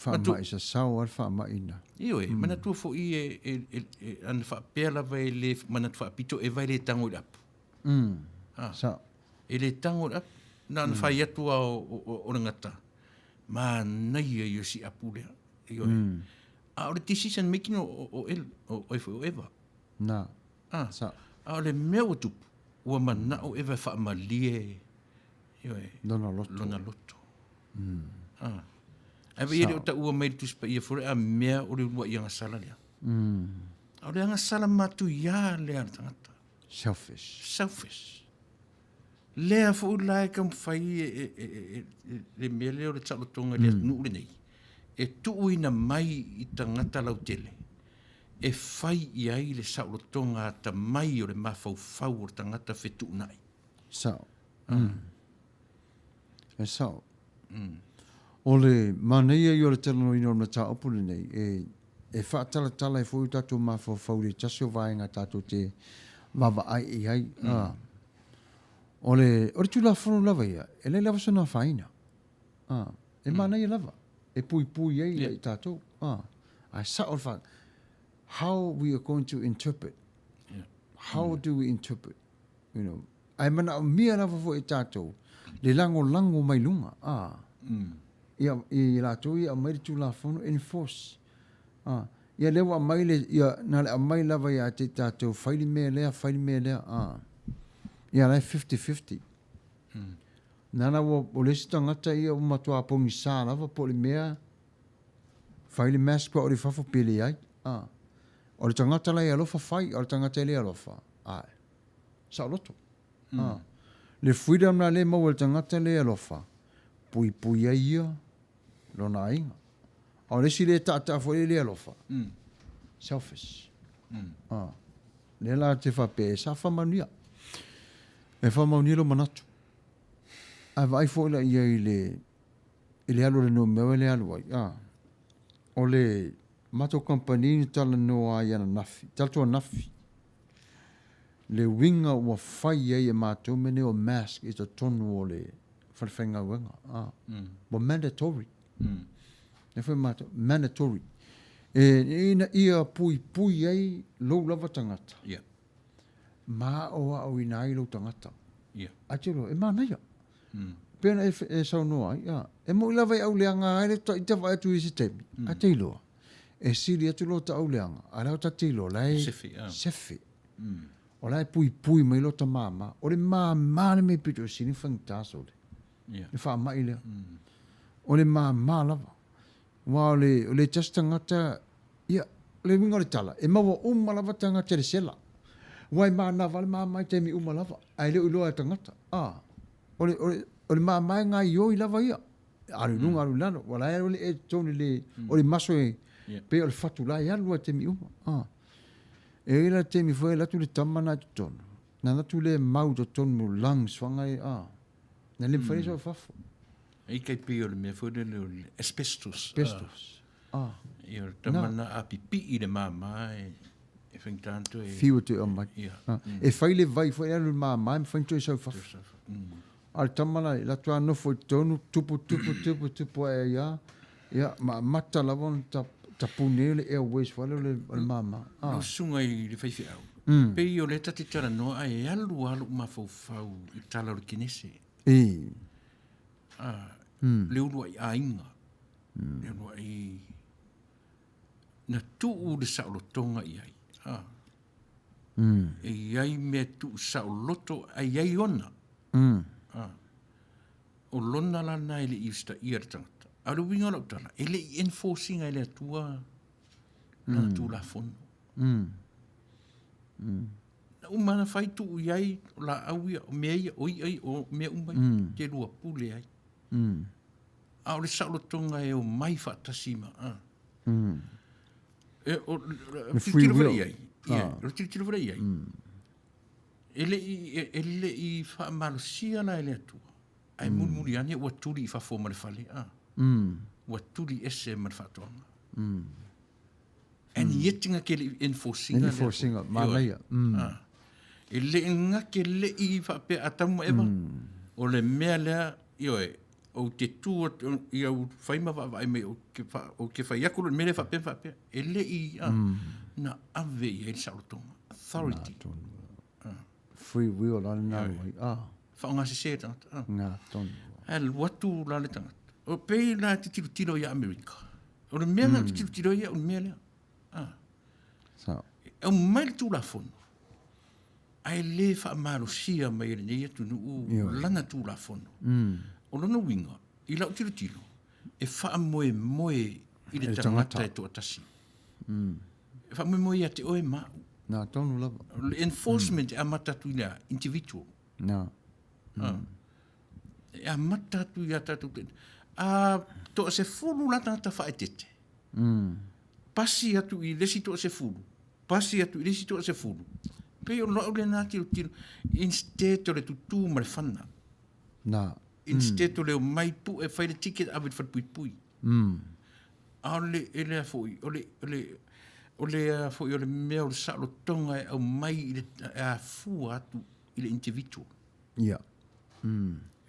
Speaker 2: Whaamai sa sau al whaamai na.
Speaker 6: Iwe, manatu fo I an whapea lava e le manatu whapito e vai le tango I apu.
Speaker 2: Sa.
Speaker 6: E le tango I apu. Na an whai atua o ngata. Ma nei e yo si apu lea. Iwe. A o le decision making o eva.
Speaker 2: Na. Sa.
Speaker 6: A o le mea o tupu. Ua mana o eva whaamalie. Iwe.
Speaker 2: Lona loto.
Speaker 6: Lona loto. Ai vai ere o ta ua mai tuspa ia fore a mea o le ua i anga sala lea. A o le anga sala matu ia lea tangata. Selfish. Lea fo ulai kam fai le mea leo le talotonga lea nuu le nei. E tuuina mai I tangata lau tele. E fai I ai le saulotonga ta mai o le mafau o le tangata fetu nai.
Speaker 2: Sao. E sao. O le maneia I o le talano ino na ta opule nei. E whaatala e fui tatu mafau le tasio vaenga tatu te mava ai ai. O le tula fono lava ia. E le lava sana whaina. E maneia lava. E pui ai ai tatu. I sa o wha. How we are going to interpret. How do we interpret? You know. Ai mana o mia lava fo e tatu. Le lango mai lunga. Ia la tu ia mai tu la fono enforce. Ia lewa mai le ia na le mai lava ia te tatu faili me lea. Ia lai 50-50. Nana o le tangata ia o matua pongi sa lava po le mea faili mask o le fafo pili ai. O le tangata lai alofa fai, o le tangata le alofa. Sa loto. Le freedom na le mau le tangata le alofa. Pui ai ia. Lona inga. O le si le tata fo le alofa. Selfish. Le la te whape sa whamanuia. E whamanuia lo manatu. A vai fo la ia I le alo le no mewe le alo ai. O le mato company ni tala no ai ana nafi. Talto nafi. Le winga ua whai ai e mato mene o mask I to tonu o le whawhenga wenga. Bo mandatory. Ne foi mato mandatory. ina ia pui ai lou lava tangata.
Speaker 6: Ia.
Speaker 2: Ma o au ina ai lou tangata.
Speaker 6: Ia.
Speaker 2: Atiro, e mana ia. Pena e sau noa, ia. E mo lava i au leanga ai le ta ita vai atu isi temi. Atilo. E siri atu lo ta au leanga. A leo ta tilo, lai. Sefi. O lai pui mai lo ta mama. O le mama le me pito sini fangtasa o le.
Speaker 6: Ia.
Speaker 2: E wha mai lea. O le mama lava. Wa o le just tangata, ia, le winga le tala. E mawa lava tangata le sela. Wai mana vale mai te mi lava. Ai leo iloa e tangata. O le mai ngai ioi lava ia. Aru nunga aru lano. Wala e ole e toni le, o le maso e, pe o le fatu lai alua te mi E ila te mi fwe latu le tamana tu tonu. Na natu le mau to tonu mo lang swanga e Na le mwhare so fafo.
Speaker 6: I kai pio le mea fwere le asbestos.
Speaker 2: Pestos.
Speaker 6: I o tamana a pipi i le mama e whengtanto e...
Speaker 2: Fiu te o mai. E whaile vai fwe alu mama e whainto e so fafo. Al tamana la tua no fo tonu tupu e ia. Ia mata lavon ta punele e wes fale le mama.
Speaker 6: No sunga i le whaifi au. Pei o le tati tara noa e alu ma fau i tala o kinese. Le urua i ainga. Le urua i... Na tuu le saolotonga i ai. E iai mea tuu saoloto a iai ona. O lona lana ele i sta i aratangata. Aru winga lau tala. Ele i enforcinga ele atua na tu la fono. Na umana fai tu iai la awia o mea ia oi ai o mea umai. Te lua pule ai. A o le saulotonga e o mai whaatasima. E o tiro vare iai. O tiro vare iai. Ele i whaamalosia la ele atua. Ai muri ane ua turi i whafo ma le fale. Ua turi ese ma le whaatoanga. Ani etinga ke le enforcinga.
Speaker 2: Enforcinga, malaia.
Speaker 6: Ele nga ke le i whape atamu eva. O le mea lea, ioe, o te tua, i au whaima whaai me, o ke whaiakolo, me le whape. Ele i, na ave i e sautonga. Authority.
Speaker 2: Free will, la na wai.
Speaker 6: Whaonga se se tangata.
Speaker 2: Ngā tonu.
Speaker 6: Al watu la le tangata. O pei la te tiro i Amerika. O le mea te tiro i o mea lea. E o mai le tu la fono. Ai le whaamaro sia mai le nei atu nuu lana tu la fono. O lana winga, i lau tiro. E whaamoe i le tangata e to atasi. E whaamoe i ate oe mau.
Speaker 2: Ngā tonu lava.
Speaker 6: Le enforcement e amatatu i lea individual. E amatatu i atatu. To se fulu la tangata whaetete. Pasi atu i lesi to se fulu. Pasi atu i lesi to se fulu. Pei o loa le nā tiro. Instead o le tutu ma le whana. Instead o le o mai pu e whai le ticket avid whatpui. A ole ele a fwoi. Ole a fwoi o le mea o le salo tonga e au mai i le a fua atu i le individual.
Speaker 2: Ia.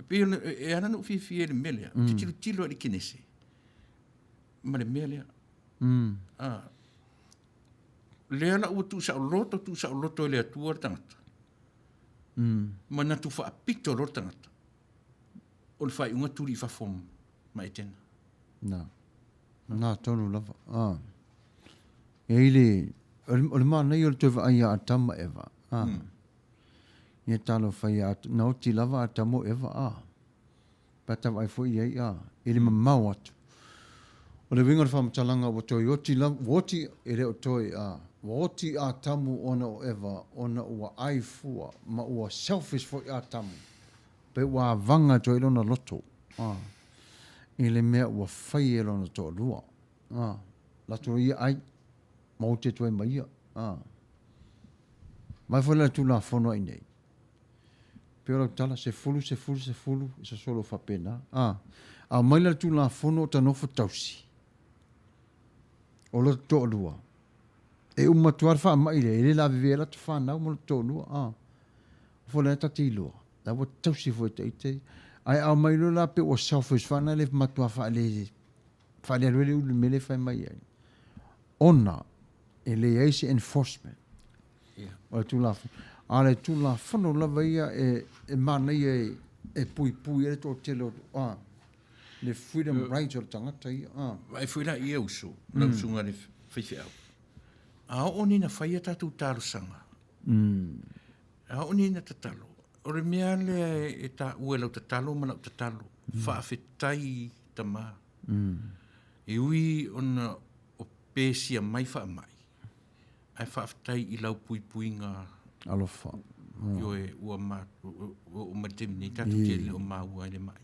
Speaker 6: Pei e ananu fifi e le melea. Te tilo e le kinese. Ma le melea. Lea la ua tu sa o loto le atua tangata. Ma na tu wha apito lo tangata. O le whai unga turi wha fom mai tena.
Speaker 2: Nā tonu lava. E ile, o le mana i o le tuwa ai a tama ewa. Ia talo whai a na oti lava a tamo ewa. Pata wai fwoi ai ele mamau atu. O le winga whamatalanga o toi oti lava, woti e reo toi woti a tamu ona o ewa, ona ua ai fua, ma ua selfish fwoi a tamu. Pe ua vanga toi lona loto. I le mea ua whai e lona toa lua. Lato ia ai, ma o te toi mai ia. Mai fwoi la tu la whono ai nei. Pero tala se fulu, isa solo whapena. A mai la tu la whono ta nofo tausi. O lo toa lua. E umatuar wha mai le, ele la vivela tu whanau mo lo toa lua. Fwoi ta ti lua. Da wa tausi fwoi te ite. Ai au mai lo la pe o selfish whana le matuar wha le. Wha le aluele ulu mele whai mai ai. ona e le eisi enforcement
Speaker 6: Ia.
Speaker 2: o le tulafono a le tulafono lava ia e mana ia e pui e to tele a le freedom rights o le tangata ia
Speaker 6: Vai foi la ia usu, la usu ngā le whaiwhiau. A o ni na whaia tātou tālo sanga. A o ni na tatalo. O re mea le e tā ue lau tatalo, mana o tatalo. Whaafetai tama. E ui ona o pēsia mai wha mai. Ai whaafetai I lau pui ngā
Speaker 2: alofa
Speaker 6: yo e ua ma o matemini tātou ke le o māua le mai.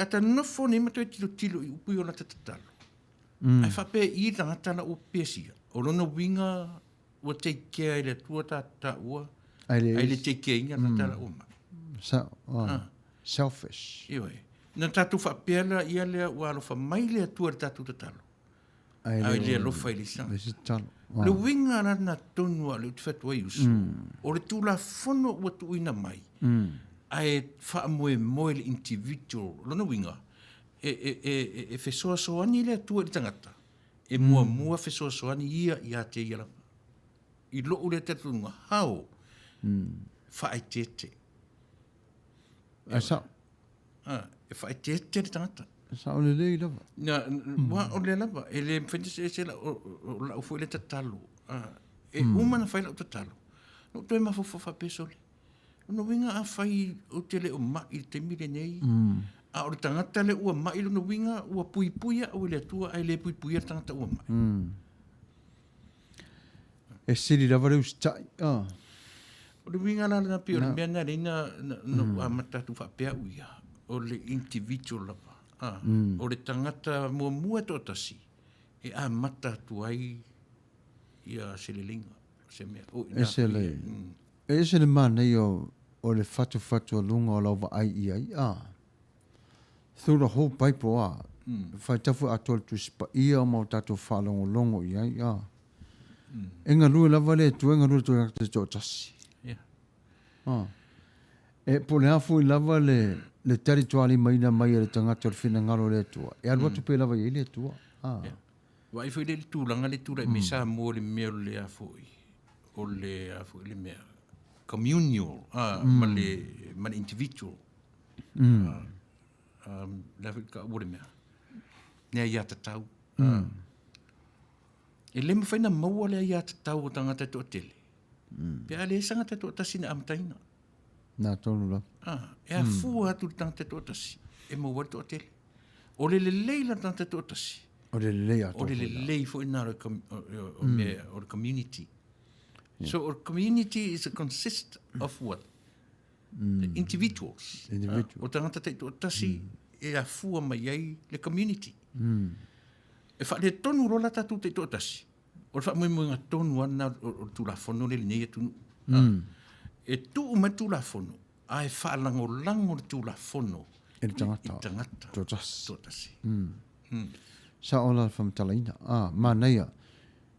Speaker 6: Ata nofo ni mato e tilo I upui o la tatalo. Ai whape I tangata na o pēsia. O lona winga ua take care I le tua tā ua. Ai le take care inga na tala o mai.
Speaker 2: selfish
Speaker 6: Ioi. Na tātou whapela ia lea ua alofa mai lea tua le tātou tatalo. Ai lea lofa I le sanga. Le winga na tonua le utifatu ai usu. O le tūla fono ua tuuina mai. Ai whaamoe moe le individual. Lona winga. E fesoa soani lea tua le tangata. E mua fesoa soani ia te ia lapa. I loo le tatunga hao. Whaai tete.
Speaker 2: asa
Speaker 6: E whaai tete le tangata.
Speaker 2: sa o le lei lava
Speaker 6: Wa o le lava. E le mwhentise e se la o la ufu le tatalo. E umana whai la o tatalo. No toi mawhawha pesole. No winga a whai o te le o mai te mire nei. A o le tangata le ua mai no winga ua puipuia o le atua ai le puipuia le tangata ua mai.
Speaker 2: e siri lava le ustai
Speaker 6: O le winga la na pio le mea na reina no a matatu whapea uia. O le individual lava. O le tangata mua to tasi. E a matatu ai ia se le linga. Se mea.
Speaker 2: e se le mana o le fatu o lunga o lau wa ai ia through the whole Bible fai tafu atol tu spa ia o mau tatu whalongo ia enga lue lava le tu enga lue tu te to tasi e po le afu I lava le territory maina mai le tangata o le fina ngalo le tua e alua tu pe lava I le tua
Speaker 6: Wa I foi le tūlanga le tūra me sa mo le mea le afoi. O le afoi le mea. Communal. Ma le individual. La ka o le mea. Nea ia tatau. E le mawhaina maua le ia tatau o tangata to tele. Pe a le sanga to tasina amtaina.
Speaker 2: na tonu la
Speaker 6: E a fua atu tangata to tasi. E maua to tele. O le leila tangata to tasi.
Speaker 2: o le lei
Speaker 6: O le lei fo ina o the community. So our community is a consist of what? The individuals. O tangata te to tasi e a fua mai ai le community. E fa le tonu rola tatu te to tasi. O fa mo nga tonu ana o tu la fono le nei tu. E tu o tu la fono. Ai fa lango tu la fono.
Speaker 2: e le tangata
Speaker 6: Tangata.
Speaker 2: to tasi
Speaker 6: To tasi.
Speaker 2: sa ola fam talaina manaia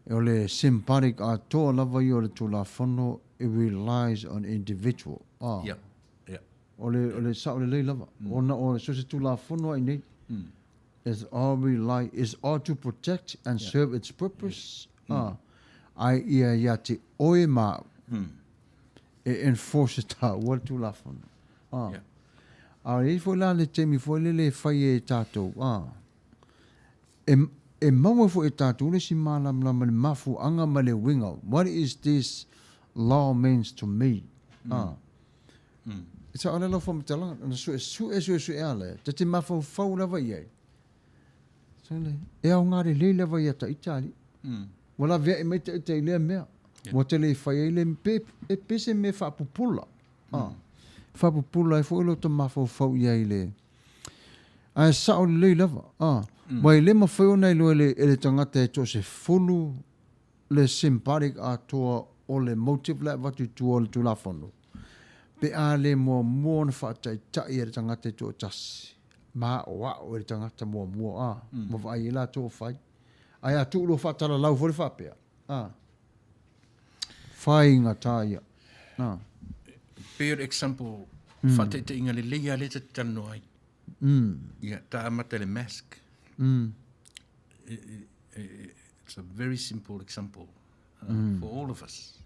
Speaker 2: e o le symbolic a to lava I o le tula fono it relies on individual
Speaker 6: Yeah.
Speaker 2: o le sa o le lei lava ona o so se tula fono ai nei is all to protect and serve its purpose ai ia te oe ma e enforce ta o le tula fono
Speaker 6: Yeah.
Speaker 2: a e fo la le temi fo le fai e tatou e maua fo e tātou le si mālam lama le mafu anga ma le winga. What is this law means to me? It's a alelo fo mtalanga. Su e ale. Te te mafu fau lava iai. So le, e au ngare le lava ia ta itali. Wala vea e meita ita i lea mea. Wa te le fai e le e pese me fa pupula. Fa pupula e fo ilo ta mafu fau iai le. A sa o le lava. Mai le mawhai nei loe le tangata e to se fulu le symbolic a toa o le motive la watu tua le tula whanu. Pe a le mua na whaatai tai e le tangata e to tasi. Ma o e le tangata mua Ma whai e la to whai. Ai a tuulo whaatala lau fori whapea. Whai ngā tāia.
Speaker 6: Peer example, whate te inga le leia le te tano ai. Ia, ta amata le mask. it's a very simple example for all of us.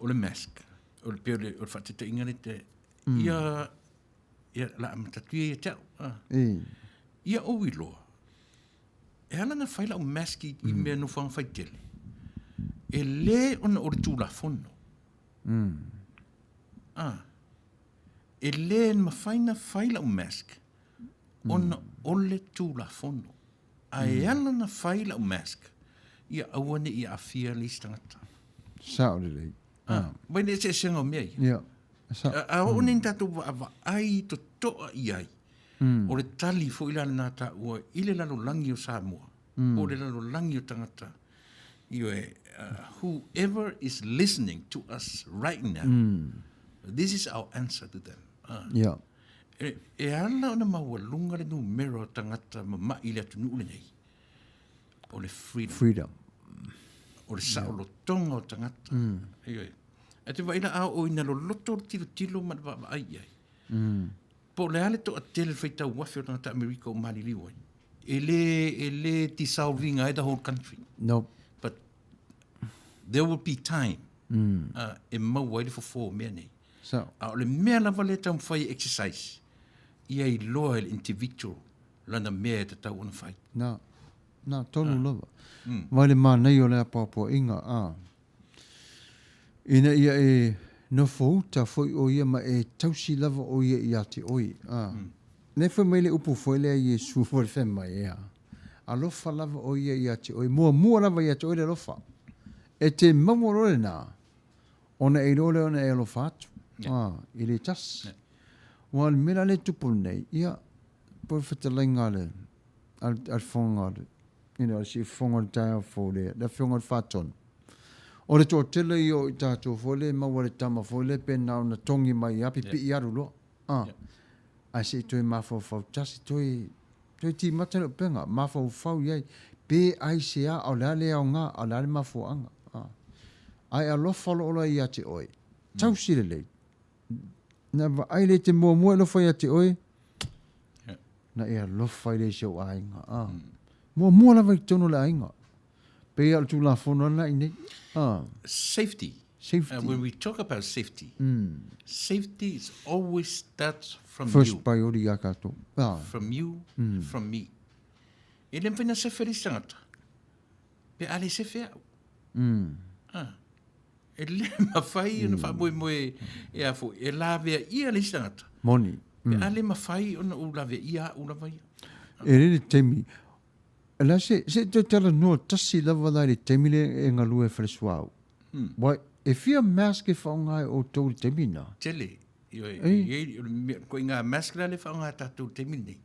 Speaker 6: O le mask, o le peo o le whatete ingane te, ia la amatatuia ia tau. Ia o iloa. E halanga whaila o maski I mea no whang whaitele. E le ona o le tūla whono. E le mawhaina whaila o mask, ona o le tūla whono. A e halanga whaila o mask, ia awane ia awhia listangata.
Speaker 2: Sao le lei.
Speaker 6: Mai ne se senga o mea ia.
Speaker 2: Ia.
Speaker 6: A o nen tātou wa ai to toa I ai. O le tali fo ila nā tā ua I le lalo langi o Samoa. O le lalo langi o tangata. Whoever is listening to us right now, this is our answer to them.
Speaker 2: Ia.
Speaker 6: E ala ona maua lunga le numero tangata ma mai le atu nuule nei. O le freedom. O le saolo tonga o tangata. E te waina a o ina lo loto tilo ma wa ai ai. Po le ale to a tele whaita wafi o tangata Amerika o Maliliwa. E le ti salvinga e the whole country.
Speaker 2: Nope.
Speaker 6: But there will be time. E maua ele fo mea nei.
Speaker 2: So.
Speaker 6: A o le mea lava le tau whai exercise. Ia I loa le individual. Lana mea te tau ona whai.
Speaker 2: Na, tonu lava. Vai le mānei o le apapua inga, Ina ia e no fouta foi o ia ma e tausi lava o ia I ate oi. Ne foi mai le upu foi le ai e su foi le fema ea. Alofa lava o ia I ate oi. Mua lava I ate oi le alofa. E te mamorore nā. Ona e role ona e alofa atu. I le tas. Wa le mera le tupu nei. Ia, poi whetalainga le. Al fonga le. Si fonga le taia fo le. Le fonga le whaton. O le tō tele I o I tātou fo le maua le tama fo le pena o na tongi mai api pi I aru loa. Ai se toi mafau fau tasi toi ti mata le penga mafau fau iai pe ai se a o le ale au ngā o le ale mafau anga. Ai alofa lo ola I ate oi. Tau sile lei. Na ai le te mua lofa I ate oi. Na e alofa I le se o ainga. Mua lava I tono le ainga. Pe al tu la fono na ine.
Speaker 6: Safety. When we talk about safety, safety is always starts from
Speaker 2: First
Speaker 6: you.
Speaker 2: priority akato.
Speaker 6: From you, from me. E le mpena se feri sangata. Pe ale se fea. E le mawhai ona whamoe e afo. E lavea ia le sangata.
Speaker 2: Moni.
Speaker 6: Pe ale mawhai ona u lavea ia u lavea.
Speaker 2: E rere temi. Ela se te tala no tasi lava dai le temi le e ngalu e fresuau. Wai, e fia mask e whaongai o tau temi na.
Speaker 6: Tele. Ko inga mask la le whaongai tātou temi nei.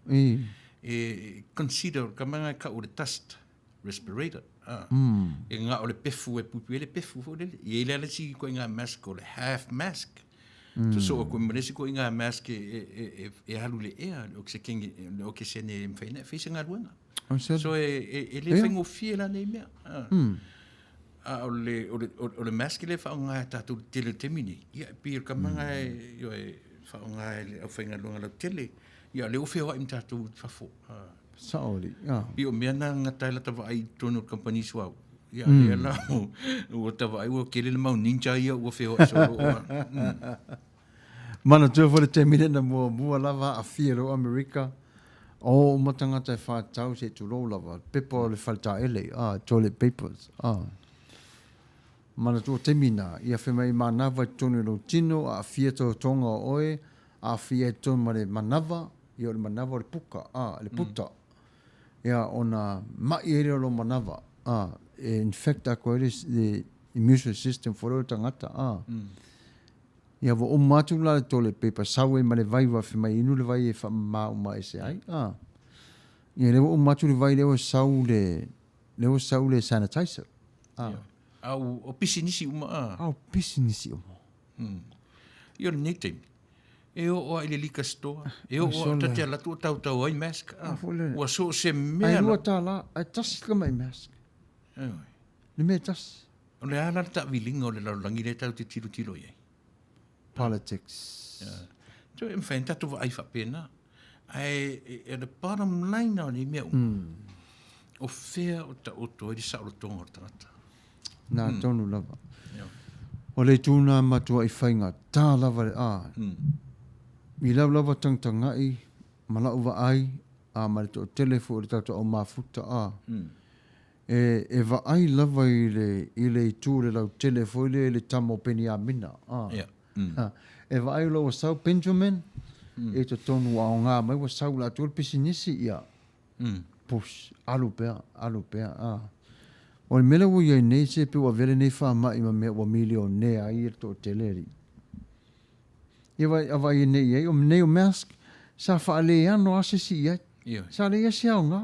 Speaker 6: Consider ka manga ka o le dust respirator. E ngā o le pefu e pupu e le pefu fo lele. I le si ko inga mask o le half mask. So ko mresi ko inga mask e halu le ea o se kengi o ke sene mfeina fese ngā ruanga. So e le whaingo fie la nei mea. O le mask le whaonga tātou tele temini. Ia pia ka manga e whaonga le au whainga lunga lau tele. Ia le uwhea wa im tātou whafo.
Speaker 2: Saoli.
Speaker 6: Ia o mea na ngatai la tawa ai tono company suau. Ia le ala o tawa ai o kele le mau ninja ia ua whea wa soro.
Speaker 2: Mana tua fo le temine na mua lava a fia lo Amerika. O matangata e whātau se tu lo lava. Pepa le whalta ele. Toilet papers. Mana tua temina. Ia whemai manava tonu lo tino. A fia to tonga o oe. A fia tonu ma le manava. Ia le manava le puka. Le puta. Ia ona mai ere lo manava. In fact, ako ere the immune system for o tangata. Ia wa o matu la le toilet paper. Sawe ma le vai wa whemai inu le vai e whamau ma e se ai. Ia le o matu le vai leo sau le sanitizer.
Speaker 6: Au o pisi nisi uma.
Speaker 2: Au pisi nisi uma.
Speaker 6: Ia le nei teimi. E o ele lika stoa. E o tatea la tu tau ai mask. Wa so se mea.
Speaker 2: Ai lua tā la. Ai tasi ka mai mask. Le mea tasi.
Speaker 6: O le ala ta vilinga o le laulangi le tau te tilo iei.
Speaker 2: Politics.
Speaker 6: So e mwhain tatu wa ai whapena. Ai, the bottom line o ni mea. o fea o ta oto e sa o tonga o tangata.
Speaker 2: Nā tonu lava.
Speaker 6: Ia.
Speaker 2: O le tūna matua i whainga, tā lava le a. I lau lava tangtanga i, malau wa ai, a mare to telefo le tauta o mafuta a. E wa ai lava i le tū le lau telefo i le tamo peni a mina.
Speaker 6: Ia.
Speaker 2: E wa ai lau sau Benjamin, e to tonu a o ngā mai wa sau la tūl pisinisi ia. Push, alu pea, O le mele wo ia nei se pe wa vele nei wha mai ma mea wa milio ne a i to teleri. Ia wa ia nei ei, o nei o mask, sa wha le ano ase si ia.
Speaker 6: Ia.
Speaker 2: Sa le ia si au ngā,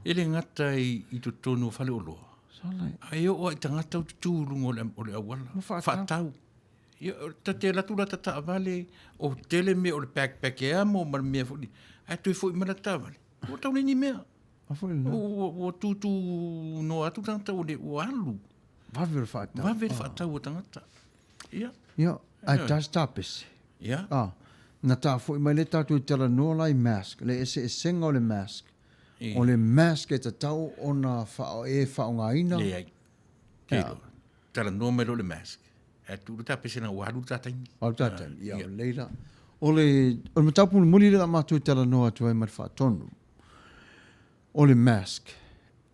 Speaker 6: Ele ngata i to tonu whale o loa.
Speaker 2: Sa lai.
Speaker 6: Ai o i tangata o tūrungo o le awala. Whaatau. Ia, ta te latura ta ta avale, o tele me o le backpack e amo, ma mea fuli. Ai tui fui mana ta avale. O tau ni mea. O tutu no atu tangata o le o alu.
Speaker 2: Wawere whaatau.
Speaker 6: Wawere whaatau o tangata. Ia.
Speaker 2: Ia, ai tas tapes.
Speaker 6: Ia.
Speaker 2: Na tā fo i mai le tātou tala noa lai mask, le ese e senga o le mask.
Speaker 6: I.
Speaker 2: O le mask e ta tau o na whao ngā ina.
Speaker 6: Le ai. Kelo. Tala no mero le mask. E tūru tā pesena o alu tātaingi.
Speaker 2: O tātai, ia o leila. O le mataupu muli le mātou tala noa tu ai mai whaatonu. O le mask,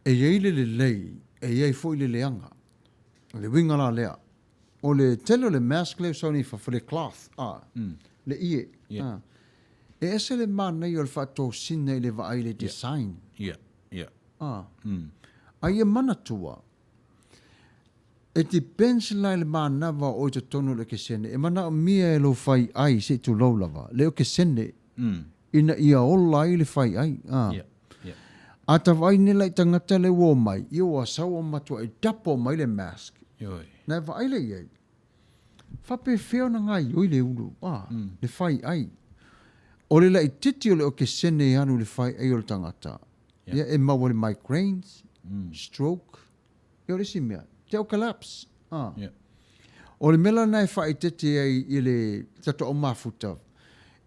Speaker 2: e iei le lei, e iei fo i le leanga. Le winga la lea. O le tele o le mask le sauni for le cloth. Le ie.
Speaker 6: Yeah.
Speaker 2: E ese le mana i o le whato sine le vaai le design.
Speaker 6: Ia. Ia.
Speaker 2: Ai e mana tua. E te pensila le mana wa o te tonu le ke sene. E mana o mia e lo fai ai se tu laulava. Le o ke sene. Ina ia ola i le fai ai.
Speaker 6: Ia. Ia.
Speaker 2: A ta vai nila i tangata le wo mai. I o asau o matua i tapo mai le mask.
Speaker 6: Ioi.
Speaker 2: Na vai le iei. Whape whio na ngai oi le uru. Le fai ai. O le lai titi o le o ke sene anu le fai ai o le tangata. Ia e maua le migraines, stroke. Ia o le si mea. Te o collapse.
Speaker 6: Ia.
Speaker 2: O le mela nai whai tete ai i le tato o mafuta.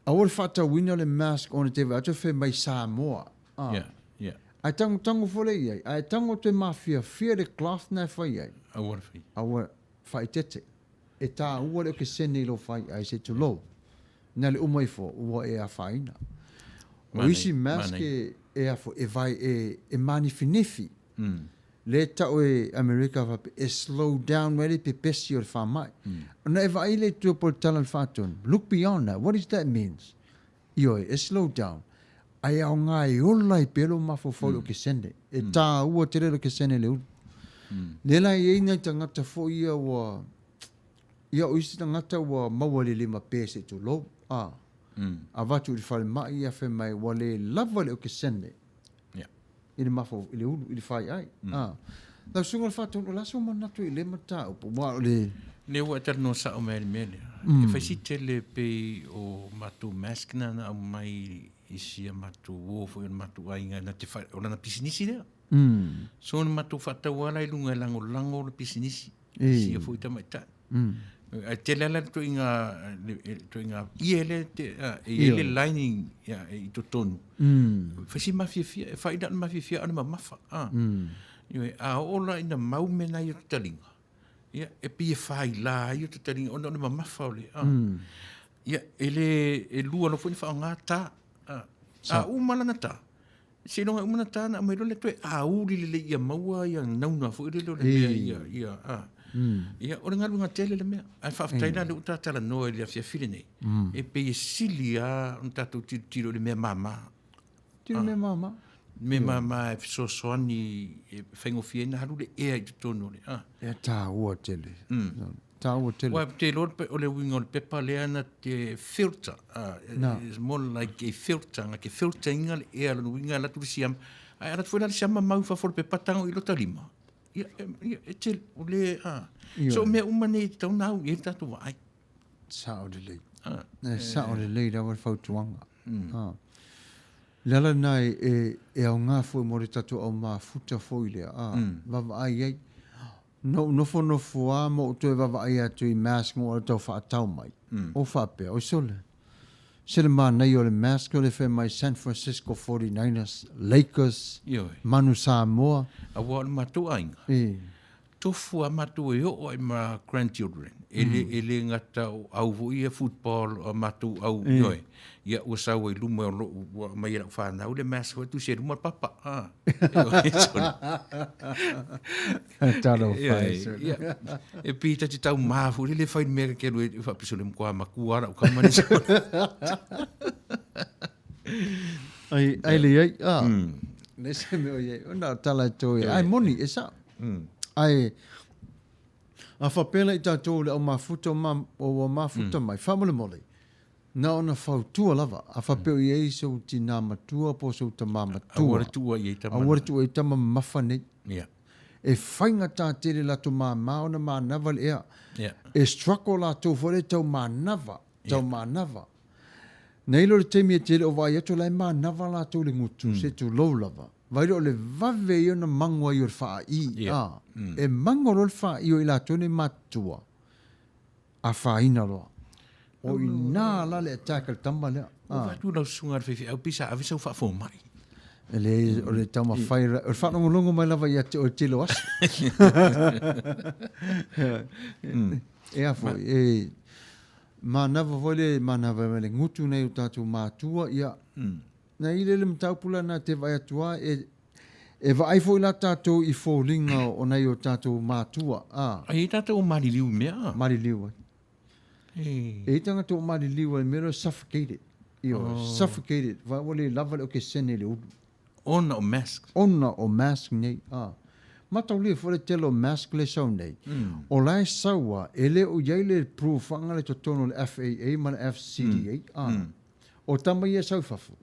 Speaker 2: A o le whata wina le mask o ne te watu whi mai Samoa.
Speaker 6: Ia. Ia.
Speaker 2: Ai tango fole iai. Ai tango te mafia fia le cloth nai whai ai.
Speaker 6: Awara fi.
Speaker 2: A o whai tete. E tā ua le o ke sene lo whai ai se tu lo. Nā le umai fo, ua e a whaina. O isi mask e a fo e vai e mani finifi. Le tau e Amerika vape e slow down wele pe pesi o le whamai. Na e vai le tua po tala le whatun. Look beyond that. What does that means? Ioi, e slow down. Ai au ngai ola i pelo mafo fo ke sene. E tā ua te rero ke sene le ulu. Le lai e ina tangata fo ia wa... Ia o isi tangata wa maua le lima pese tu lo. A watu i whare mai ia whe mai wa le lava le o ke sene. I le mafo, i le ulu, i le whai ai. Lau sunga le whātonu, la sunga manatu i le mata upo. Wa le...
Speaker 6: Ne ua tala no sa o mele mele. E whaisi tele pe o matu mask na na au mai isi a matu wofo i matu ainga na te whai, o lana pisinisi lea. So na matu whatawala i lunga lango le pisinisi. Isi a fui tamaita. Te lala to inga iele iele lining i to tonu. Fasi mafia faida mafia ana mafa. A ola ina mau mena i to talinga. Ia e pia fai la i to talinga ona ma mafa ole. Ia ele lua no foi fa ngata. A umala na ta. Se não é uma na na mai le to a uri le ia maua ia nauna foi le ia Ia, ora ngā runga tele le mea. Ai whawhataina le uta tala noa le afia whiri nei. E pe sili a un tātou tiro le mea mama.
Speaker 2: Tiro mea mama?
Speaker 6: Mea mama e fisosoani e whaingofia ina haru le ea i tutono le.
Speaker 2: E tā ua tele. Tā ua tele.
Speaker 6: Wa te lor pe o le winga o le pepa lea na te filter. It's more like a filter. Nga ke filter inga le ea lanu winga la turisiam. Ai arat fuera le siama mau whafore pepa tango i lota lima. Ia, e te ole, So me umane tau nau, e tatu wa ai.
Speaker 2: Sao de lei. Sao de lei, rawa whautuanga. Lala nai e au ngā fwoi mori tatu au mā futa fwoi lea. Wawa ai ei. Nofo a mo uto e wawa ai atu i mask mo o tau whaatau mai. O whapea, o sole. Sele nei o le mask o le whai mai San Francisco 49ers, Lakers,
Speaker 6: Ioi.
Speaker 2: Manu Samoa.
Speaker 6: A wā le matu ainga.
Speaker 2: E,
Speaker 6: Tofu a matu e o e ma grandchildren. Ele ngata au vui e football o matu au ioi. Ia ua sau e luma o lo mai e lau whanau le mask o tu se luma papa.
Speaker 2: Taro whai.
Speaker 6: E pita te tau mafu le whai mea ke lu e whapiso le mkua makuara o kamani sa.
Speaker 2: Ai le ai, ne se me o iei, ona tala tō ai moni e sa. Ai, a whapela i tātou le au mafuta o mafuta mai, whamole mole. Na ona whautua lava, a whapeo i ei sau ti nā matua po sau ta mā matua.
Speaker 6: Awara tua i e tamana.
Speaker 2: Awara tua i tama mawhane.
Speaker 6: Yeah.
Speaker 2: E whainga tā tere lato mā maona mā nava le ea.
Speaker 6: Yeah.
Speaker 2: E strako lato whare tau mā nava, tau mā nava. Nei lo le teimi e tere o vai ato lai mā nava lato le ngutu, se tu lau lava. Vai o le vave i ona mangua i o le wha i. E mangua o le wha i o i lato ne matua. A wha ina loa. O i nā la le atakal tamba lea.
Speaker 6: O vatu lau sunga rewhiwhi au pisa awe sau whafo mai.
Speaker 2: E le o le tama whaira. O le whanongo mai lava i ate o tilo asa. E afo. E manava vole, manava le ngutu nei o tātou mātua ia. Na i le mtaupula na te vai atua e vai fo la tātou i fōlinga o nei o tātou mātua.
Speaker 6: Ai tātou mariliu mea.
Speaker 2: Mariliu. E tanga tō mariliu e mero suffocated. Suffocated. Vai wale lava le o ke sene le udu.
Speaker 6: Ona o mask.
Speaker 2: Ona o mask nei. Matau le fore telo mask le sau nei. O lai saua e le o iai le proof anga le totono le FAA ma le FCDA. O tama ia sau fafu.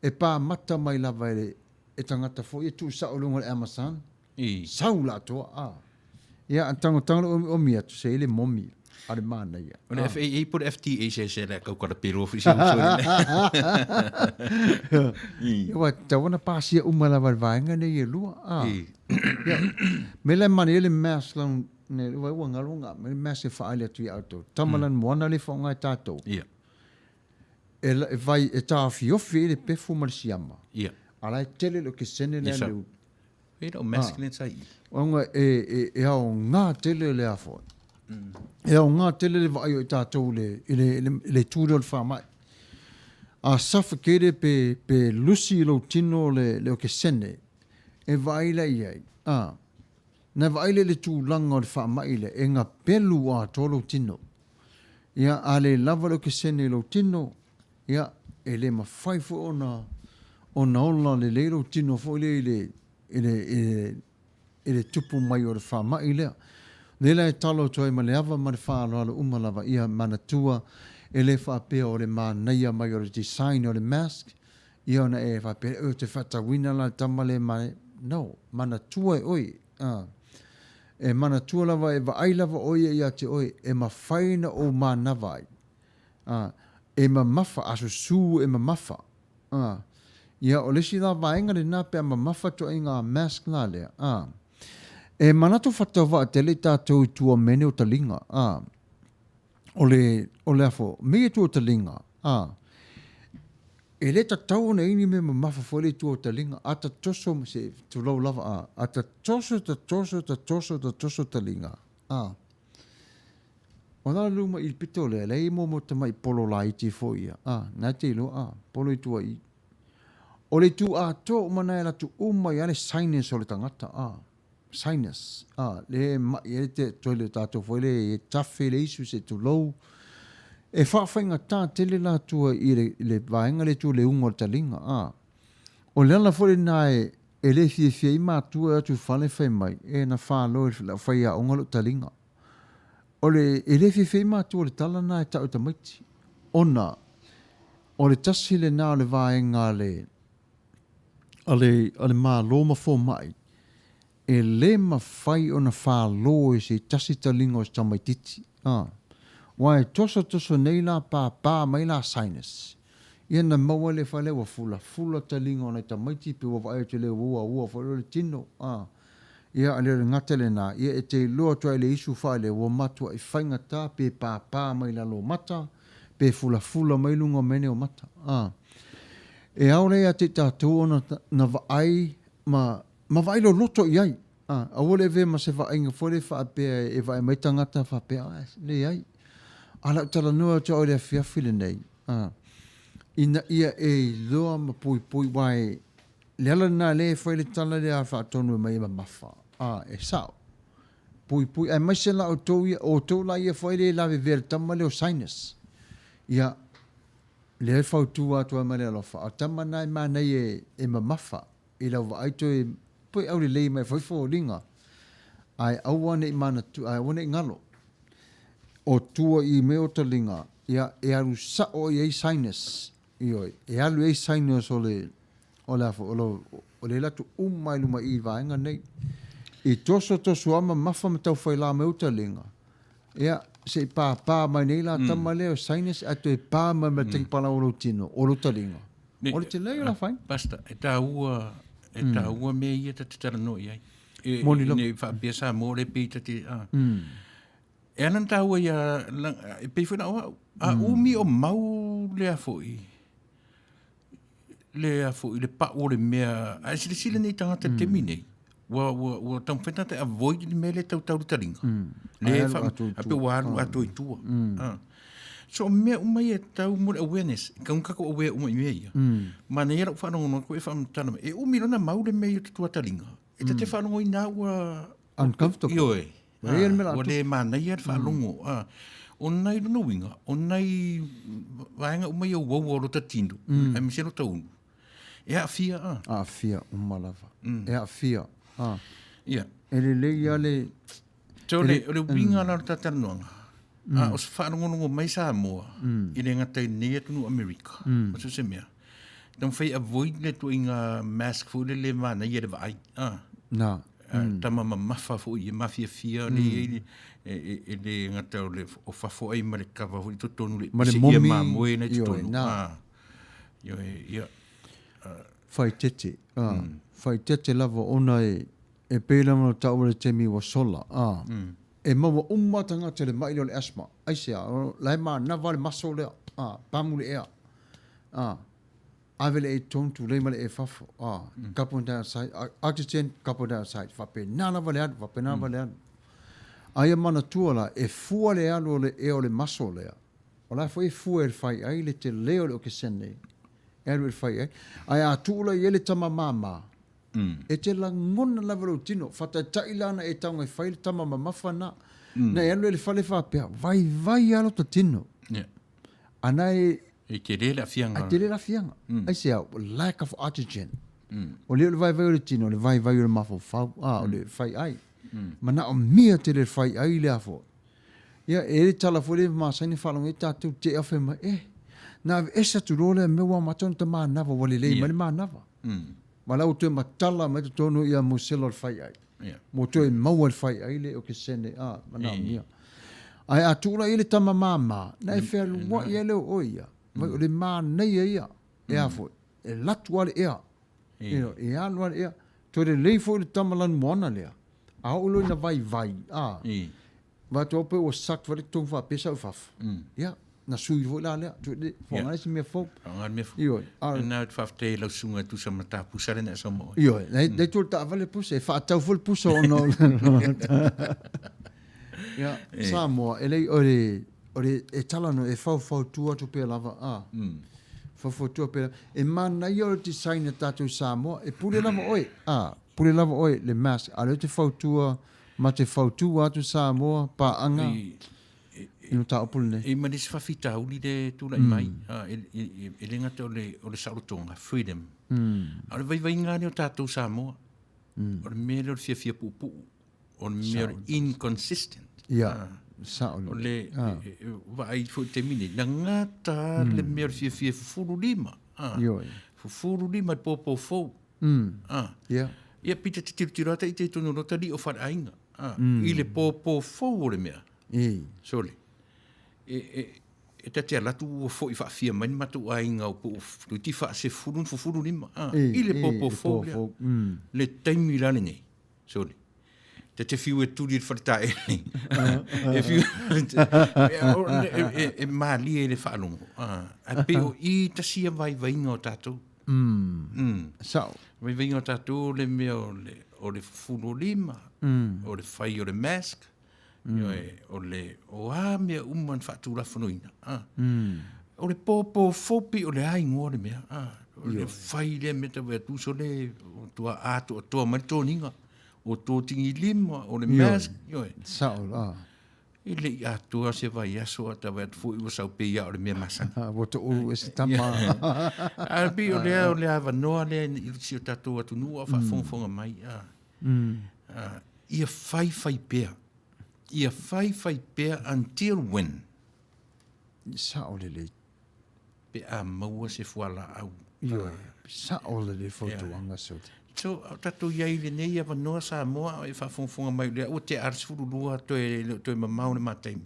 Speaker 2: E pā mata mai lava e tangata fo e tu sa o lunga le Amazon. Sau la toa. Ia antango o mi atu se ele momi. Ale mana ia.
Speaker 6: O le FAA por FTA se le kau kara pero fi se usori.
Speaker 2: Ia tawana pasia umala vainga nei e lua. Me le mani ele mask lang ne wa ngalunga me mask e faile tu ia auto. Tamalan moana le fonga tato.
Speaker 6: Ia.
Speaker 2: E vai e tā fiofi ele pefu marisiama.
Speaker 6: Ia.
Speaker 2: Ala tele lo ke sene le leu.
Speaker 6: E o mask le sai.
Speaker 2: Onga e au ngā tele le afo. E au ngā tele le vai o tātou le tūro le whamai. A suffocated pe lusi lo tino le o ke sene. E vai la iai. Na vai le tūlanga o le whamai le e ngā pelu a tolo tino. Ia ale lava lo ke sene lo tino. Ia e le mawhaifo ona ola le leiro tino fo le tupu mai o le whamai lea. Nela e talo toi ma le ava ma le whaaloa le umalava ia manatua e le whapea o le Manuia mai o le design o le mask. Ia ona e whapea o te whatawina la tamale mai. No, manatua e oi. E manatua lava e vaai lava oi ia te oi e mawhaina o manavai. E mamafa, aso su e mamafa. Ia o lesi la vaenga le nā pia mamafa to inga mask nga lea. E manato whatawa te le tātou tua mene o talinga. O le afo, me e tua talinga. E le tatau na ini me mamafa fo le tua talinga. A ta toso, se tu lau lava. A ta toso talinga. O nā luma i pito le, le i mo tamai polo la i te fo ia. Nā te ilo, polo i tua i. O le tu a tō mana e la tu umai ale sinus o le tangata. Sinus. Le mai e te toi le tātou fo le e tawhi le isu se tu lou. E whawhainga tā tele la tua i le vaenga le tu le ungo talinga. O le ala fo le nā e le fie i mātua atu whale whai mai. E na whālo e whai a ongalo talinga. O le ele fie mātua le talana e tau tamaiti. Ona, o le tasi le nā le vaenga ale mā loma fo mai. E le mawhai o na whālo e se tasi talinga o tamaititi. Wai toso nei la pā mai la sinus. Ia na maua le whale wa fula talinga o na tamaiti pe wa vai te le ua whale le tino. Ia ale ngata le nā, ia e te loa toa le isu whale wa matua i whainga tā pe pā mai la lo mata, pe fula mai lunga mene o mata. E aure a te tātou ona na vaai, ma vai lo loto iai. A ole ve ma se vaai nga fore wha apea e vai mai tangata wha apea, le iai. Ala tala nua ta ore a whiawhile nei. Ina ia e loa ma pui wai, le ala nā le whaile tala le a wha tonu mai ma mawha. E sao. Pui, ai mai se la o tau la ia whaile la ve vere tama leo sinus. Ia, le ai whautu atua ma le alofa. A tama nai ma nei e ma mawha. I lau wa aito e pui au le lei mai whaifo o ringa. Ai awane i mana tu, ai awane i ngalo. O tua i meo ta linga. Ia e aru sa o i ei sinus. Ioi, e alu ei sinus o le afo, o le latu umai luma i vaenga nei. I toso ama mafa ma tau whaila meo ta linga. Ia, se pā mai nei la tama leo sinus ato e pā mai ma ting pala olo tino, olo ta linga. Olo te leo la whain?
Speaker 6: Basta, e tā ua me ia ta te tara no iai.
Speaker 2: Moni lako.
Speaker 6: Ne whaapia sa mo le pita te... E anan tā ua ia, e peifuna o a umi o mau lea foi. Lea foi, le pa o le mea, a sile nei tangata temi nei. Wa tang whena te avoid ni me le tau taringa. Le wha, ape waru ato i tua. So mea umai e tau mo le awareness, kaungkako aware umai mea ia. Ma nei ara whanongono ko e whaamtana, e umi rona mau le mea i te tua taringa. E te whanongo i nā ua...
Speaker 2: Uncomfortable.
Speaker 6: Ioe. O le mānei ar whalongo. O nai runa winga, o nai vaenga umai au wau oro ta tindu. Ai misero taunu. E a fia.
Speaker 2: A fia, umalava. E a fia.
Speaker 6: Ia.
Speaker 2: E le ia le...
Speaker 6: So le winga la ta tanuanga. O se whanongo mai sa moa. I le ngatai nea tunu Amerika. O se mea. Tau whai avoid le tu inga mask fu le mānei e le vai.
Speaker 2: Na.
Speaker 6: Tama mawha fu i mafia fia le ngata o whafo ai ma le kawa fu i totonu le
Speaker 2: ma le momi
Speaker 6: ma moe na totonu ia
Speaker 2: fai tete lava ona e pēla mana tau le temi wa sola e mawa ummatanga te le maile o le asma aisea lai ma nawa le maso lea pamu le ea avele e tontu le male e fafo carbon dioxide oxygen carbon dioxide fape nana vale adu aia mana tuala e fua le alu le e o le maso lea o la foi fua e fai ai le te leo le o ke sene e alu e fai ai aia atula i ele tama mama e te la ngona la vero tino fata tailana e taunga e fai le tama mamafana na e alu e le fale fapea vai alo ta tino ana
Speaker 6: e te le la fianga.
Speaker 2: A te le la fianga. Ai sea, lack of oxygen. O le vai o le tino, le vai o le mafo fau, o le fai ai. Mana o mia te le fai ai le afo. Ia, e le tala fo le masani falong e tatu te afe ma, na esa tu role me wa maton ta ma nava wale le ma le ma nava. Ma lau te matala me te tonu ia mo selo le fai ai. Mo to e mau le fai ai le o ke sene, mana o mia. Ai atula ile tama mama, na e fea lua ia leo oia. Mai o le mā nei ia, e a fo, e latu ale ea, e anu ale ea, to le leifo le tamalan moana lea, a olo ina vai, va to pe o sak vale tong fa pesa o faf, ia, na sui vo la lea, to le fongane si mea fo, iyo,
Speaker 6: e na te fafte lau sunga tu sa mata pusare na sa mo,
Speaker 2: iyo, nei tol ta vale pusa, e fa tau fol pusa o no, ia, Samoa, e lei ore e talano e fau tua tu pe lava fau tua pe e mana io ti saina tatu Samoa e pule lava oi le mask ale te fau tua ma te fau tua tu Samoa pa anga ino ta opulne
Speaker 6: e manis fa fita uli de tu lai mai e le ngata o le salutonga freedom ale vai ngani o tatu Samoa o me fia pupu o me inconsistent
Speaker 2: Saolo.
Speaker 6: O le vai fu temine na ngata le mer fia furulima furulima popo fo ia pita te tirata i te tonu rota li o wharainga i le popo fo le mea sole e te alatu o fo i whaafia mani matu ainga o po tu ti wha se furulima i le popo fo le taimi lane nei sole te fiu e tuli le wharitai. E fiu, e mali e le whaalongo. A pe o I tasia vai vainga o tātou.
Speaker 2: Sao.
Speaker 6: Vai vainga o tātou le mea o le funo lima, o le whai o le mask, o mea uman whatura whanoina. O le pōpō fopi o le aingo le mea. O le whai le mea tawa tuso le, o tua ātu, o tua maritoninga, o tō tingi lima, o le mask.
Speaker 2: Sao,
Speaker 6: I le I atua se vai aso a tawa atu fui wa sau peia o le mea masana.
Speaker 2: Woto uru e se tama.
Speaker 6: Bi o le awa noa le i si o tatou atu nua whaafonga mai. Ia whai pea. Ia whai pea until when?
Speaker 2: Sao le.
Speaker 6: Pe a maua se fuala au.
Speaker 2: Sao le fotoanga sote.
Speaker 6: So, tatou iai le nei awa noa sa moa e whaafonga mai lea. O te arsfuru lua toe mamau ne mataimi.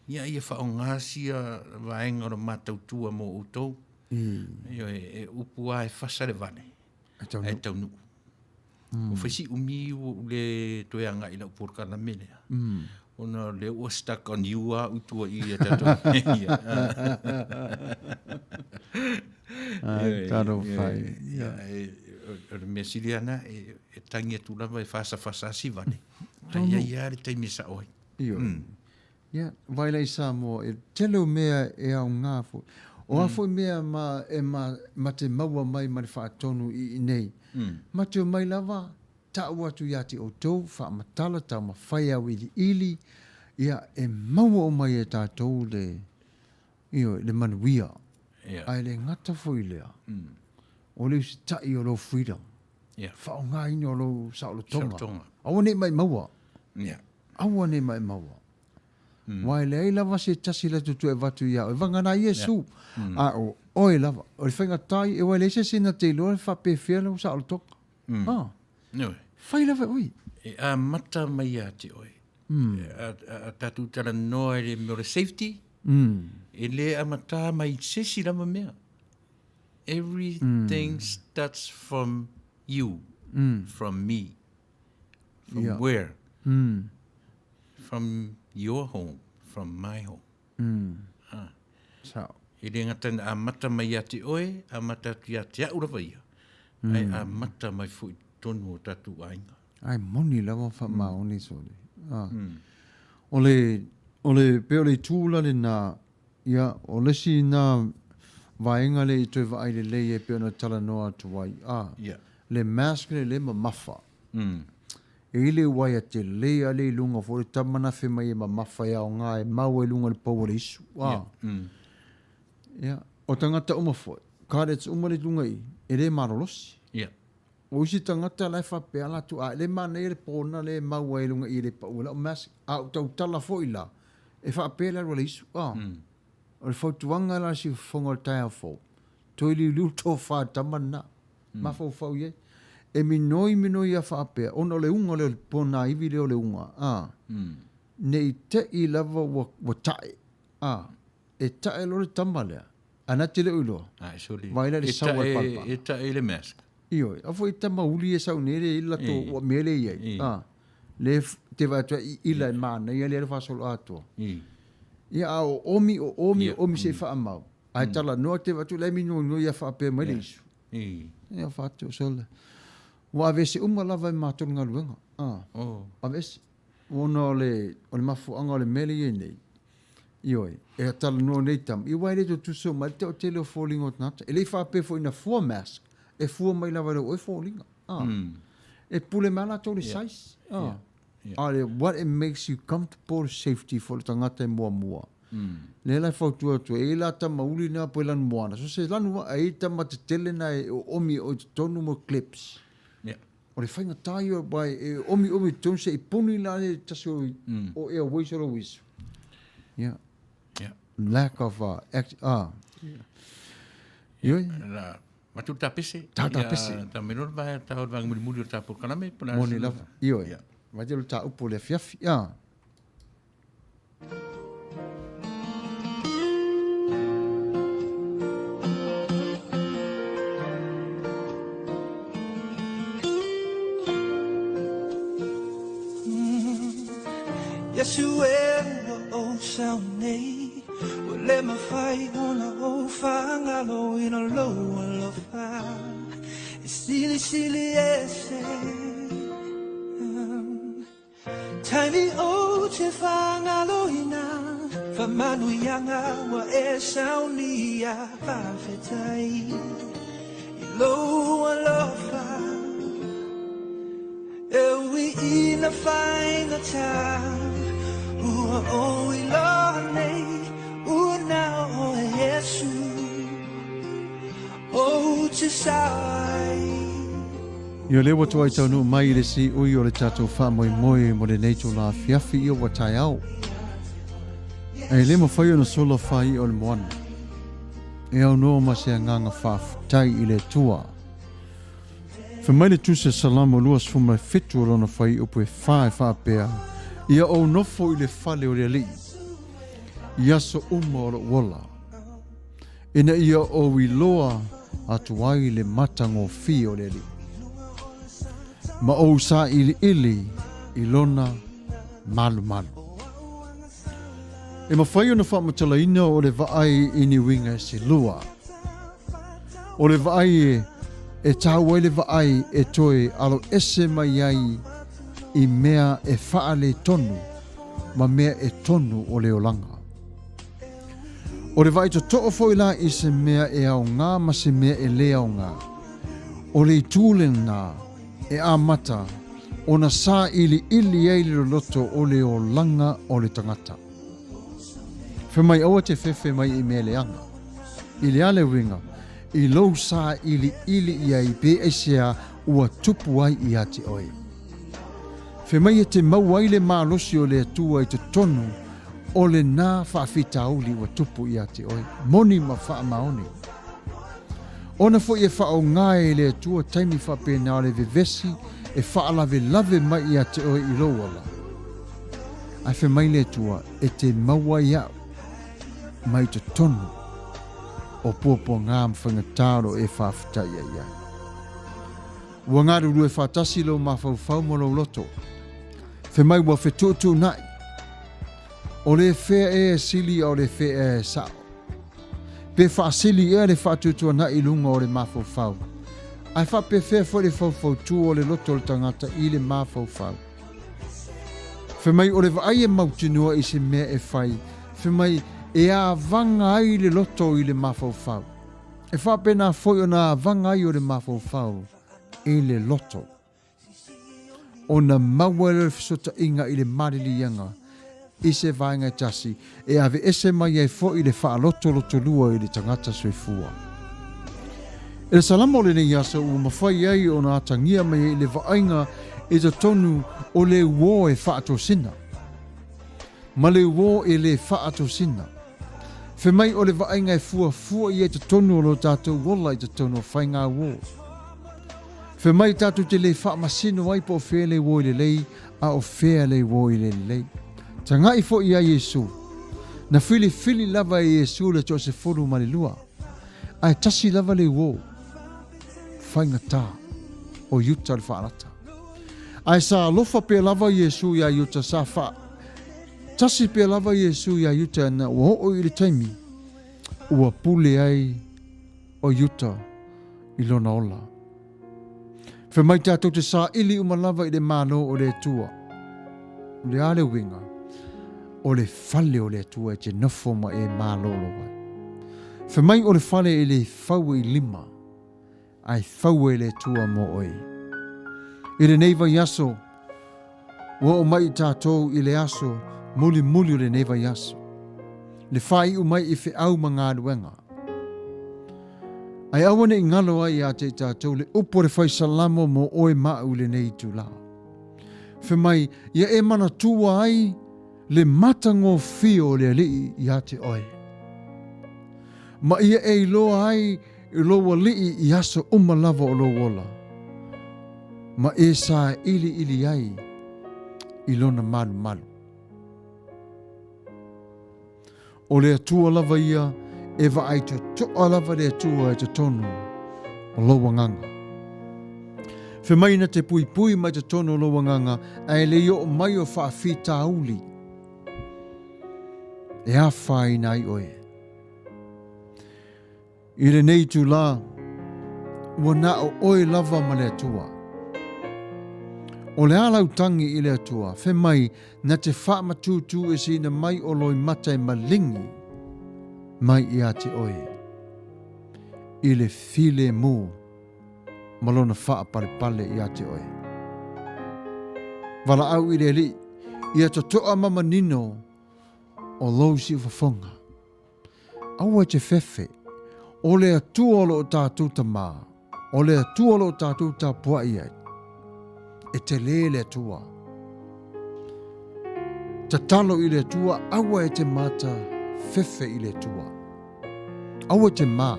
Speaker 6: Ia whaongasia vaenga o matautua mo utou. E upua e whasare vane. E tau nuu. O whaisi umi le toe anga ila upurka na menea. Ona le ua stuck on you a utua I e tatou.
Speaker 2: Taro whai.
Speaker 6: O me siliana e tangi atu lava e whasa si vane. Ia le taimi sa oi.
Speaker 2: Ia, vai lai sa mo, e telo mea e au ngā fo. O a fo mea ma te maua mai ma le whaatonu I nei. Ma te o mai lava, tau atu ia te o tau, wha matala tau ma whai au ili, ia e maua o mai e tātou le Manuia. Ai le ngata fo I lea. O le usi tai o lo freedom. Whao ngā ino o lo saolo tonga. Awa ne mai maua. Awa ne mai maua. Wai le ai lava se tasi la tutu e watu ia. E wangana Iesu. A o oe lava. O le whainga tai e wai le se sena te loa le whape whia lau saolo tonga. Whai lava oi.
Speaker 6: E a mata mai a te oi. A tatu tala noa e le safety. E le a mata mai sesi lama mea. Everything starts from you, from me, from where? From your home, from my home.
Speaker 2: Sao.
Speaker 6: I le ngata a mata mai a te oe, a mata tu a te aura ia. Ai a mata mai fui tonu o tatu ainga.
Speaker 2: Ai moni lava wha maoni sole. O le peo le tūla le nā, ia, o le si nā vaenga le I toi vai le lei e peo na tala noa tu wai. Le mask le ma mafa. E ile wai a te lei a le lunga fo le tamana whi mai e ma mafa ia o ngā e mau e lunga le pau le isu. O tangata umafoi, kāre te uma le lunga I, e le marolosi. O isi tangata lai whapea la tu a, le mana e le pōna le mau e lunga I le pau la o mask. A o tau tala fo I la, e whapea la le isu. O le whautuanga la si whonga le taia fo. Toi li liu tō wha tamana. Ma fau ye. E minoi a whaapea. Ona le unga le pōna iwi leo le unga. Ne I te I lava wa tae. E tae lo le tamalea. Ana te le ulo. Vaila le sawa e palpa.
Speaker 6: E tae le mask.
Speaker 2: Ioi. A fo I tama uli e sau nere ila tō wa mele iei. Le te vatua ila e mana. Ia le whasolo atua. Ia o omi se wha amau. Ai tala noa te watu le mino ia wha apea mai leisu. Ia wha atu o sole. Wa avese lava I mātou ngā luenga. Avese. Ona o le mafu anga o le mele i nei. Ioi. E tala noa nei tam. I wai le to tuso mai te o te leo falling o tnata. E le wha apea fo ina fua mask. E fua mai lava leo oi falling. E pule mana tō le size. What it makes you comfortable safety for tangata e mua. Le lai whautua tu e la ta mauli na po lan moana. So se lanu wa e ta ma te tele na e omi o te tonu mo clips. O le whainga tai o bai e omi tonu se I puni la e taso o e a waisoro wisu. Lack of Ioi.
Speaker 6: Matu ta pese.
Speaker 2: Ta pese.
Speaker 6: Ta menor vai ta o vang muri o ta por kaname.
Speaker 2: Moni lava. Ioi. Vajelo ta upo le fiafi.
Speaker 7: Yasuelo o saunei Wale mawhai ona o Fagalilo lo alofa Sili sili ese Tiny o te Fagaloina Fa Manuia wa e saunia Pafetai Lo alofa Oe E Le Alii Oe E Le Alii Una o Yesu O te sai
Speaker 2: Ia lewa toa i taunu mai le si ui o le tatou wha moi moi mo le neito la fiafi i o wa tai au. E le ma whai o na sola whai o le moana. E au noa ma se nganga whaafutai i le tua. Whamai le tuse salamo luas fuma fitu o lona whai upu e whae whaapea. Ia o nofo i le whale o le alii. Ia so uma o le wola. Ina ia o i loa atuai le matango fi o le alii. Ma o sa ili i lona malu malu. E mawhai ona whamatalaina o le vaai ini winga e se lua. O le vaai e tāua le vaai e toe alo ese mai ai i mea e whaale tonu ma mea e tonu o le olanga. O le vaai to to'o foila i se mea e au ngā ma se mea e le au ngā. O le tūlen nā e amata o na sa ili ai le loto o le o langa o le tangata. Whamai aua te whewhe mai i mea leanga. I le ale winga, i lou sa ili ai pe esea ua tupu ai i ati oe. Whamai e te mauai le maalosi o le atua i te tonu o le nā whaafita uli ua tupu i ati oe. Moni ma wha maoni. Ona fo e whao ngai le atua taimi whapena o le vevesi e whaalave lave mai i ate oe i lowala. Ai whamai le atua e te maua iau mai te tonu o puapo ngā mwhangataro e whaafutai ai ai. Ua ngāru rue whaatasi lo mawhau mo lo loto. Whamai ua whetutu nai. O le whea e sili o le whea e sao. Pe whaasili ea le whaatutua na i lunga o le mawhau. Ai whape whea fo le whau tu o le loto le tangata i le mawhau. Whamai o le vaai e mautinua i se mea e whai. Whamai e a vanga ai le loto i le mawhau. E whape nā foi o nā vanga ai o le mawhau i le loto. O na maua le fisota inga i le marili yanga. I se vaenga tasi e ave ese mai ai fo i le whaaloto loto lua i le tangata soifua. E le salamo le nei asa u mawhai ai o na atangia mai i le vaenga i te tonu o le uo e whaato sina. Ma le uo e le whaato sina. Whemai o le vaenga e fua i e te tonu o lo tātou wola i te tonu o whainga uo. Whemai tātou te le whaamasino ai po whea le uo i le lei a o whea le uo i le lei. Tangai fo ia Yesu. Na fili lava e Yesu le to se foru malilua. Ai tasi lava le wo. Whainga tā. O yuta le whaarata. Ai sa lofa pe lava Yesu ia yuta sa wha. Tasi pe lava Yesu ia yuta na ua o i le taimi. Ua pule ai o yuta i lona ola. Whamai tātou te sa ili umalava i le mālo o le tua. Le ale winga. O le fale o le atua e te nofo ma e mālolo wai. Whamai o le fale e le fau i lima, ai fau e le atua mo oi. I le neiva yaso, wa o mai tātou i le aso, muli o le neiva yaso. Le whai o mai i whi au ma ngā ruenga. Ai awane i ngalo ai a te tātou le upo le whai salamo mo oi mau le nei tu la. Whamai, ia e mana tua ai, le matango fio le alii i ate oe. Ma ia e loa ai i loa lii i aso umalava o lo wola. Ma e sa ili ai i lona malu. O le atua lava ia e va ai te toa lava le atua e te tonu o lo wanganga. Whemaina te pui mai te tonu o lo wanganga ai le o mai o whaafita auli. e a whai nai oe. I le nei tu la, ua na o oe lava ma le atua. O le alau tangi i le atua, fe mai na te wha matutu e si na mai o loi matai malingi, mai i a te oe. I le file mu, malona wha pale pale i a te oe. Vala'au i le li, i a totoa mama nino o lousi ufafonga. Aua te fefe, o le atua lo o tātou ta mā, o le atua lo o tātou ta pua i ai. E te le atua. Ta talo i le atua, aua e te mata fefe i le atua. Aua te mā.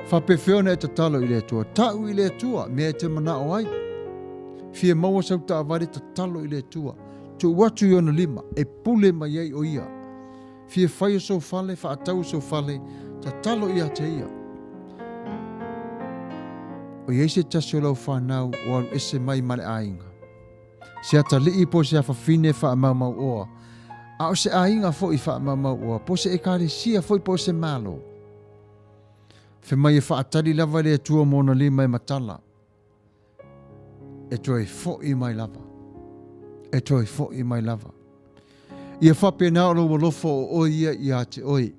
Speaker 2: Whapewhiona e ta talo i le atua, tau i le atua, mea te mana o ai. Fia maua sau ta avare ta talo i le atua. Tu watu i ona lima, e pule mai ai o ia. Fia whaia so fale, whaatau so fale, ta talo i a te ia. O yeise tasi o lau whanau o au ese mai male ainga. Se ata lii po se a whawhine wha maumau oa. A o se ainga fo i wha maumau oa, po se e kare sia fo i po se malo. Fe mai e wha atari lava le atua mona lima e matala. E toi fo i mai lava. E toi fo i mai lava. Ia whape na oro walofo o oia i a te oi.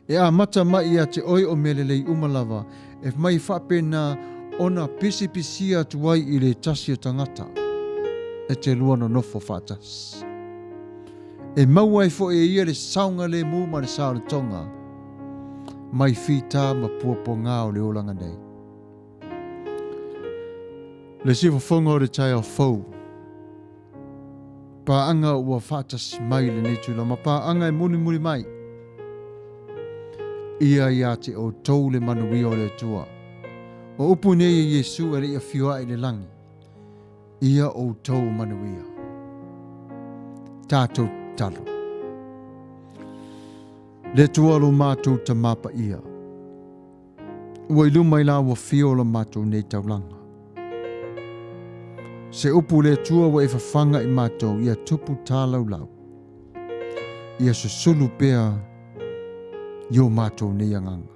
Speaker 2: E a mata mai i a te oi o melelei umalava. E mai whape na ona pisi pisia tuai i le tasi o tangata. E te luana nofo whatas. E maua e fo e ia le saunga le mu ma le sao le tonga. Mai whita ma puapo ngā o le olanga nei. Le sifa whonga o le tai au fau. Pa anga ua whatas mai le netu la, ma pa anga e muni muni mai. Ia ia te o tau le Manuia o le tua. O upu nei e Yesu e le ia whiua i le langi. Ia o tau Manuia. Tātou talo. Le tua lo mātou ta mapa ia. Ua ilu mai la ua whio la mātou nei tau langa. Se upu le tua wa e whawhanga i mātou ia tupu tālau lau. Ia susulu pea yo mātou nei anganga.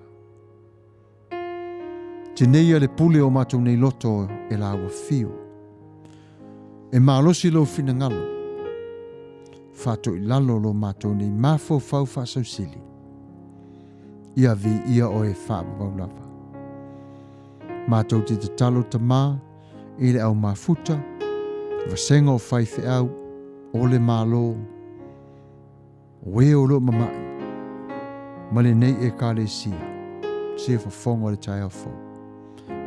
Speaker 2: Te neia le pule o mātou nei loto e la ua whio. E mālosi lo fina ngalo. Whātou i lalo lo mātou nei māfo fau whasau sili. Ia vi ia o e whāpapau lava. Mātou te talo ta mā, i le au mafuta, vasenga o whaife au, o le mālo, we o lo mamai, ma le nei e ka le sia, se whafonga le tai au fo,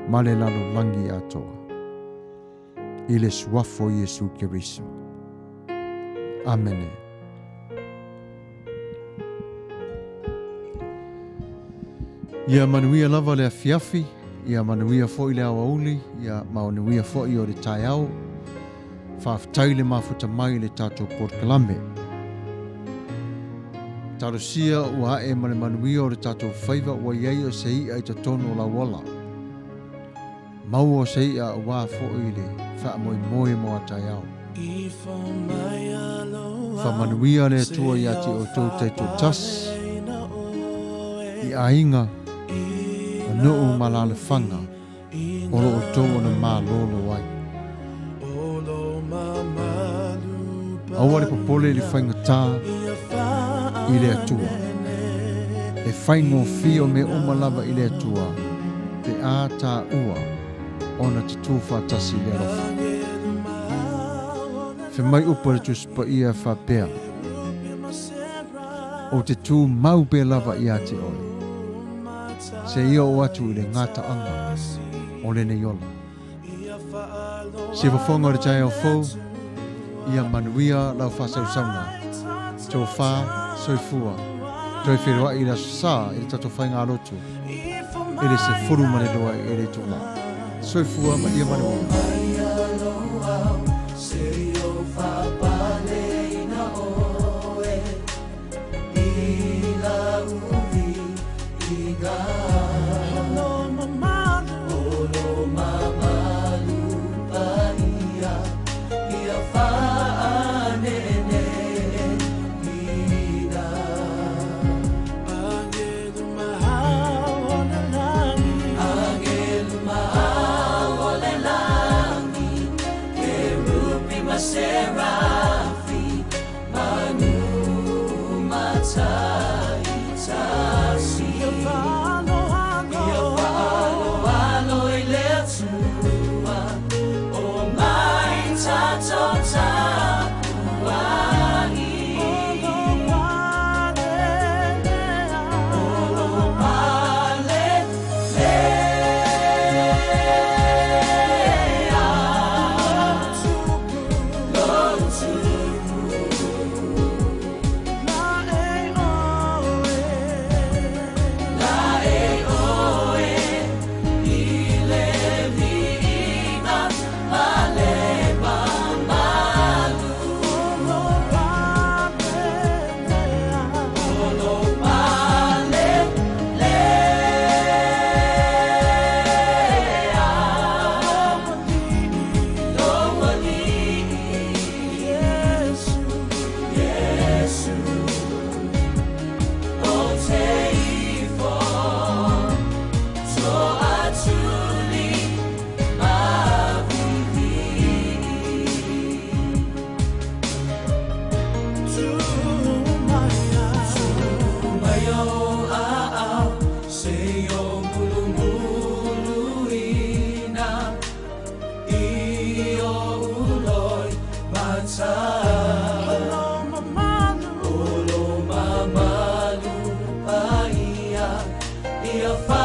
Speaker 2: ma le lalo langi atoa, i le suafo Yesu Keriso. Amene. Ia Manuia lava le afiafi, ia Manuia fo i le awauli, ia Manuia fo i o le tai au, whaafitai le mafuta mai le tātou Port Kalambe. Tarosia ua e ma le Manuia o le tātou whaiva ua iei o se i ai ta tono la wala. Mau o se i a ua fo i le wha moi moi mo a tai au. Wha Manuia le atua i ati o tau te to tas, i a inga, no o malale fanga o lo o tau na mā lolo ai. Awa le popole li whainga tā i le atua. E whaingo fio me umalava i le atua te a tā ua ona te tūwha tasi le rofa. Fe mai upa le tuspa ia whapea. O te tū mau pe lava i a te oi. Se ia o atu i le ngata anga o le ne yola. Se wafonga o le tai au fau, ia Manuia lau whasau sauna. Tō whā, soifua, toi whenua i la sā i le tato whainga alotu. I le se furu mane loa i le tūla. Soifua ma ia Manuia.
Speaker 7: ia